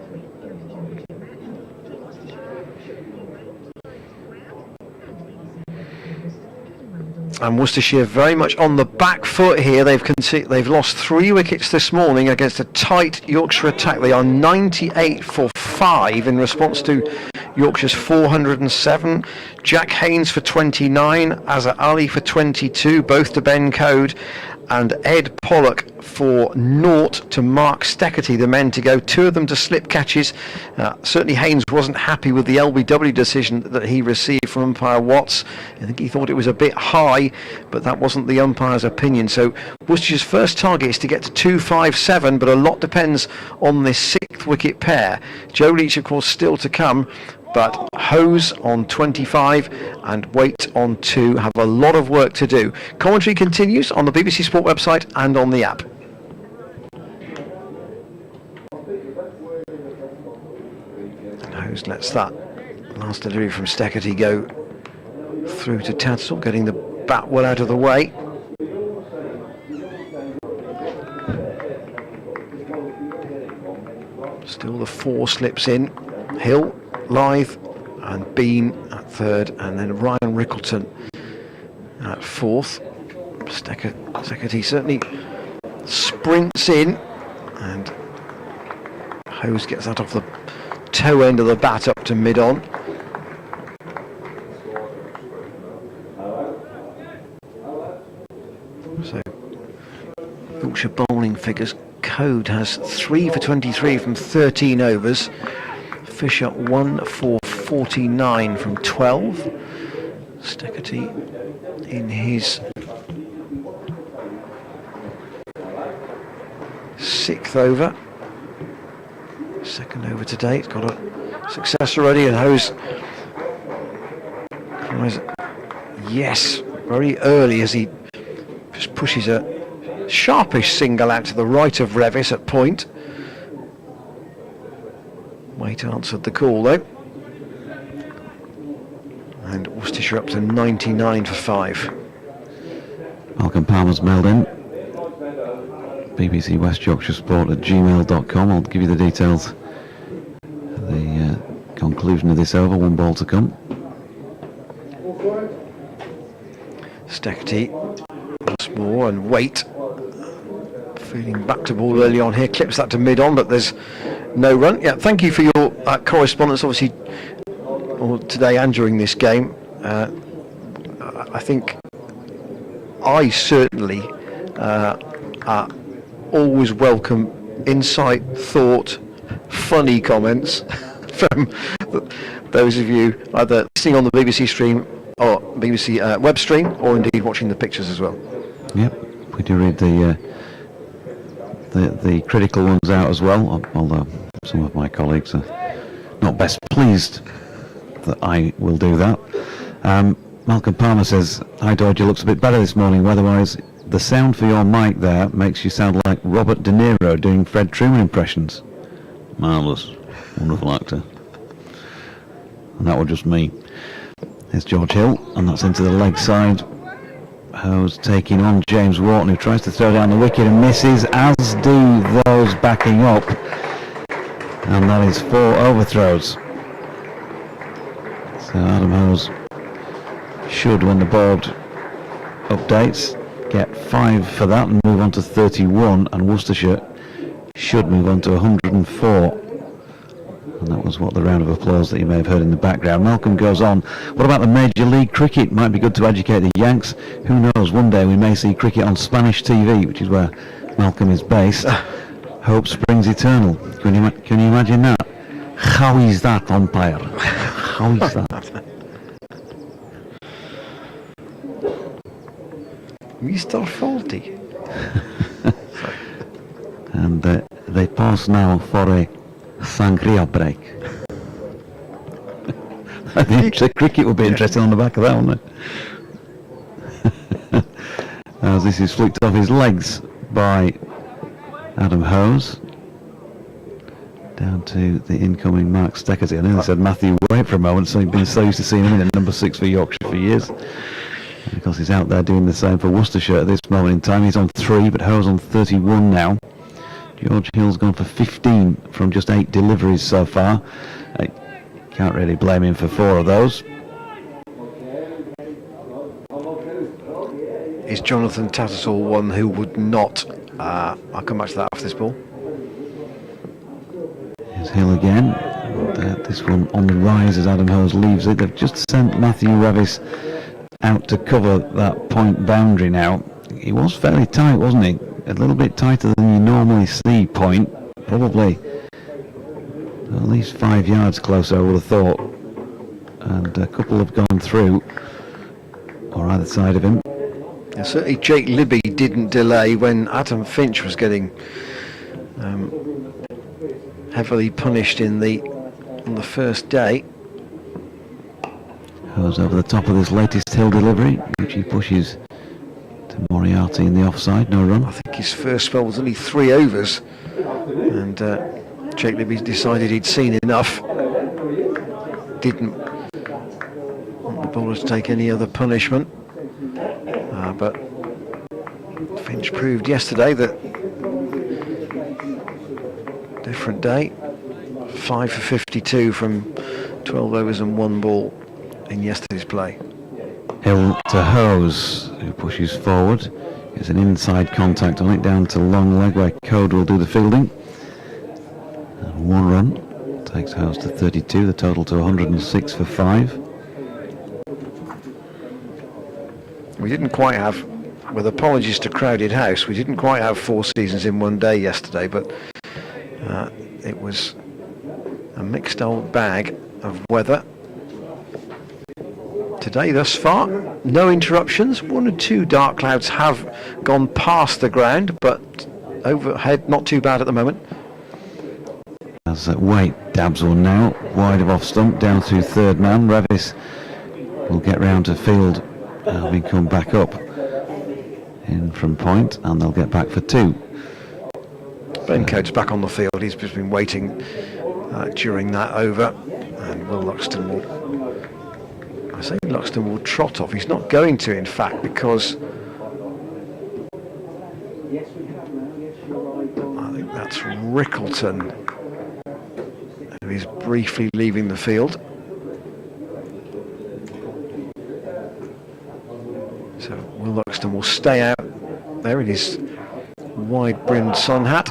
And Worcestershire very much on the back foot here. They've lost 3 wickets this morning against a tight Yorkshire attack. They are 98 for 5 in response to Yorkshire's 407. Jack Haynes for 29, Azhar Ali for 22, both to Ben Code, and Ed Pollock for 0 to Mark Stackerty, the men to go, 2 of them to slip catches. Certainly Haynes wasn't happy with the LBW decision that he received from umpire Watts. I think he thought it was a bit high, but that wasn't the umpire's opinion. So Worcestershire's first target is to get to 257, but a lot depends on this 6th wicket pair. Joe Leach, of course, still to come, but Hose on 25 and Weight on 2 have a lot of work to do. Commentary continues on the BBC Sport website and on the app. And Hose lets that last delivery from Stackerty go through to Tadsall, getting the bat well out of the way. Still the 4 slips in. Hill, Lythe and Bean at 3rd, and then Ryan Rickleton at 4th. Stackerty certainly sprints in, and Hose gets that off the toe end of the bat up to mid-on. So Yorkshire bowling figures. Code has 3 for 23 from 13 overs. Fisher 1 for 49 from 12. Stackerty in his 6th over. 2nd over today. It's got a success already, and Hose tries, yes, very early as he just pushes a sharpish single out to the right of Revis at point. Weight answered the call though, and Worcestershire up to 99 for 5. Malcolm Palmer's mailed in. BBC West Yorkshire Sport at gmail.com. I'll give you the details. The conclusion of this over, 1 ball to come. Steckety once more, and Waite feeding back to ball early on here, clips that to mid-on, but there's no run. Yeah, thank you for your correspondence, obviously, today and during this game. I think I certainly always welcome insight, thought, funny comments from those of you either listening on the BBC stream or BBC web stream, or indeed watching the pictures as well. Yep, we do read the critical ones out as well, although some of my colleagues are not best pleased that I will do that. Malcolm Palmer says, "Hi Dodger, looks a bit better this morning weather-wise. The sound for your mic there makes you sound like Robert De Niro doing Fred Truman impressions." Marvellous, wonderful actor. And that was just me. There's George Hill, and that's into the leg side. Hose taking on James Wharton, who tries to throw down the wicket and misses, as do those backing up. And that is 4 overthrows. So Adam Hose should, when the board updates, get 5 for that and move on to 31, and Worcestershire should move on to 104. And that was what the round of applause that you may have heard in the background. Malcolm goes on, what about the Major League Cricket? Might be good to educate the Yanks. Who knows, one day we may see cricket on Spanish TV, which is where Malcolm is based. Hope springs eternal. Can you imagine that? How is that, umpire? How is that? Mr. Faulty. And they pause now for a sangria break. I think the cricket will be interesting on the back of that, won't it? As this is flicked off his legs by Adam Hose. Down to the incoming Mark Steckety. I nearly said Matthew Waite for a moment, so he's been so used to seeing him in at number 6 for Yorkshire for years. Because he's out there doing the same for Worcestershire at this moment in time. He's on 3, but Hose on 31 now. George Hill's gone for 15 from just 8 deliveries so far. I can't really blame him for 4 of those. Is Jonathan Tattersall one who would not? I'll come back to that after this ball. Here's Hill again. And, this one on the rise as Adam Hose leaves it. They've just sent Matthew Revis out to cover that point boundary now. He was fairly tight, wasn't he? A little bit tighter than you normally see point. Probably at least 5 yards closer, I would have thought. And a couple have gone through, or either side of him. Yeah, certainly Jake Libby didn't delay when Adam Finch was getting heavily punished on the first day. Goes over the top of this latest Hill delivery, which he pushes to Moriarty in the offside, no run. I think his first spell was only 3 overs, and Jake Libby decided he'd seen enough. Didn't want the bowler to take any other punishment, but Finch proved yesterday that different day. 5 for 52 from 12 overs and 1 ball in yesterday's play. Hill to Hose, who pushes forward. Gets an inside contact on it down to long leg where Code will do the fielding. And 1 run takes Hose to 32, the total to 106 for 5. We didn't quite have, with apologies to Crowded House, we didn't quite have 4 seasons in one day yesterday, but it was a mixed old bag of weather. Today thus far, no interruptions. 1 or 2 dark clouds have gone past the ground, but overhead not too bad at the moment. As Waite dabs one now, wide of off stump, down to 3rd man. Revis will get round to field, having come back up in from point, and they'll get back for 2. Ben Coates back on the field. He's just been waiting during that over, and Will Luxton will. I say Luxton will trot off. He's not going to, in fact, because that's Rickleton, who is briefly leaving the field. So Will Luxton will stay out there in his wide-brimmed sun hat.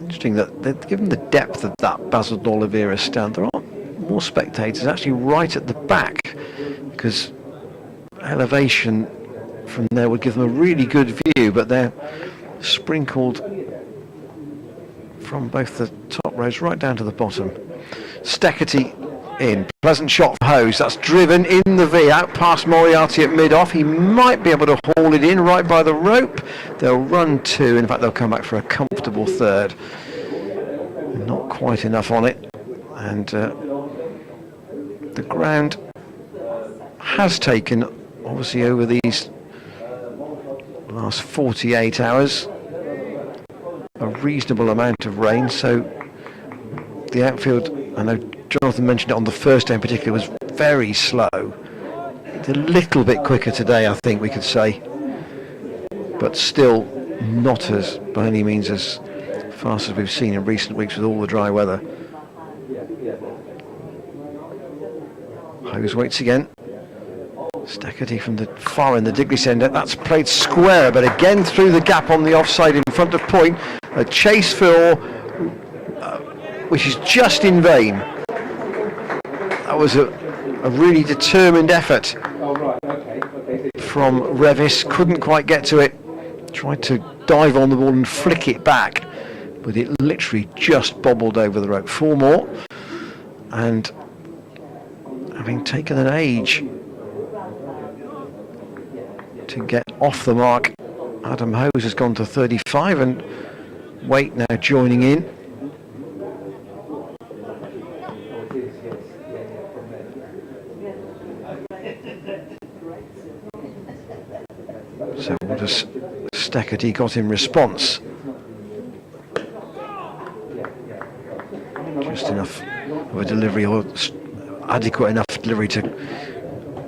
Interesting that given the depth of that Basil Oliveira stand, there aren't more spectators actually right at the back, because elevation from there would give them a really good view, but they're sprinkled from both the top rows right down to the bottom. Steckerty in. Pleasant shot for Hose. That's driven in the V out past Moriarty at mid-off. He might be able to haul it in right by the rope. They'll run two. In fact, they'll come back for a comfortable third. Not quite enough on it. And the ground has taken, obviously, over these last 48 hours, a reasonable amount of rain. So the outfield, I know Jonathan mentioned it on the first day in particular, was very slow. It's a little bit quicker today, I think we could say, but still not as, by any means, as fast as we've seen in recent weeks with all the dry weather. Hose waits again. Steckerty from the far end, the Digley end. That's played square, but again through the gap on the offside in front of point. A chase for, which is just in vain. That was a really determined effort from Revis. Couldn't quite get to it. Tried to dive on the ball and flick it back, but it literally just bobbled over the rope. Four more, and having taken an age to get off the mark, Adam Hose has gone to 35, and Waite now joining in. So what has Steckerty got in response? Just enough of a delivery, or adequate enough delivery to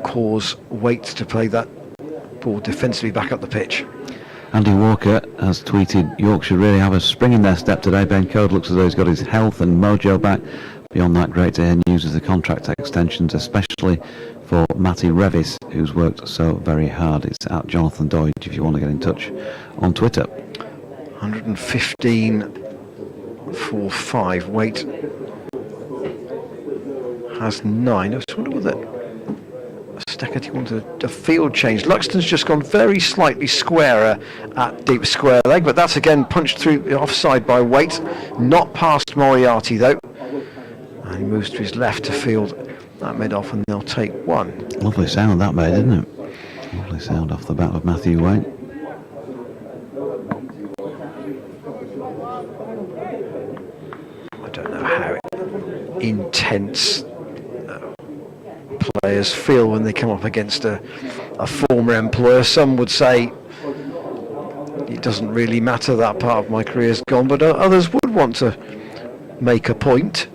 cause Waite to play that ball defensively back up the pitch. Andy Walker has tweeted, Yorkshire really have a spring in their step today. Ben Code looks as though he's got his health and mojo back. Beyond that, great to hear news of the contract extensions, especially for Matty Revis, who's worked so very hard. It's at Jonathan Doidge if you want to get in touch on Twitter. 115.45. Waite has 9. I was wondering whether Steckerty wanted a field change. Luxton's just gone very slightly squarer at deep square leg, but that's again punched through the offside by Waite. Not past Moriarty though. And he moves to his left to field that mid-off, and they'll take one. Lovely sound that made, didn't it? Lovely sound off the bat of Matthew Waite. I don't know how intense players feel when they come up against a former employer. Some would say it doesn't really matter, that part of my career's gone, but others would want to make a point.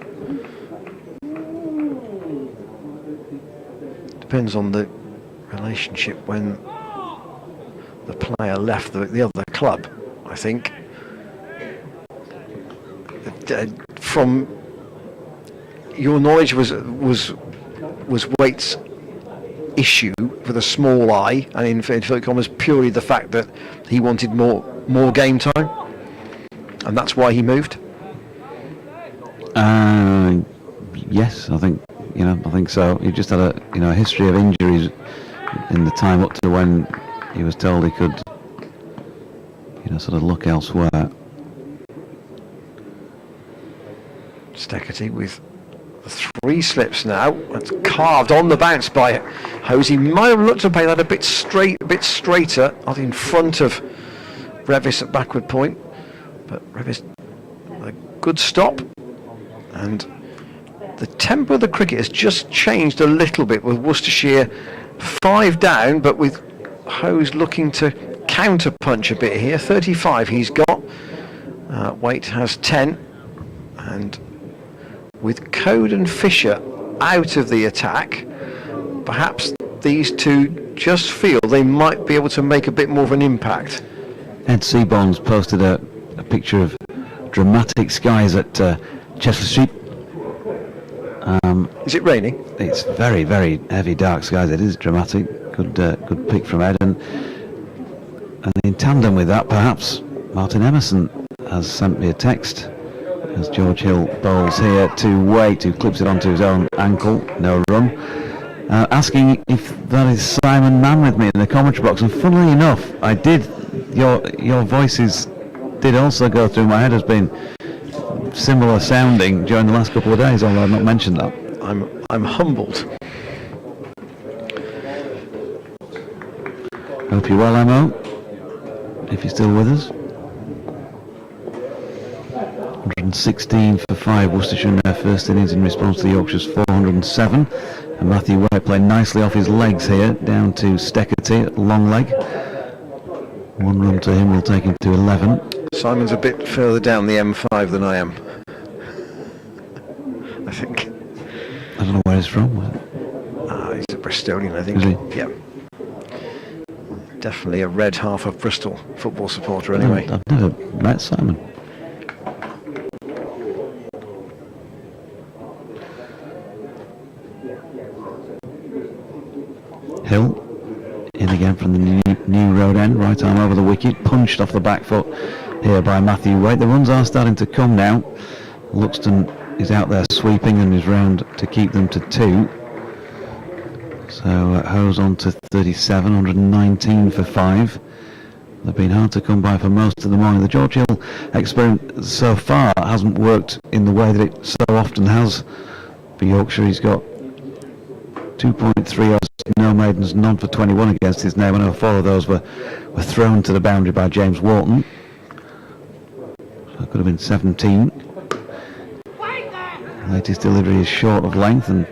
Depends on the relationship when the player left the other club, I think. From your knowledge, was Waite's issue with a small I, and in inverted commas, purely the fact that he wanted more game time, and that's why he moved? Yes, I think so. He just had a history of injuries in the time up to when he was told he could sort of look elsewhere. Steckerty with 3 slips now. It's carved on the bounce by Hose. He might have looked to play that a bit straighter, not in front of Revis at backward point, but Revis a good stop, and the tempo of the cricket has just changed a little bit with Worcestershire 5 down, but with Hose looking to counter punch a bit here. 35 he's got. Waite has 10, and with Code and Fisher out of the attack, perhaps these two just feel they might be able to make a bit more of an impact. Ed Seabourne's posted a picture of dramatic skies at Chester Street. Is it raining? It's very, very heavy, dark skies. It is dramatic. Good pick from Ed. And in tandem with that, perhaps Martin Emerson has sent me a text as George Hill bowls here to Waite, who clips it onto his own ankle, no run, asking if that is Simon Mann with me in the commentary box. And funnily enough, I did. Your voices did also go through my head as being similar sounding during the last couple of days, although I've not mentioned that. I'm humbled. Hope you're well, Mo, if you're still with us. 116 for 5, Worcestershire in their first innings in response to Yorkshire's 407. And Matthew White playing nicely off his legs here, down to Steckerty at long leg. One run to him will take him to 11. Simon's a bit further down the M5 than I am, I think. I don't know where he's from. He's a Bristolian, I think. Is he? Yeah. Definitely a red half of Bristol football supporter anyway. I've never met Simon. Hill in again from the new road end, right arm over the wicket, punched off the back foot here by Matthew Waite. The runs are starting to come now. Luxton is out there sweeping and is round to keep them to 2. So Hose on to 37, 119 for 5. They've been hard to come by for most of the morning. The George Hill experiment so far hasn't worked in the way that it so often has for Yorkshire. He's got 2.3 odds, no maidens, none for 21 against his name. I know 4 of those were thrown to the boundary by James Wharton. So it could have been 17. Latest delivery is short of length and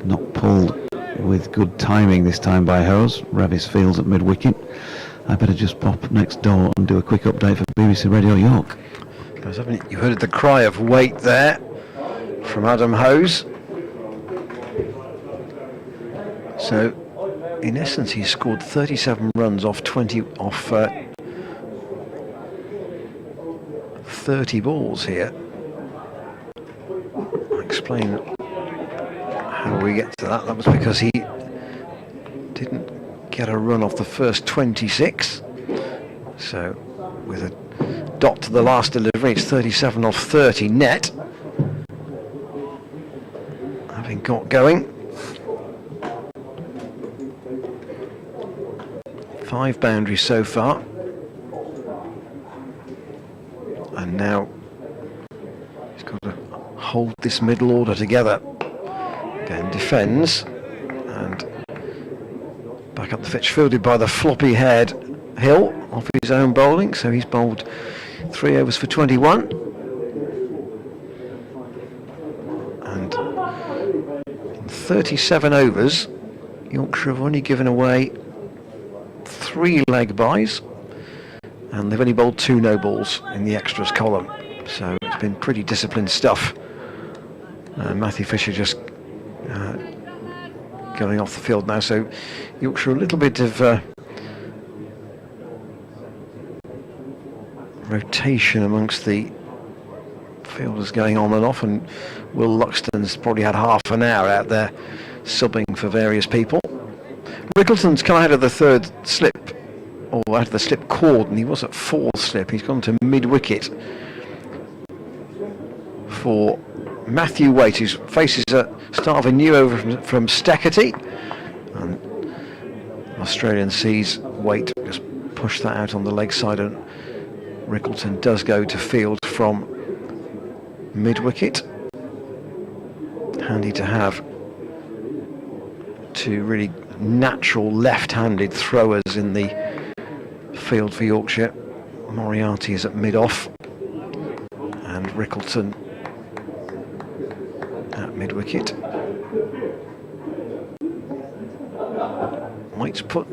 not pulled with good timing this time by Hose. Revis fields at mid-wicket. I better just pop next door and do a quick update for BBC Radio York. You heard the cry of Waite there from Adam Hose. So, in essence, he scored 37 runs off 30 balls here. I'll explain how we get to that. That was because he didn't get a run off the first 26. So, with a dot to the last delivery, it's 37 off 30 net. Having got going. 5 boundaries so far, and now he's got to hold this middle order together. Again defends, and back up the pitch, fielded by the floppy-haired Hill off his own bowling. So he's bowled 3 overs for 21, and in 37 overs, Yorkshire have only given away 3 leg buys, and they've only bowled 2 no balls in the extras column. So it's been pretty disciplined stuff. Matthew Fisher just going off the field now. So Yorkshire a little bit of rotation amongst the fielders going on and off, and Will Luxton's probably had half an hour out there subbing for various people. Rickleton's come out of the 3rd slip, or out of the slip cord, and he was at 4th slip. He's gone to mid-wicket for Matthew Waite, who faces a start of a new over from Steckerty. And Australian sees Waite just push that out on the leg side, and Rickleton does go to field from mid-wicket. Handy to have 2 really natural left-handed throwers in the field for Yorkshire. Moriarty is at mid-off, and Rickleton at mid-wicket. Waite's put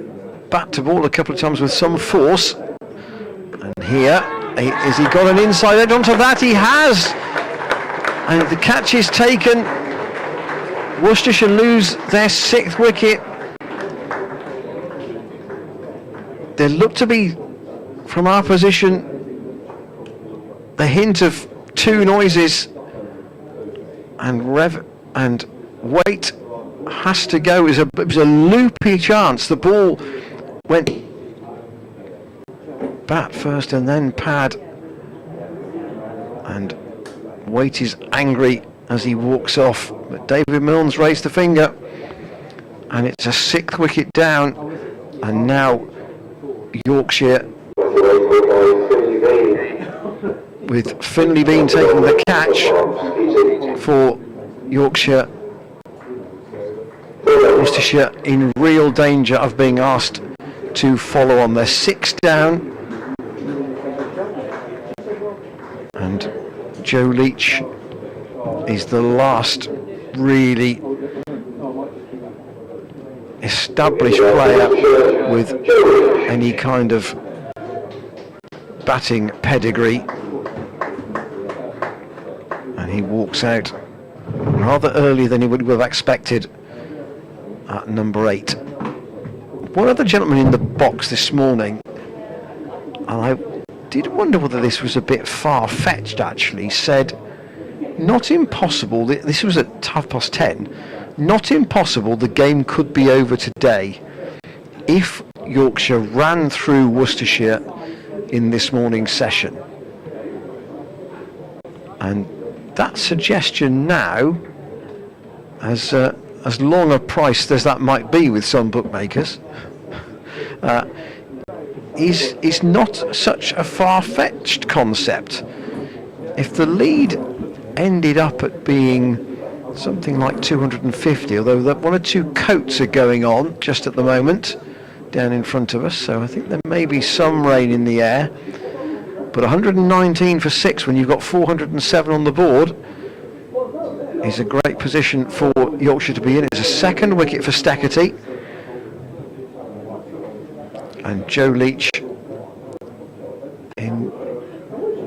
bat to ball a couple of times with some force, and here, has he got an inside edge onto that? He has, and the catch is taken. Worcestershire lose their 6th wicket there looked to be, from our position, the hint of two noises, and Waite has to go. It was a loopy chance. The ball went bat first and then pad, and Waite is angry as he walks off, but David Milne's raised the finger, and it's a 6th wicket down, and now Yorkshire, with Finley Bean taking the catch for Yorkshire. Worcestershire in real danger of being asked to follow on. They're 6 down, and Joe Leach is the last really established player with any kind of batting pedigree, and he walks out rather earlier than he would have expected at number 8. One other gentleman in the box this morning, and I did wonder whether this was a bit far-fetched actually, said not impossible, this was at 10:30, not impossible the game could be over today if Yorkshire ran through Worcestershire in this morning's session. And that suggestion now, as long a price as that might be with some bookmakers, is not such a far-fetched concept. If the lead ended up at being something like 250, although one or two coats are going on just at the moment down in front of us, so I think there may be some rain in the air, but 119 for 6 when you've got 407 on the board is a great position for Yorkshire to be in. It's a 2nd wicket for Steckerty, and Joe Leach, in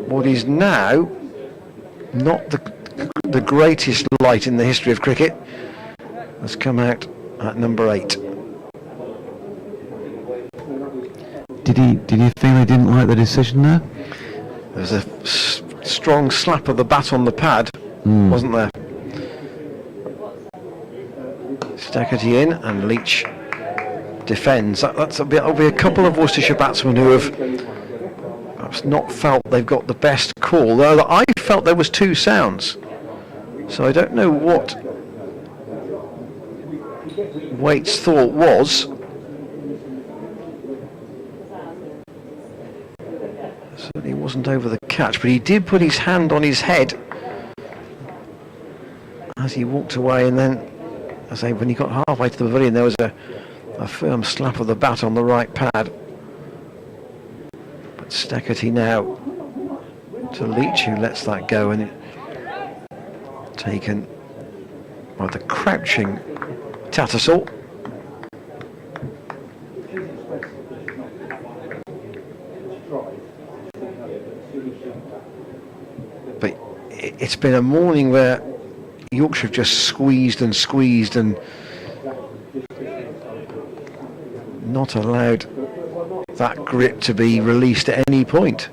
what is now not the greatest light in the history of cricket, has come out at number 8. Did he feel he didn't like the decision there? There's a strong slap of the bat on the pad, wasn't there? Steckerty in, and Leach defends. That'll be a couple of Worcestershire batsmen who have perhaps not felt they've got the best call, though I felt there was 2 sounds, so I don't know what Waite's thought was. Certainly wasn't over the catch, but he did put his hand on his head as he walked away, and then, as I say, when he got halfway to the pavilion, there was a firm slap of the bat on the right pad. But Steckerty now to Leach, who lets that go, and it taken by the crouching Tattersall. But it's been a morning where Yorkshire have just squeezed and not allowed that grip to be released at any point.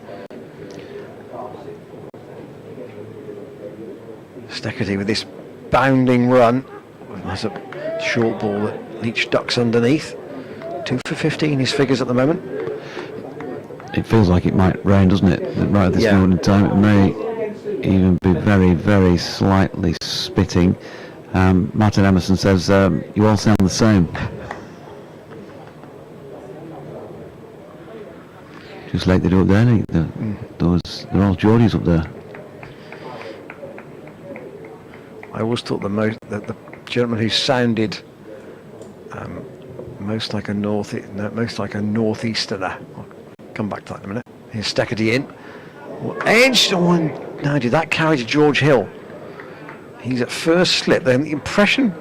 Steckerty with this bounding run, has a short ball that Leach ducks underneath. 2 for 15 his figures at the moment. It feels like it might rain, doesn't it? Right at this moment in time, it may even be very, very slightly spitting. Martin Emerson says, you all sound the same. Just like they do up there, they're all Geordies up there. I always thought the gentleman who sounded most like a northeasterner. I'll come back to that in a minute. Here's Steckerty in. Edged on. Now did that carry to George Hill? He's at first slip. Then the impression,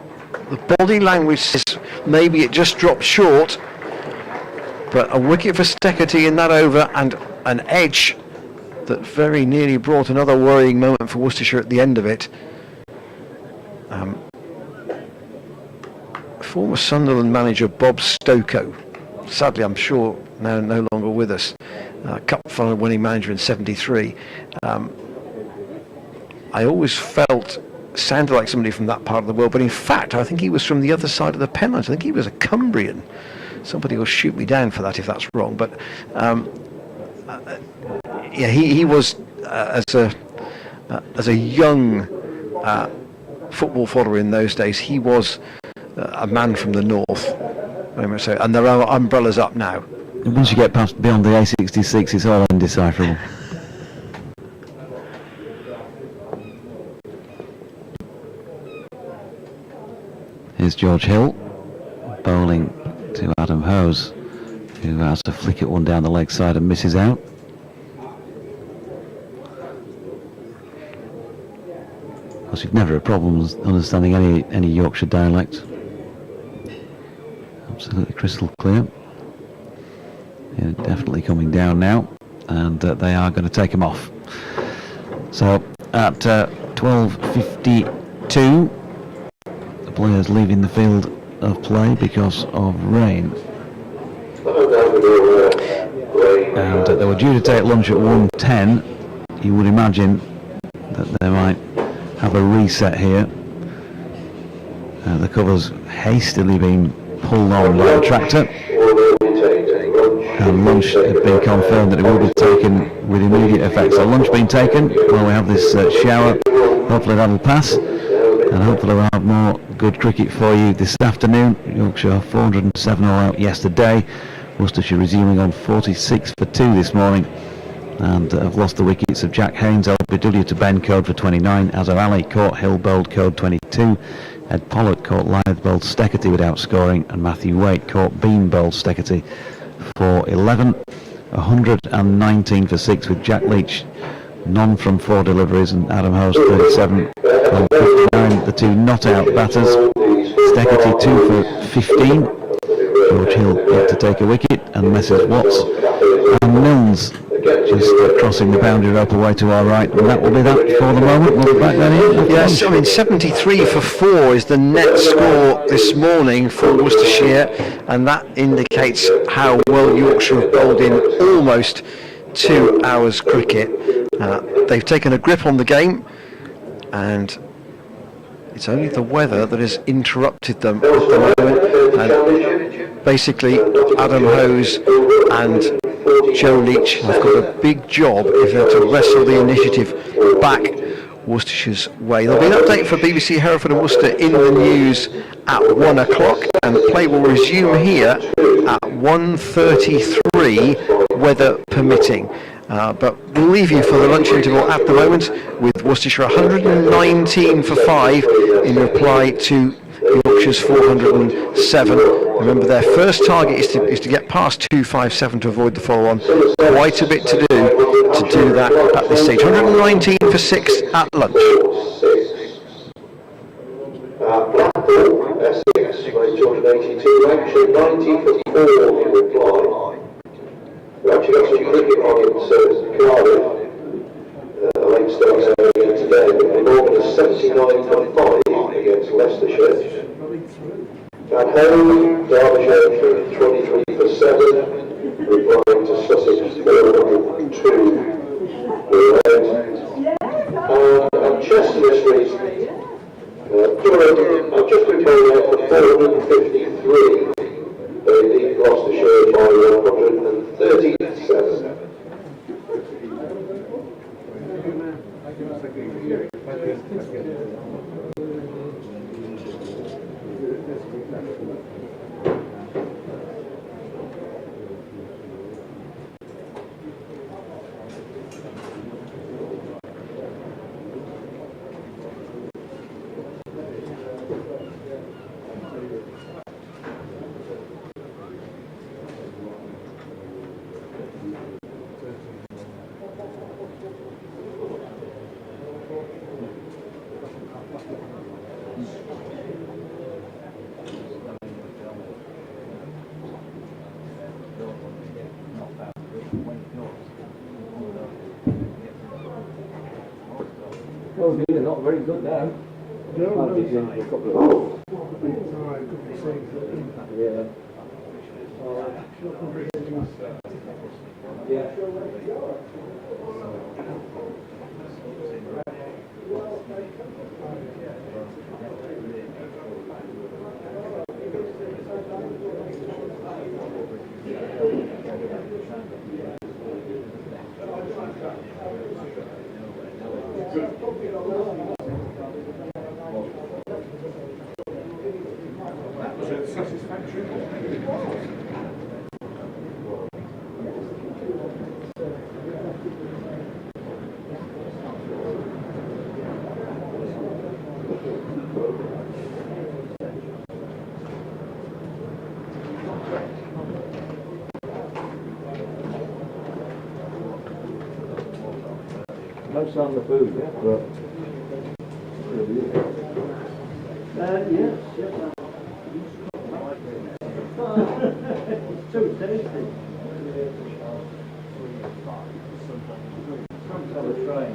the body language says maybe it just dropped short. But a wicket for Steckerty in that over, and an edge that very nearly brought another worrying moment for Worcestershire at the end of it. Former Sunderland manager Bob Stokoe sadly, I'm sure, now no longer with us. Cup final winning manager in '73. I always sounded like somebody from that part of the world, but in fact, I think he was from the other side of the Pennines. I think he was a Cumbrian. Somebody will shoot me down for that if that's wrong, but yeah, he was as a young football follower in those days. He was a man from the north, very much so. And there are umbrellas up now. Once you get beyond the A66, it's all indecipherable. Here's George Hill bowling to Adam Hose, who has to flick it one down the leg side and misses out. Of course, you've never had problems understanding any Yorkshire dialect. Absolutely crystal clear. Yeah, definitely coming down now, and they are going to take him off. So at 12:52, the players leaving the field of play because of rain. And they were due to take lunch at 1:10. You would imagine that they might have a reset here. The cover's hastily been pulled on by the tractor, and lunch had been confirmed that it will be taken with immediate effect. So lunch being taken while we have this shower. Hopefully that'll pass, and hopefully we'll have more good cricket for you this afternoon. Yorkshire 407 all out yesterday. Worcestershire resuming on 46 for 2 this morning, and have lost the wickets of Jack Haynes, LBW to Ben, code for 29, Azhar Ali caught Hill, bowled, code 22, Ed Pollock caught Lyth, bowled, Steckerty without scoring, and Matthew Waite caught Bean, bowled, Steckerty for 11. 119 for 6 with Jack Leach, none from 4 deliveries, and Adam Hose 37 from 59. The two not out batters, Steckerty 2 for 15. George Hill yet to take a wicket, and Messrs Watts and Milnes just crossing the boundary rope away to our right, and that will be that for the moment. We'll be back then in. Yes, I mean 73 for 4 is the net score this morning for Worcestershire, and that indicates how well Yorkshire have bowled in almost 2 hours cricket. They've taken a grip on the game, and it's only the weather that has interrupted them at the moment. And basically, Adam Hose and Joe Leach have got a big job if they're to wrestle the initiative back Worcestershire's way. There'll be an update for BBC Hereford and Worcester in the news at 1 o'clock, and play will resume here at 1:33, weather permitting. But we'll leave you for the lunch interval at the moment with Worcestershire 119 for 5 in reply to Yorkshire's 407. Remember, their first target is to get past 257 to avoid the follow-on. Quite a bit to do that at this stage. 119 for 6 at lunch. Blackpool, Essex, 282, Lancashire 90 for 4 in reply. We actually got some cricket on in Cardiff, a late start again today, but the Norman is 79 for 5 against Leicestershire. At home, Derbyshire 23 for 7, replying to Sussex 402 and Chester Street, Durham, I've just been bowling out for 453. They lead Gloucestershire by 137. Oh, they're not very good now. No. Yeah. Yeah. Was it satisfactory? Most on the food, yeah, but. Yes, yes. It's too tasty. Comes on the train.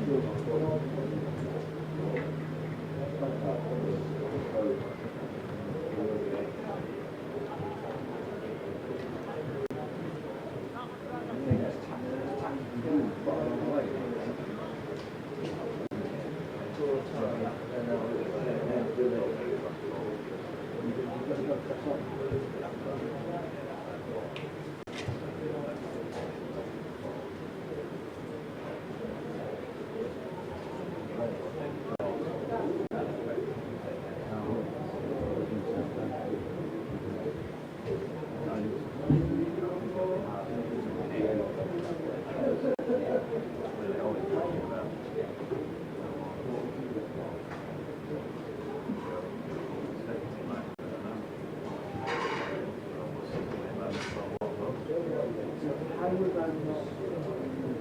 How were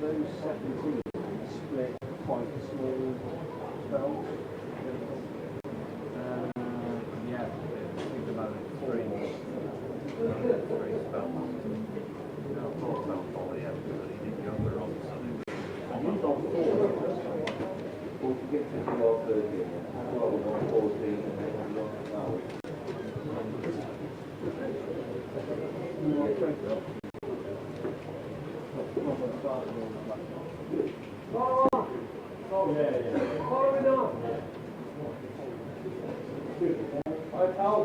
those 17 split quite small spells? Yeah, I think about three spells. No, 4 spells probably, yeah, because he did go for on, so You got 4 or to get to 12:30, well, 1:14 and then 1 Oh, yeah, yeah. Following on. Right, Al.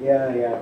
Yeah, yeah.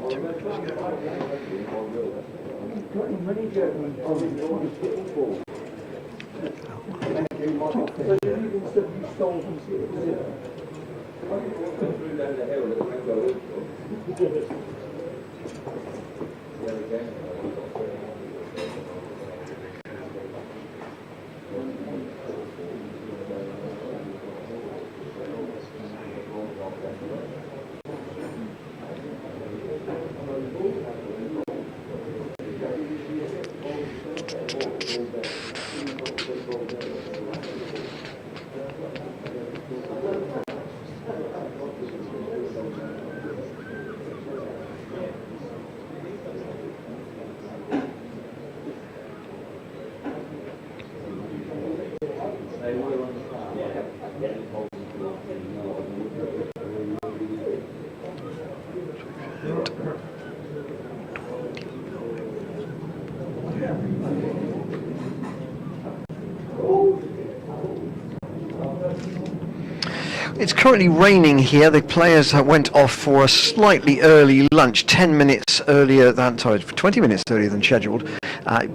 It's currently raining here. The players went off for a slightly early lunch, 10 minutes earlier than, 20 minutes earlier than scheduled.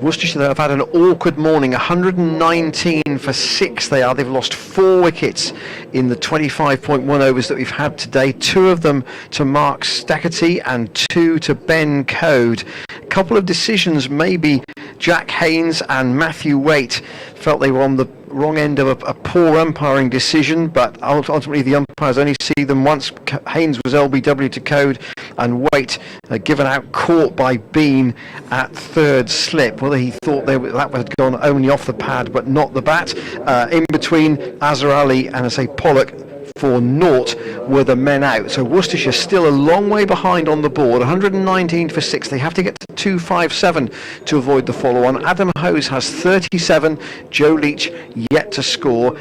Worcestershire have had an awkward morning, 119 for 6 they are. They've lost 4 wickets in the 25.1 overs that we've had today. 2 of them to Mark Stackerty and 2 to Ben Code. A couple of decisions, maybe Jack Haynes and Matthew Waite felt they were on the wrong end of a poor umpiring decision, but ultimately the umpires only see them once. Haynes was LBW to Code, and Waite given out caught by Bean at third slip. Whether he thought that had gone only off the pad but not the bat. In between, Azhar Ali and I say Pollock for naught were the men out. So Worcestershire still a long way behind on the board, 119 for 6. They have to get to 257 to avoid the follow-on. Adam Hose has 37, Joe Leach yet to score.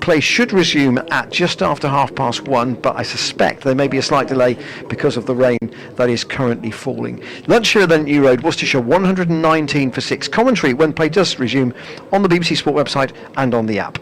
Play should resume at just after 1:30, but I suspect there may be a slight delay because of the rain that is currently falling. Lunch here then at New Road, Worcestershire 119 for 6. Commentary when play does resume on the BBC Sport website and on the app.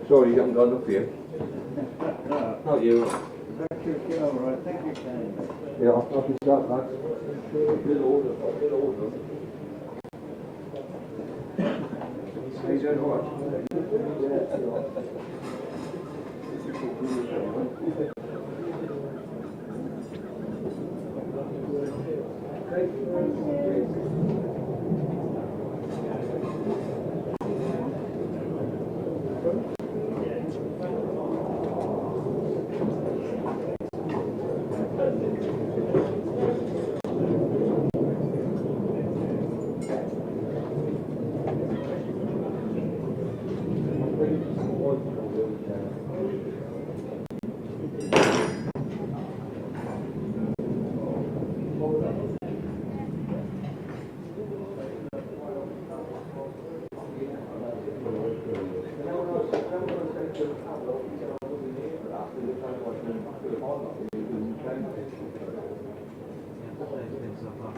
Sorry, you haven't got enough for you. Not you. Okay, all right. Thank you, Ken. Yeah, I'll be start that. A bit older. How you doing, what?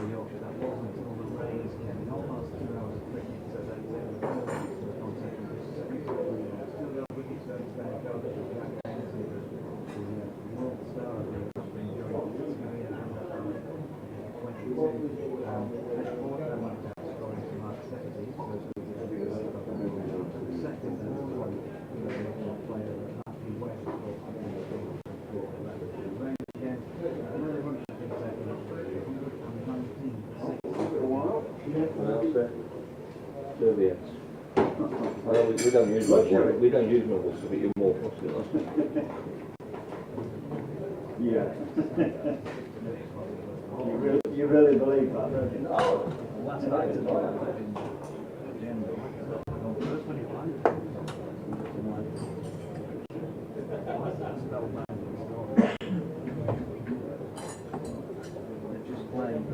Yorkshire, that wasn't until the rains came in, almost 2 hours of cricket, so they were still got wickets going to Ben Code, Jack Haynes, the world star of the country during his career, and 22. Ed Porter went out scoring to Mark Stackerty, the second and the player Matthew West rain again, another run should be taken up for 119 for 6. Serviettes. We don't use them. We don't use them, but you're more fussy than us. Yeah. You really believe that, don't you? Oh, last night as well. Just playing.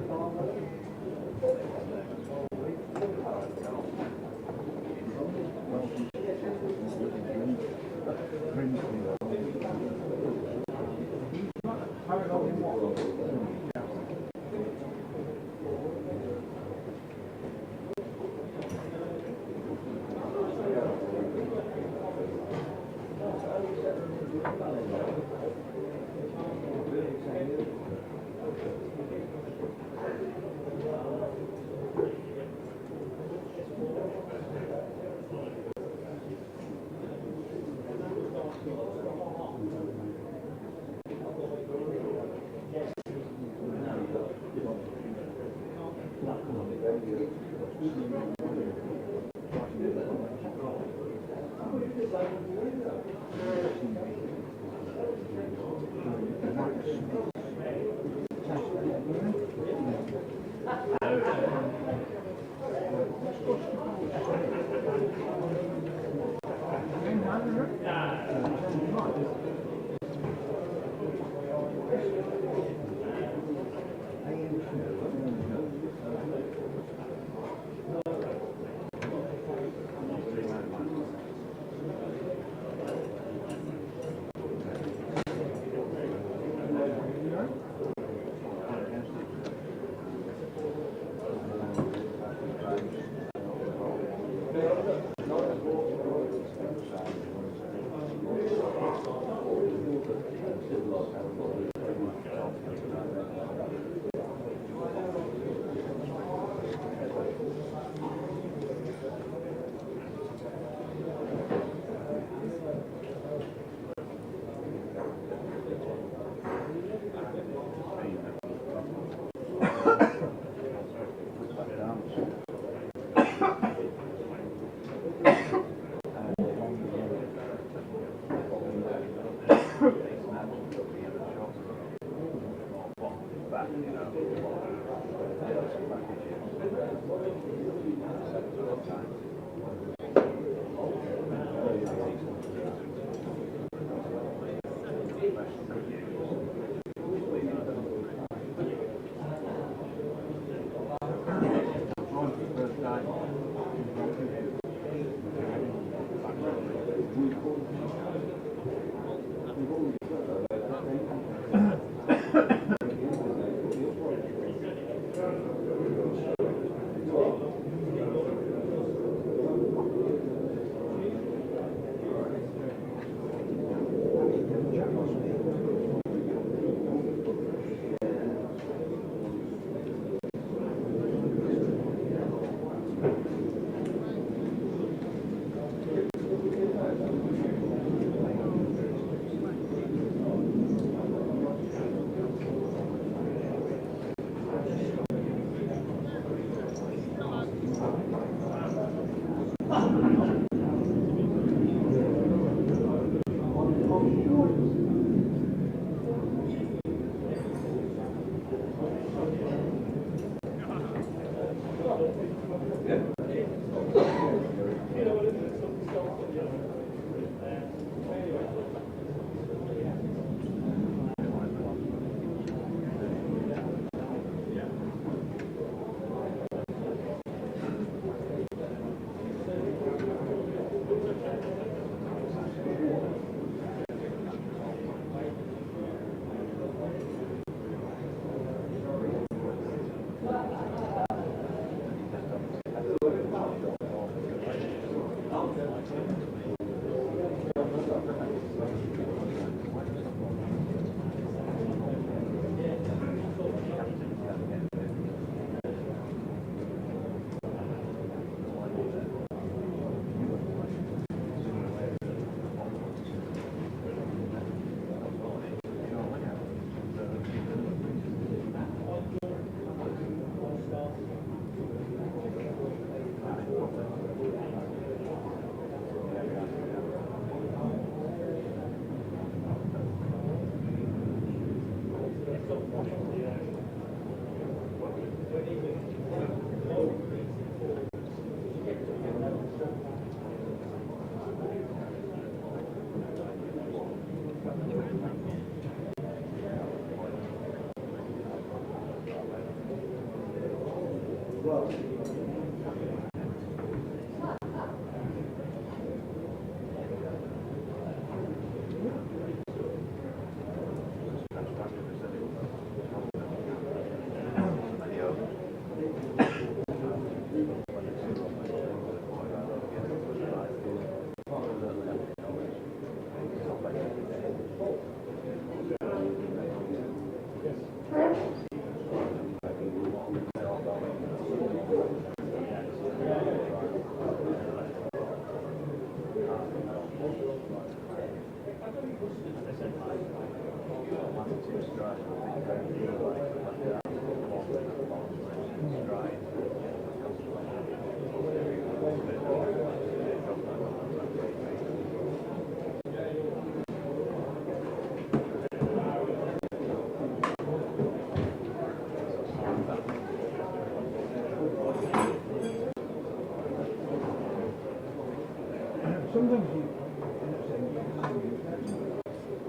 sometimes you end up saying,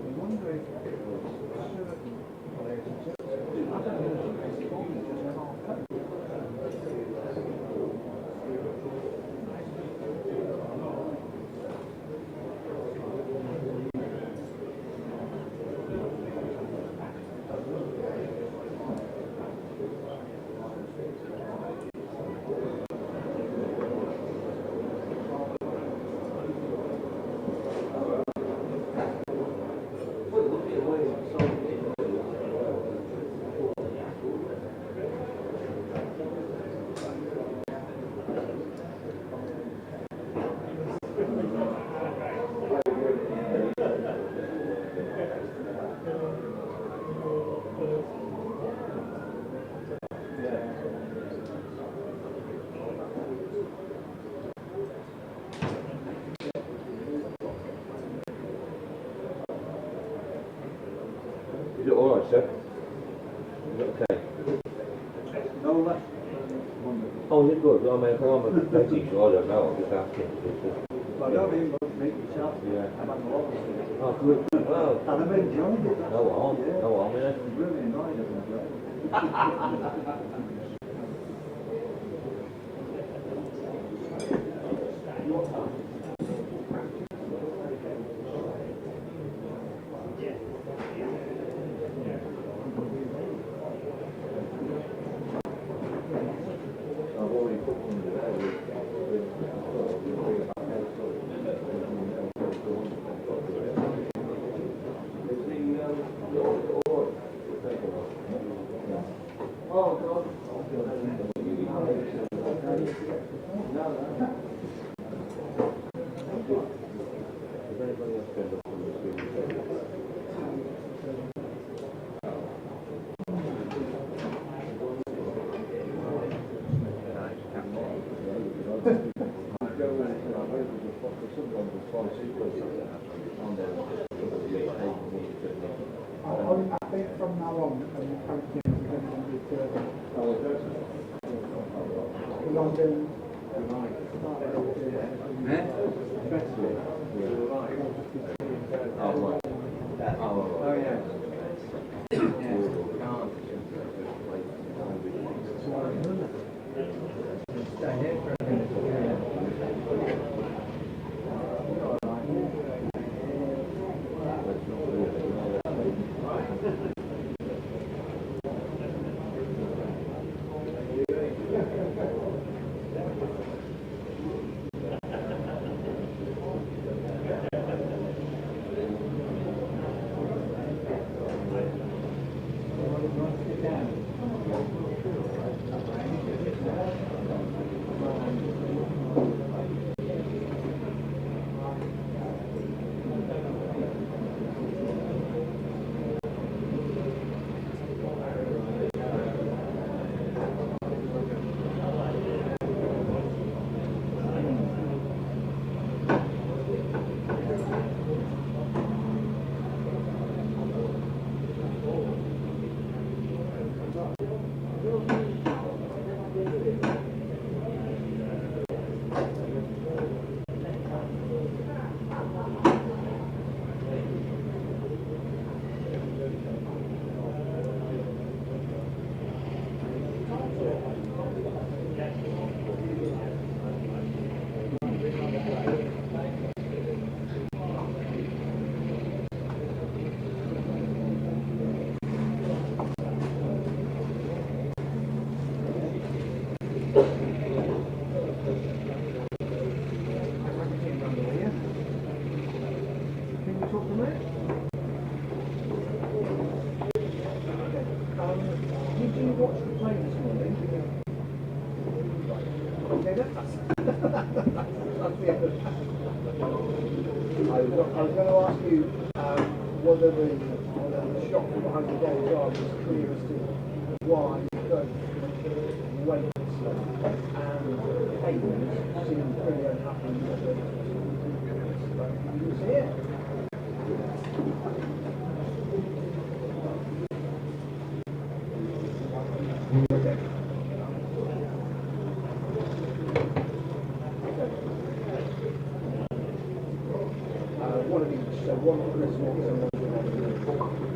you wonder if certain players and certain, I don't know, sometimes just can't cope. Is it all right, sir? Is it okay? No, that's Oh, you're good. I mean, if I'm a play teacher, I don't know. I'm just asking. I don't even go to make yourself. Yeah. I've had a lot of it. Oh, good. Well, And I've enjoyed it. no harm. Yeah. No harm in it. I'm really annoyed I've enjoyed it. I've already put one there. I think from now on, you can't do London, Oh, yeah. Did you watch the play this morning? Okay, that's the end of that. I was going to ask you whether the shot from behind the goal guard was clear as to why both Waits and Hayden seemed pretty unhappy with the did you see it? So one for Christmas and one for next year.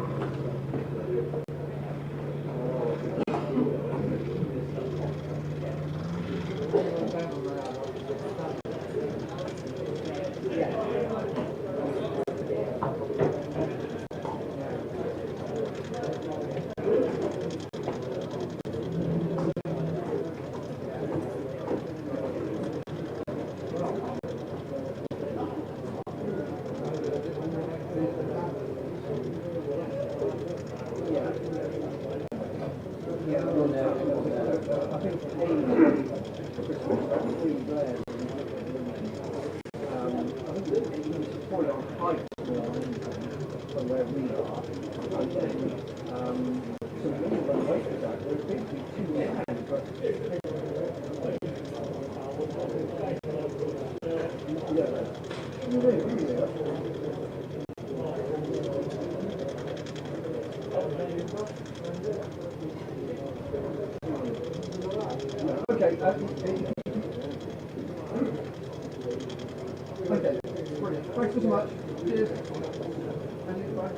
Okay, brilliant. Thanks so much. Cheers. And you, bye.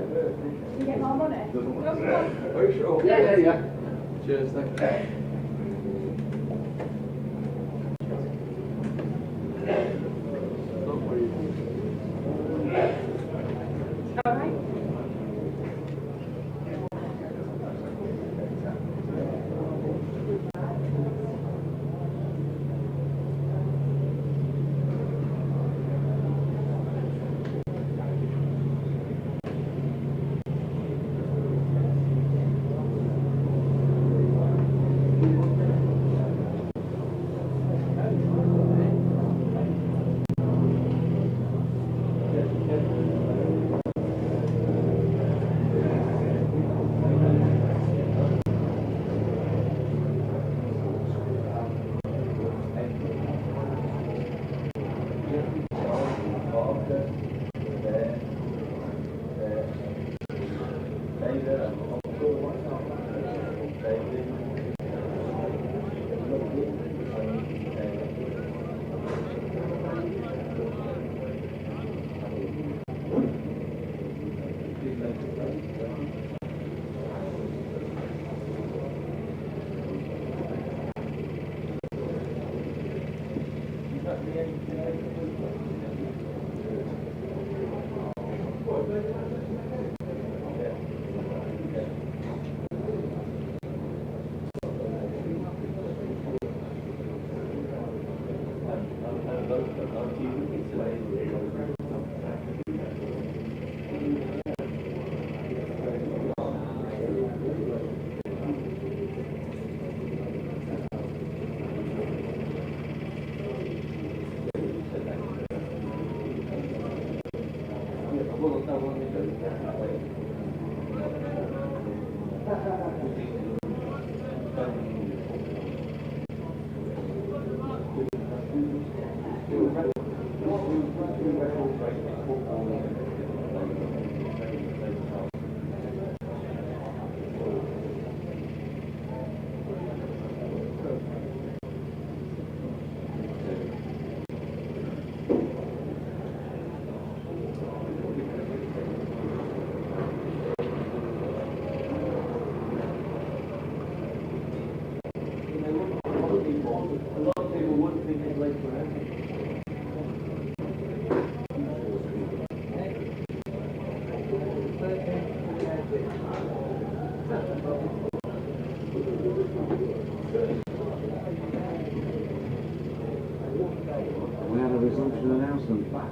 You get more money? Are you sure? Yeah. Cheers, thank you. Alright. We had a resumption announcement back.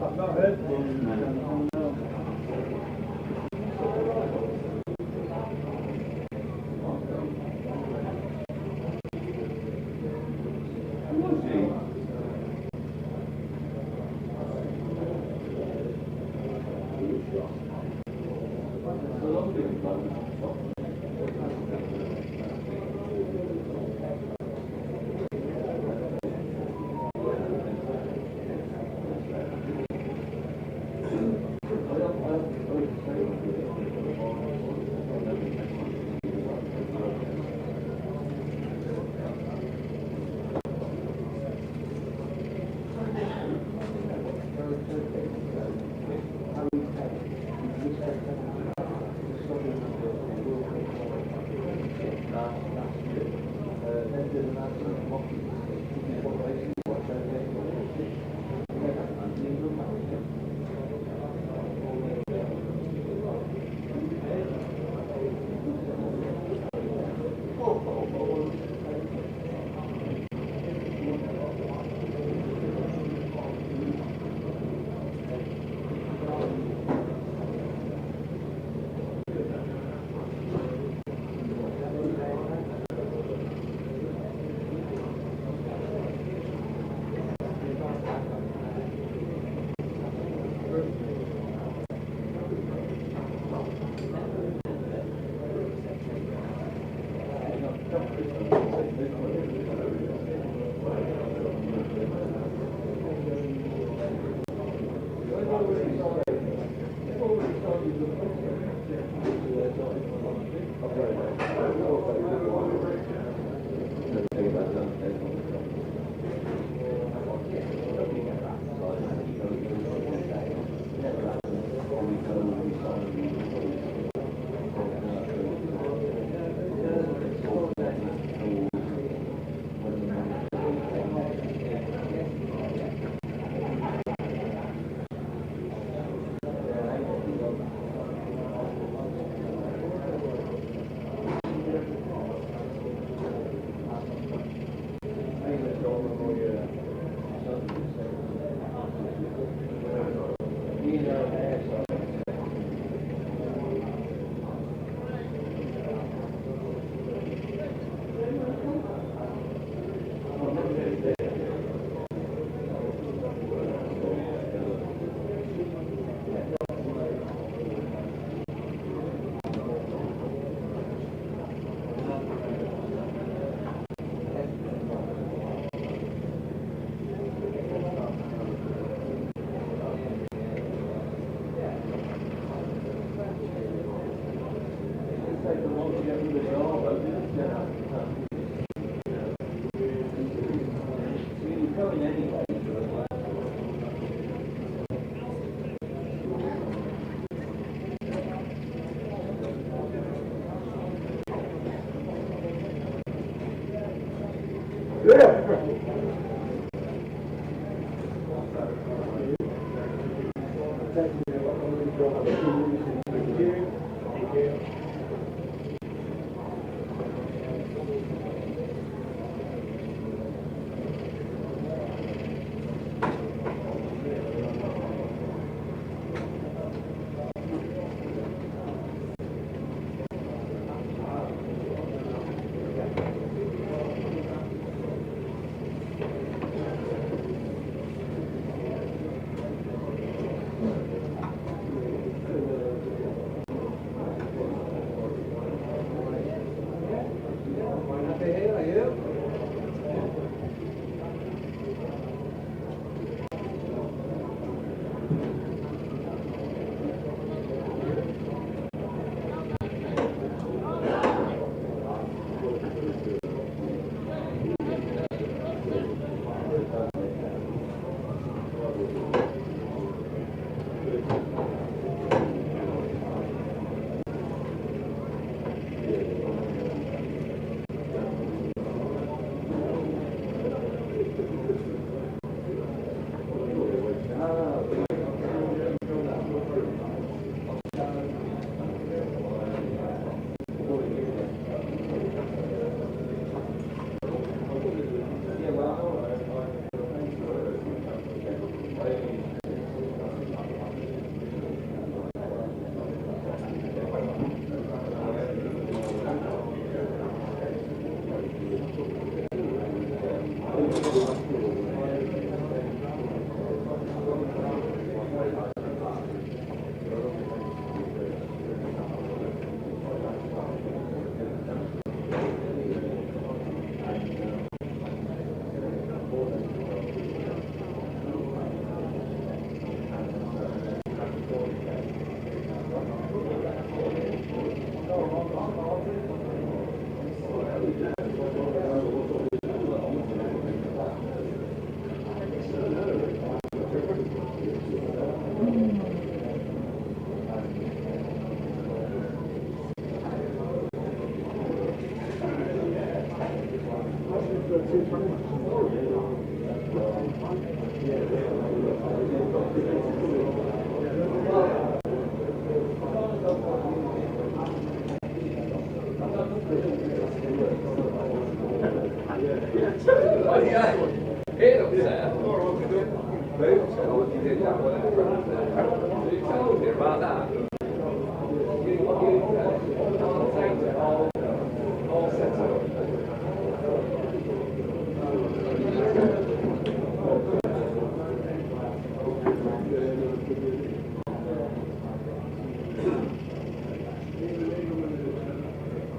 I've not heard one.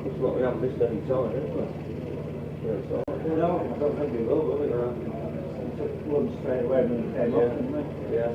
Looks like we haven't missed any time, have we? No, I don't think we will, will we? Took one straight away when we came off, didn't we? Yeah.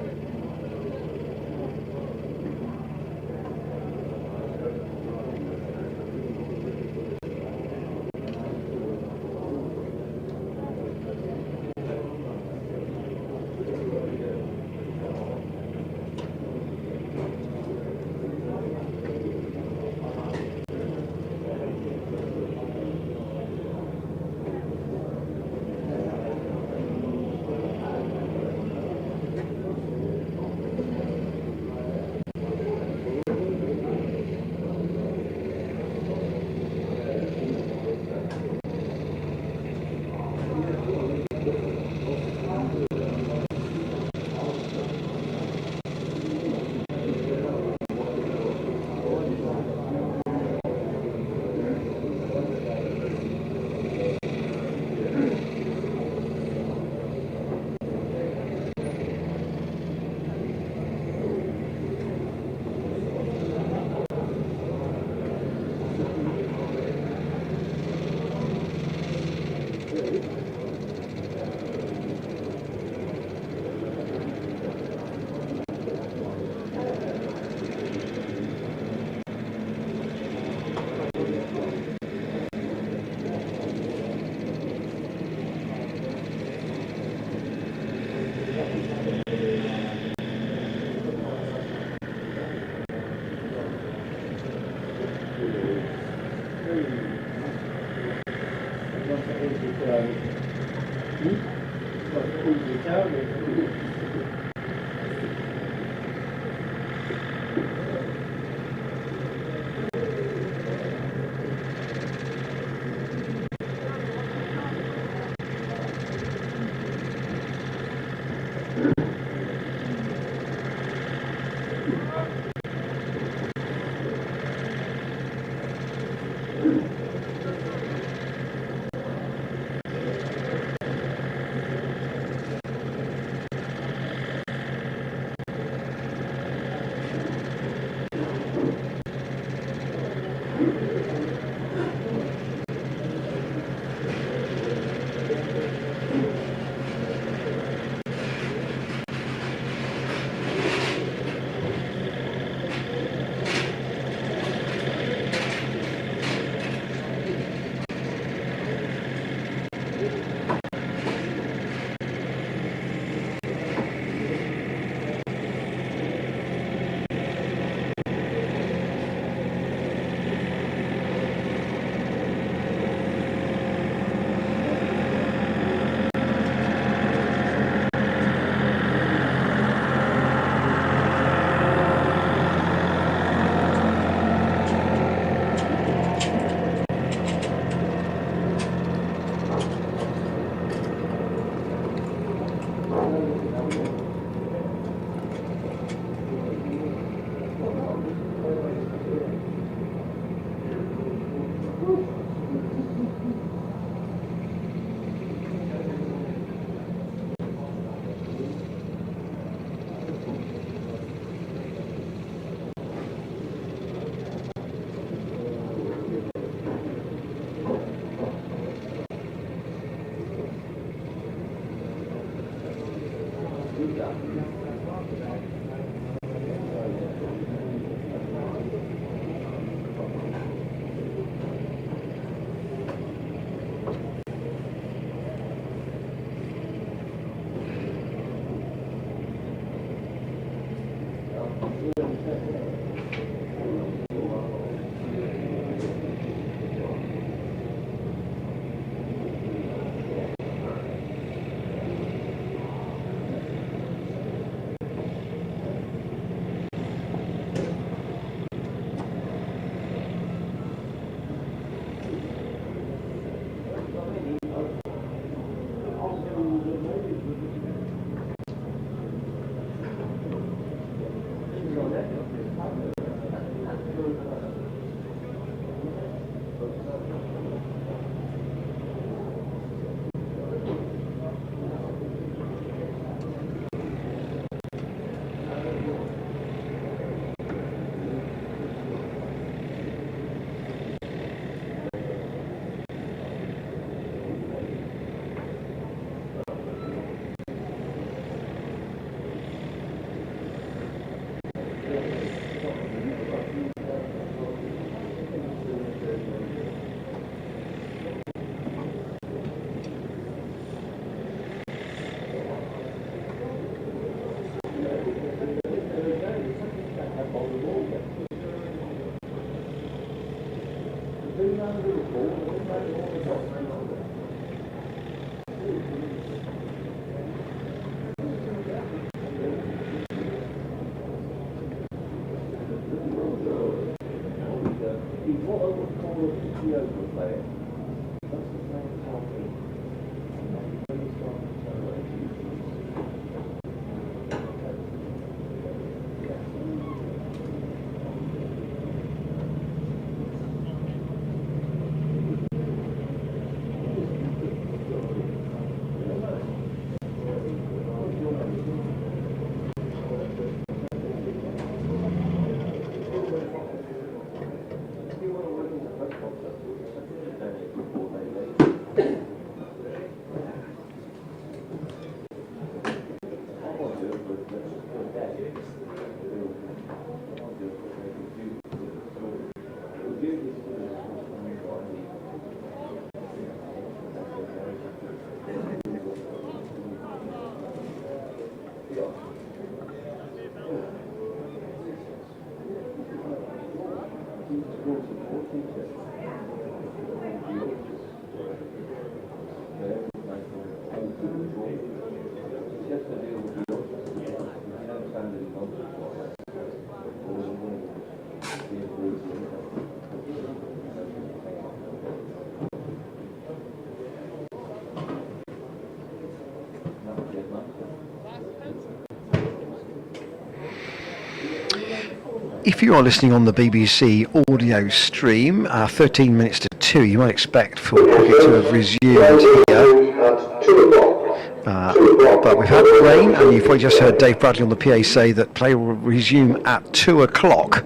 Just to deal with the you don't stand in nonsense like If you are listening on the BBC audio stream, 13 minutes to 2, you might expect for cricket to have resumed here. At 2 o'clock. But we've had rain, and you've probably just heard Dave Bradley on the PA say that play will resume at 2 o'clock.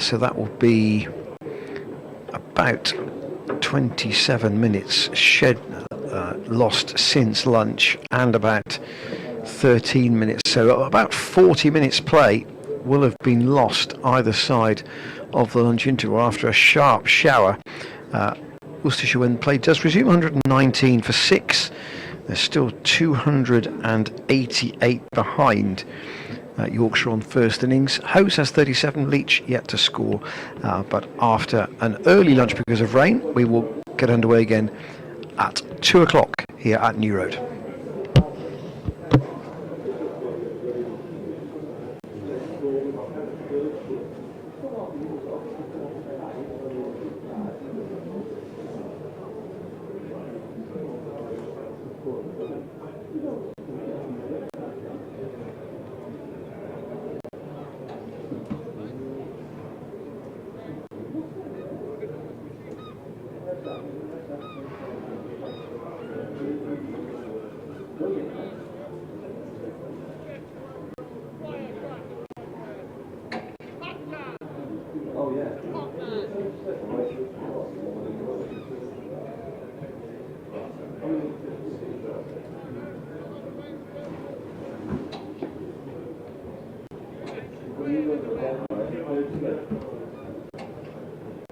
So that will be about 27 minutes lost since lunch, and about 13 minutes. So about 40 minutes play will have been lost either side of the lunch interval after a sharp shower. Worcestershire, when play does resume, 119 for 6. They're still 288 behind Yorkshire on first innings. Hose has 37, Leach yet to score. But after an early lunch because of rain, we will get underway again at 2 o'clock here at New Road.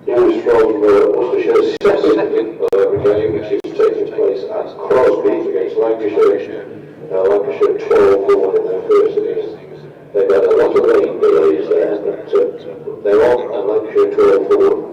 News from Worcestershire's second game, which is taking place at Crosby against Lancashire. Lancashire 12-4 in their first innings. They've had a lot of rain delays there, but they're on, and Lancashire 12-4.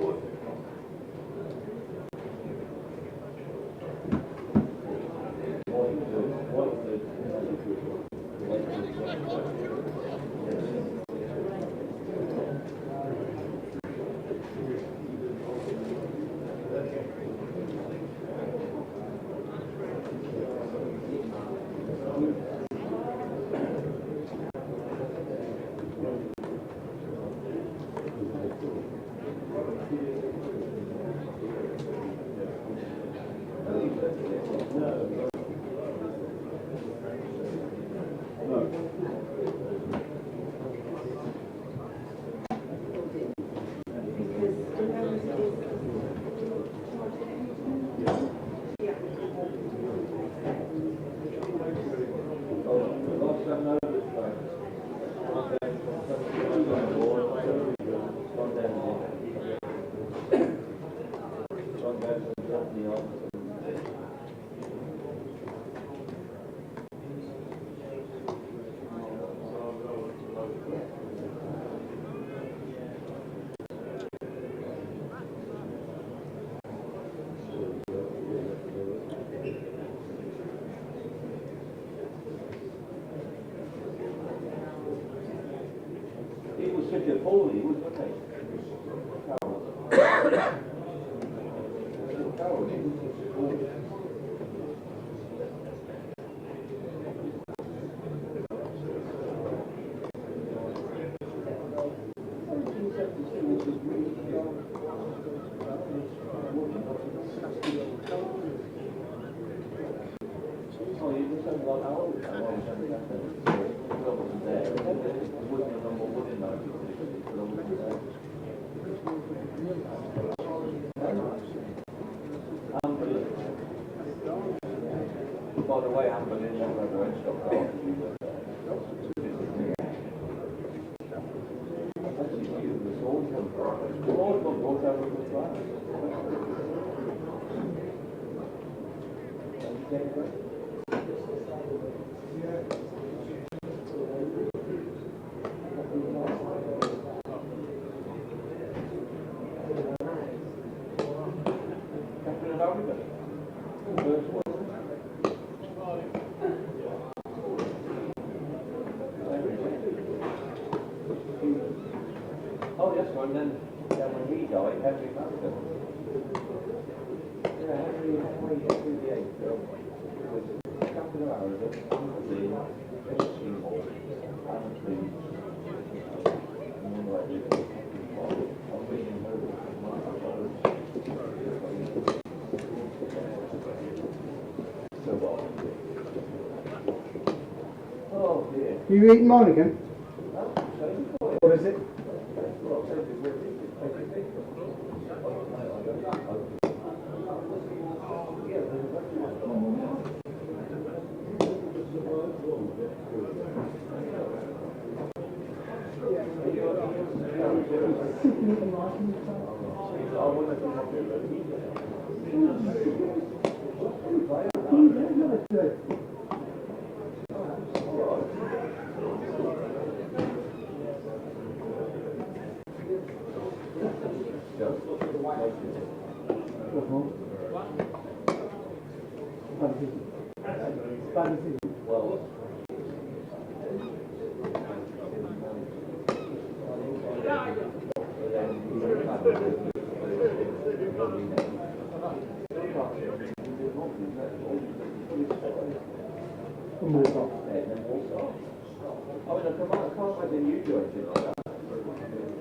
By the way, I'm going first one, then when he died, Henry married him. Yeah, Henry VIII was captain of Aragon, and the King Hall, and the Moonlight on being so what? Oh dear. You eating mine again? What is it?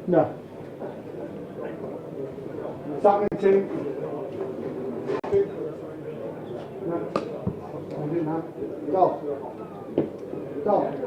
No. Something to... No. I didn't have... Golf. Golf.